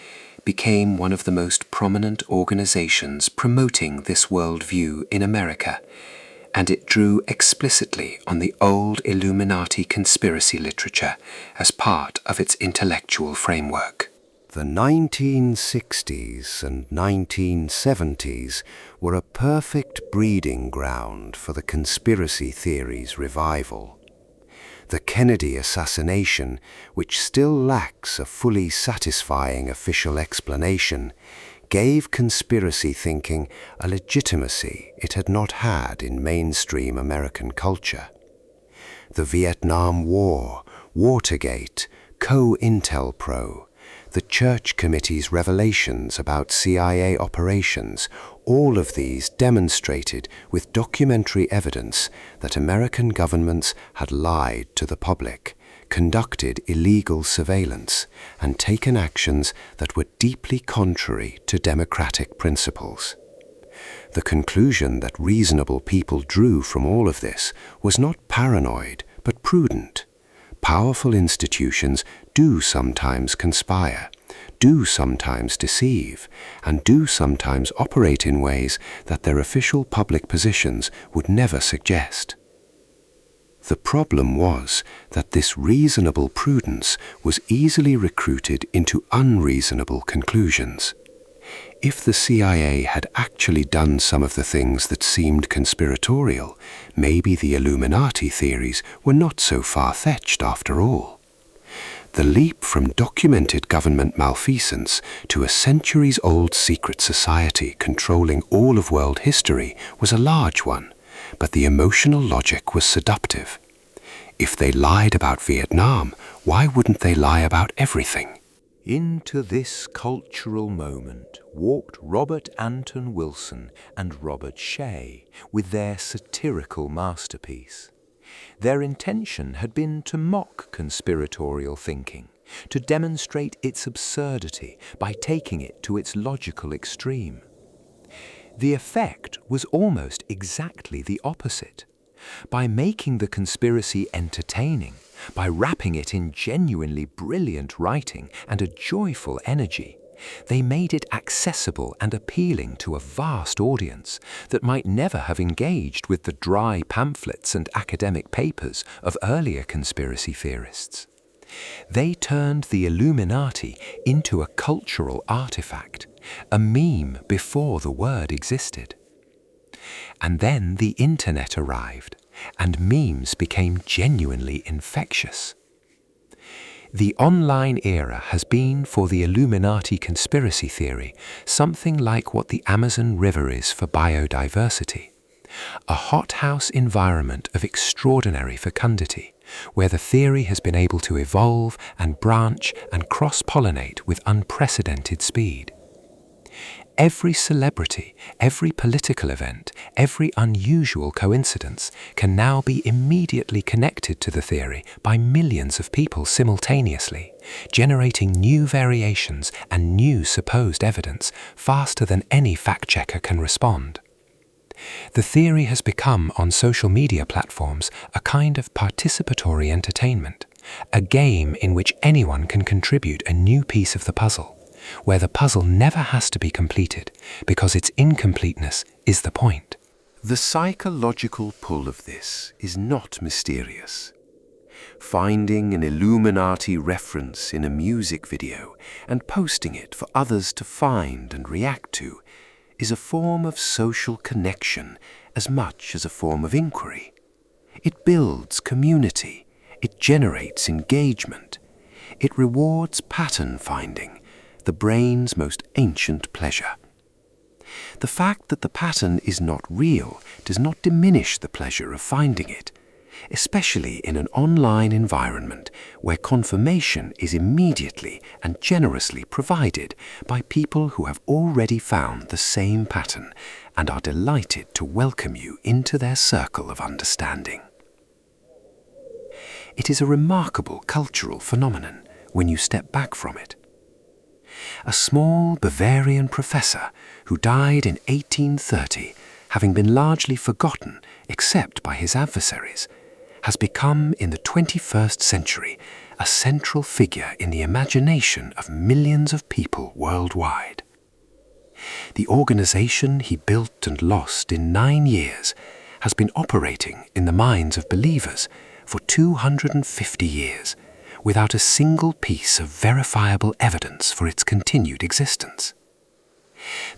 B: became one of the most prominent organizations promoting this worldview in America, and it drew explicitly on the old Illuminati conspiracy literature as part of its intellectual framework.
A: The 1960s and 1970s were a perfect breeding ground for the conspiracy theory's revival. The Kennedy assassination, which still lacks a fully satisfying official explanation, gave conspiracy thinking a legitimacy it had not had in mainstream American culture. The Vietnam War, Watergate, COINTELPRO, the Church Committee's revelations about CIA operations, all of these demonstrated with documentary evidence that American governments had lied to the public, conducted illegal surveillance, and taken actions that were deeply contrary to democratic principles. The conclusion that reasonable people drew from all of this was not paranoid, but prudent. Powerful institutions do sometimes conspire, do sometimes deceive, and do sometimes operate in ways that their official public positions would never suggest. The problem was that this reasonable prudence was easily recruited into unreasonable conclusions. If the CIA had actually done some of the things that seemed conspiratorial, maybe the Illuminati theories were not so far-fetched after all. The leap from documented government malfeasance to a centuries-old secret society controlling all of world history was a large one, but the emotional logic was seductive. If they lied about Vietnam, why wouldn't they lie about everything?
B: Into this cultural moment walked Robert Anton Wilson and Robert Shea with their satirical masterpiece. Their intention had been to mock conspiratorial thinking, to demonstrate its absurdity by taking it to its logical extreme. The effect was almost exactly the opposite. By making the conspiracy entertaining, by wrapping it in genuinely brilliant writing and a joyful energy, they made it accessible and appealing to a vast audience that might never have engaged with the dry pamphlets and academic papers of earlier conspiracy theorists. They turned the Illuminati into a cultural artifact, a meme before the word existed. And then the internet arrived, and memes became genuinely infectious. The online era has been for the Illuminati conspiracy theory something like what the Amazon River is for biodiversity, a hothouse environment of extraordinary fecundity, where the theory has been able to evolve and branch and cross-pollinate with unprecedented speed. Every celebrity, every political event, every unusual coincidence can now be immediately connected to the theory by millions of people simultaneously, generating new variations and new supposed evidence faster than any fact-checker can respond. The theory has become, on social media platforms, a kind of participatory entertainment, a game in which anyone can contribute a new piece of the puzzle, where the puzzle never has to be completed because its incompleteness is the point.
A: The psychological pull of this is not mysterious. Finding an Illuminati reference in a music video and posting it for others to find and react to is a form of social connection as much as a form of inquiry. It builds community, it generates engagement, it rewards pattern finding, the brain's most ancient pleasure. The fact that the pattern is not real does not diminish the pleasure of finding it, especially in an online environment where confirmation is immediately and generously provided by people who have already found the same pattern and are delighted to welcome you into their circle of understanding. It is a remarkable cultural phenomenon when you step back from it. A small Bavarian professor who died in 1830, having been largely forgotten
B: except by his adversaries, has become in the 21st century a central figure in the imagination of millions of people worldwide. The organization he built and lost in 9 years has been operating in the minds of believers for 250 years without a single piece of verifiable evidence for its continued existence.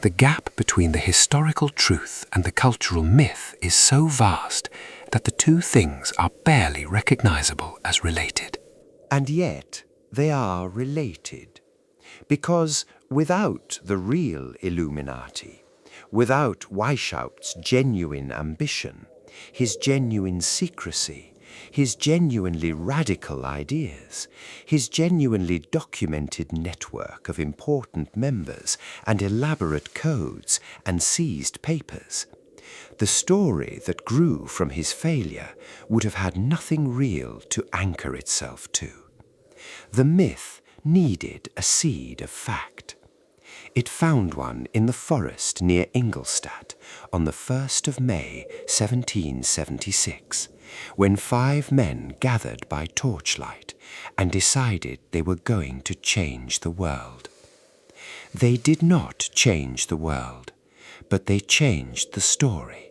B: The gap between the historical truth and the cultural myth is so vast that the two things are barely recognizable as related.
A: And yet they are related, because without the real Illuminati, without Weishaupt's genuine ambition, his genuine secrecy, his genuinely radical ideas, his genuinely documented network of important members and elaborate codes and seized papers, the story that grew from his failure would have had nothing real to anchor itself to. The myth needed a seed of fact. It found one in the forest near Ingolstadt on the 1st of May, 1776, when 5 men gathered by torchlight and decided they were going to change the world. They did not change the world, but they changed the story,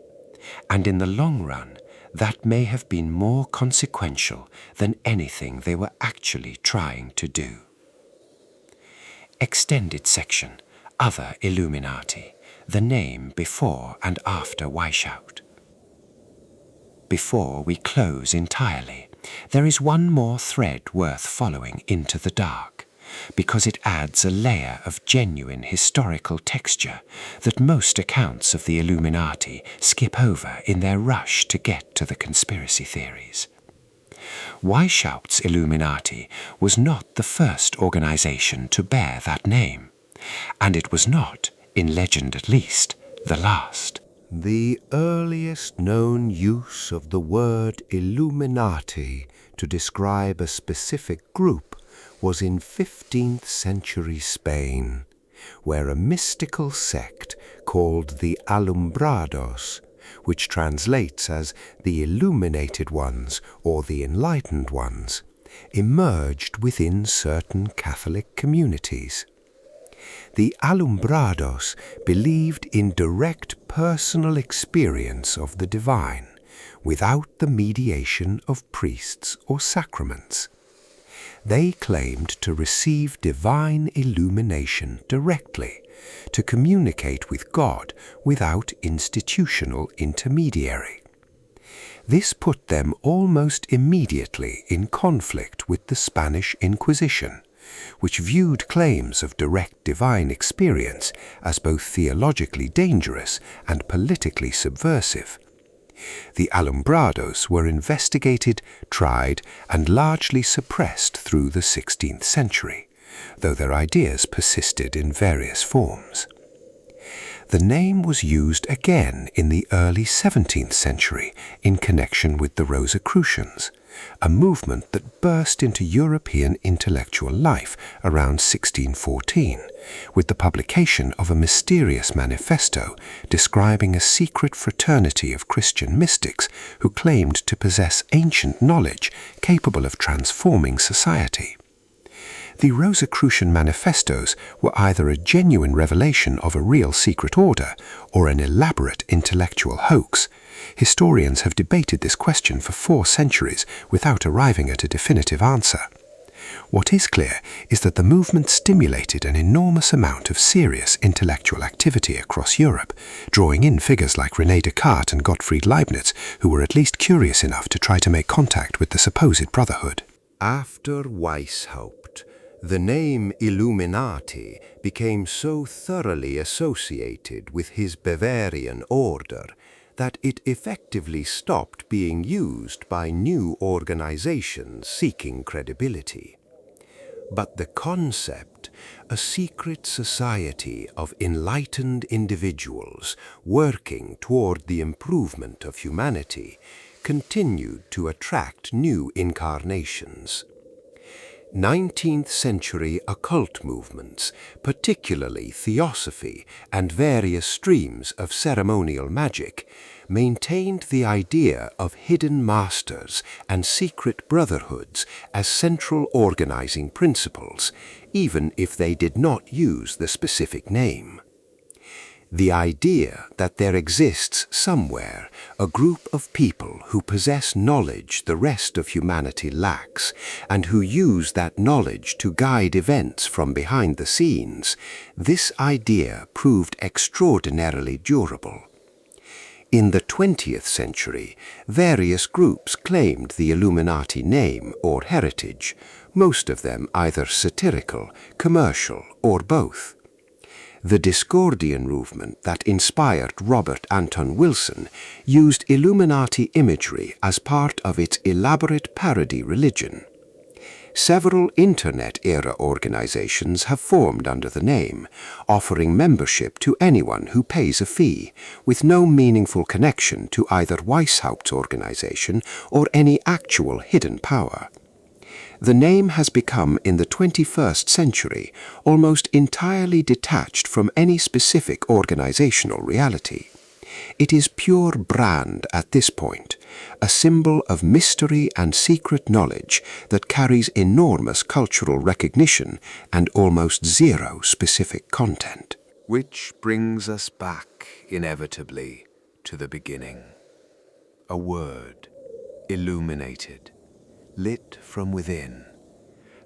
A: and in the long run, that may have been more consequential than anything they were actually trying to do. Extended section, Other Illuminati, the name before and after Weishaupt. Before we close entirely, there is one more thread worth following into the dark, because it adds a layer of genuine historical texture that most accounts of the Illuminati skip over in their rush to get to the conspiracy theories. Weishaupt's Illuminati was not the first organization to bear that name, and it was not, in legend at least, the last. The earliest known use of the word Illuminati to describe a specific group was in 15th century Spain, where a mystical sect called the Alumbrados, which translates as the Illuminated Ones or the Enlightened Ones, emerged within certain Catholic communities. The Alumbrados believed in direct personal experience of the divine, without the mediation of priests or sacraments. They claimed to receive divine illumination directly, to communicate with God without institutional intermediary. This put them almost immediately in conflict with the Spanish Inquisition, which viewed claims of direct divine experience as both theologically dangerous and politically subversive. The Alumbrados were investigated, tried, and largely suppressed through the 16th century, though their ideas persisted in various forms. The name was used again in the early 17th century in connection with the Rosicrucians, a movement that burst into European intellectual life around 1614, with the publication of a mysterious manifesto describing a secret fraternity of Christian mystics who claimed to possess ancient knowledge capable of transforming society. The Rosicrucian manifestos were either a genuine revelation of a real secret order or an elaborate intellectual hoax. Historians have debated this question for 4 centuries without arriving at a definitive answer. What is clear is that the movement stimulated an enormous amount of serious intellectual activity across Europe, drawing in figures like René Descartes and Gottfried Leibniz, who were at least curious enough to try to make contact with the supposed brotherhood. After Weishaupt, the name Illuminati became so thoroughly associated with his Bavarian order that it effectively stopped being used by new organizations seeking credibility. But the concept, a secret society of enlightened individuals working toward the improvement of humanity, continued to attract new incarnations.
B: 19th century occult movements, particularly theosophy and various streams of ceremonial magic, maintained the idea of hidden masters and secret brotherhoods as central organizing principles, even if they did not use the specific name. The idea that there exists somewhere a group of people who possess knowledge the rest of humanity lacks, and who use that knowledge to guide events from behind the scenes, this idea proved extraordinarily durable. In the 20th century, various groups claimed the Illuminati name or heritage, most of them either satirical, commercial, or both. The Discordian movement that inspired Robert Anton Wilson used Illuminati imagery as part of its elaborate parody religion. Several Internet-era organizations have formed under the name, offering membership to anyone who pays a fee, with no meaningful connection to either Weishaupt's organization or any actual hidden power. The name has become, in the 21st century, almost entirely detached from any specific organizational reality. It is pure brand at this point, a symbol of mystery and secret knowledge that carries enormous cultural recognition and almost zero specific content.
A: Which brings us back, inevitably, to the beginning. A word, illuminated, lit from within,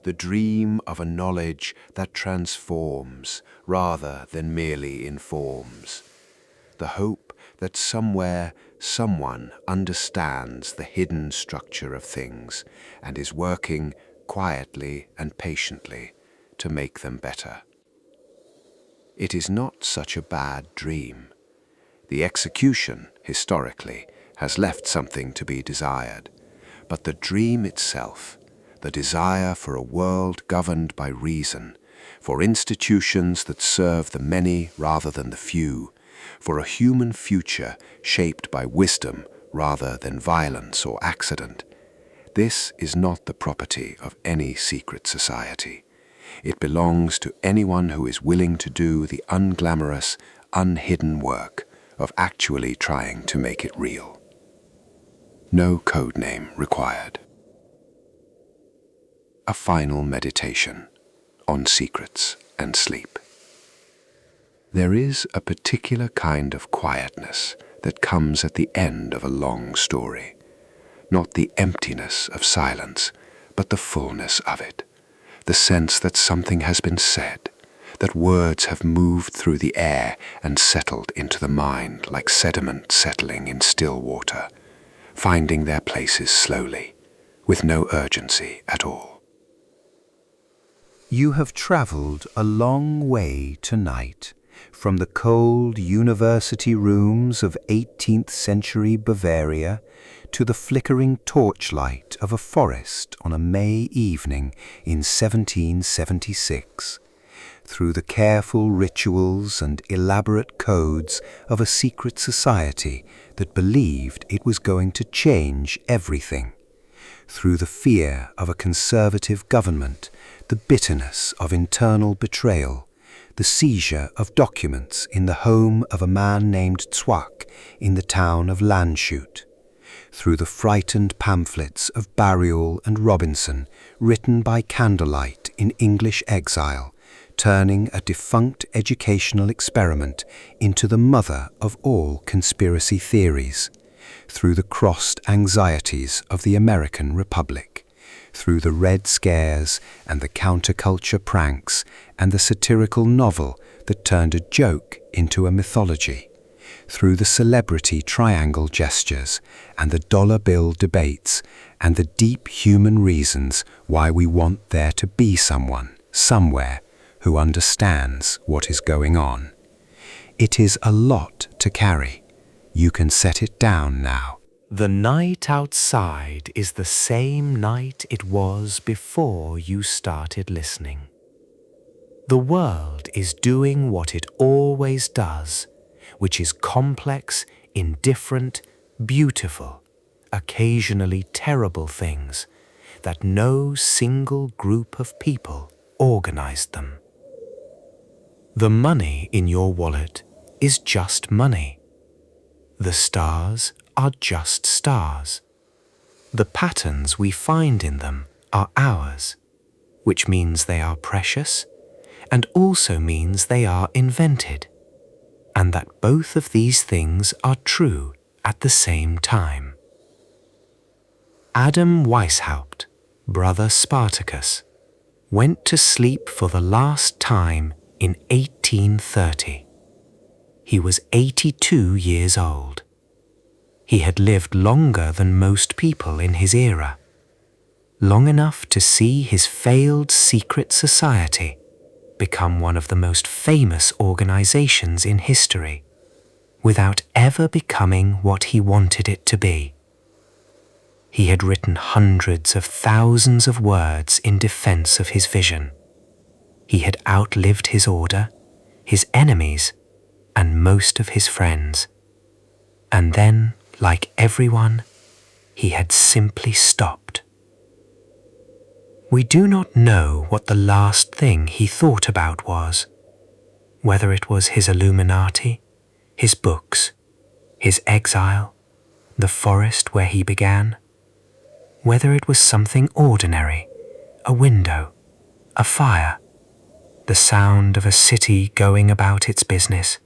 A: the dream of a knowledge that transforms rather than merely informs, the hope that somewhere someone understands the hidden structure of things and is working quietly and patiently to make them better. It is not such a bad dream. The execution, historically, has left something to be desired. But the dream itself, the desire for a world governed by reason, for institutions that serve the many rather than the few, for a human future shaped by wisdom rather than violence or accident, this is not the property of any secret society. It belongs to anyone who is willing to do the unglamorous, unhidden work of actually trying to make it real. No code name required. A final meditation on secrets and sleep. There is a particular kind of quietness that comes at the end of a long story. Not the emptiness of silence, but the fullness of it. The sense that something has been said, that words have moved through the air and settled into the mind like sediment settling in still water, finding their places slowly, with no urgency at all.
B: You have traveled a long way tonight, from the cold university rooms of 18th century Bavaria to the flickering torchlight of a forest on a May evening in 1776, through the careful rituals and elaborate codes of a secret society that believed it was going to change everything, through the fear of a conservative government, the bitterness of internal betrayal, the seizure of documents in the home of a man named Zwack in the town of Landshut, through the frightened pamphlets of Bariol and Robinson written by candlelight in English exile, turning a defunct educational experiment into the mother of all conspiracy theories, through the crossed anxieties of the American Republic, through the Red Scares and the counterculture pranks and the satirical novel that turned a joke into a mythology, through the celebrity triangle gestures and the dollar bill debates and the deep human reasons why we want there to be someone, somewhere, who understands what is going on. It is a lot to carry. You can set it down now. The night outside is the same night it was before you started listening. The world is doing what it always does, which is complex, indifferent, beautiful, occasionally terrible things that no single group of people organized them. The money in your wallet is just money. The stars are just stars. The patterns we find in them are ours, which means they are precious and also means they are invented, and that both of these things are true at the same time. Adam Weishaupt, brother Spartacus, went to sleep for the last time in 1830. He was 82 years old. He had lived longer than most people in his era, long enough to see his failed secret society become one of the most famous organizations in history, without ever becoming what he wanted it to be. He had written hundreds of thousands of words in defense of his vision. He had outlived his order, his enemies, and most of his friends. And then, like everyone, he had simply stopped. We do not know what the last thing he thought about was, whether it was his Illuminati, his books, his exile, the forest where he began, whether it was something ordinary, a window, a fire, the sound of a city going about its business,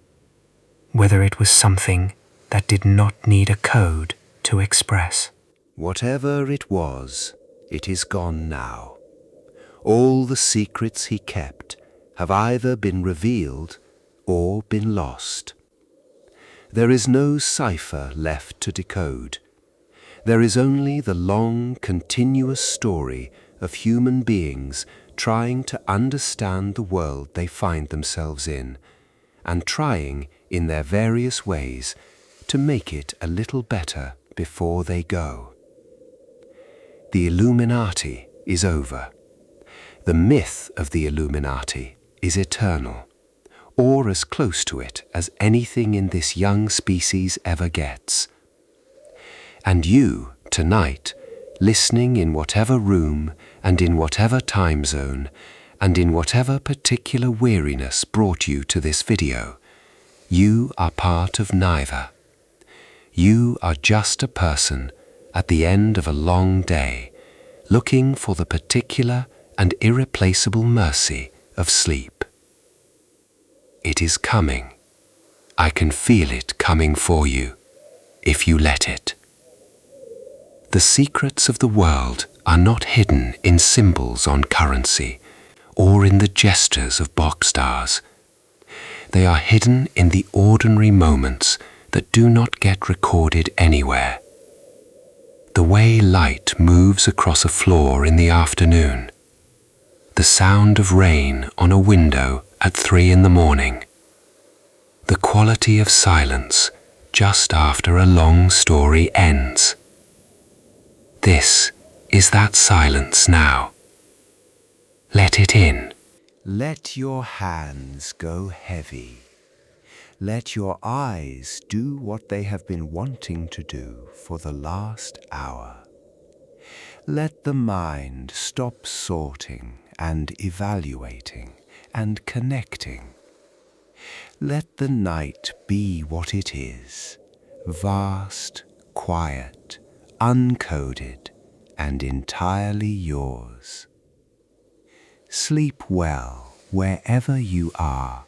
B: whether it was something that did not need a code to express.
A: Whatever it was, it is gone now. All the secrets he kept have either been revealed or been lost. There is no cipher left to decode. There is only the long, continuous story of human beings trying to understand the world they find themselves in, and trying, in their various ways, to make it a little better before they go. The Illuminati is over. The myth of the Illuminati is eternal, or as close to it as anything in this young species ever gets. And you, tonight, listening in whatever room and in whatever time zone and in whatever particular weariness brought you to this video, you are part of neither. You are just a person at the end of a long day, looking for the particular and irreplaceable mercy of sleep. It is coming. I can feel it coming for you, if you let it. The secrets of the world are not hidden in symbols on currency or in the gestures of box stars. They are hidden in the ordinary moments that do not get recorded anywhere. The way light moves across a floor in the afternoon. The sound of rain on a window at 3 in the morning. The quality of silence just after a long story ends. This is that silence now. Let it in. Let your hands go heavy. Let your eyes do what they have been wanting to do for the last hour. Let the mind stop sorting and evaluating and connecting. Let the night be what it is, vast, quiet, uncoded, and entirely yours. Sleep well wherever you are,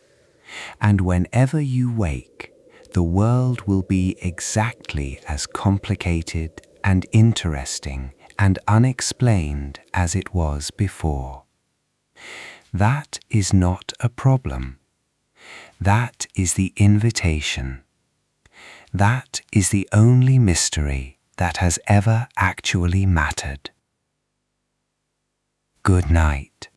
A: and whenever you wake, the world will be exactly as complicated and interesting and unexplained as it was before. That is not a problem. That is the invitation. That is the only mystery that has ever actually mattered. Good night.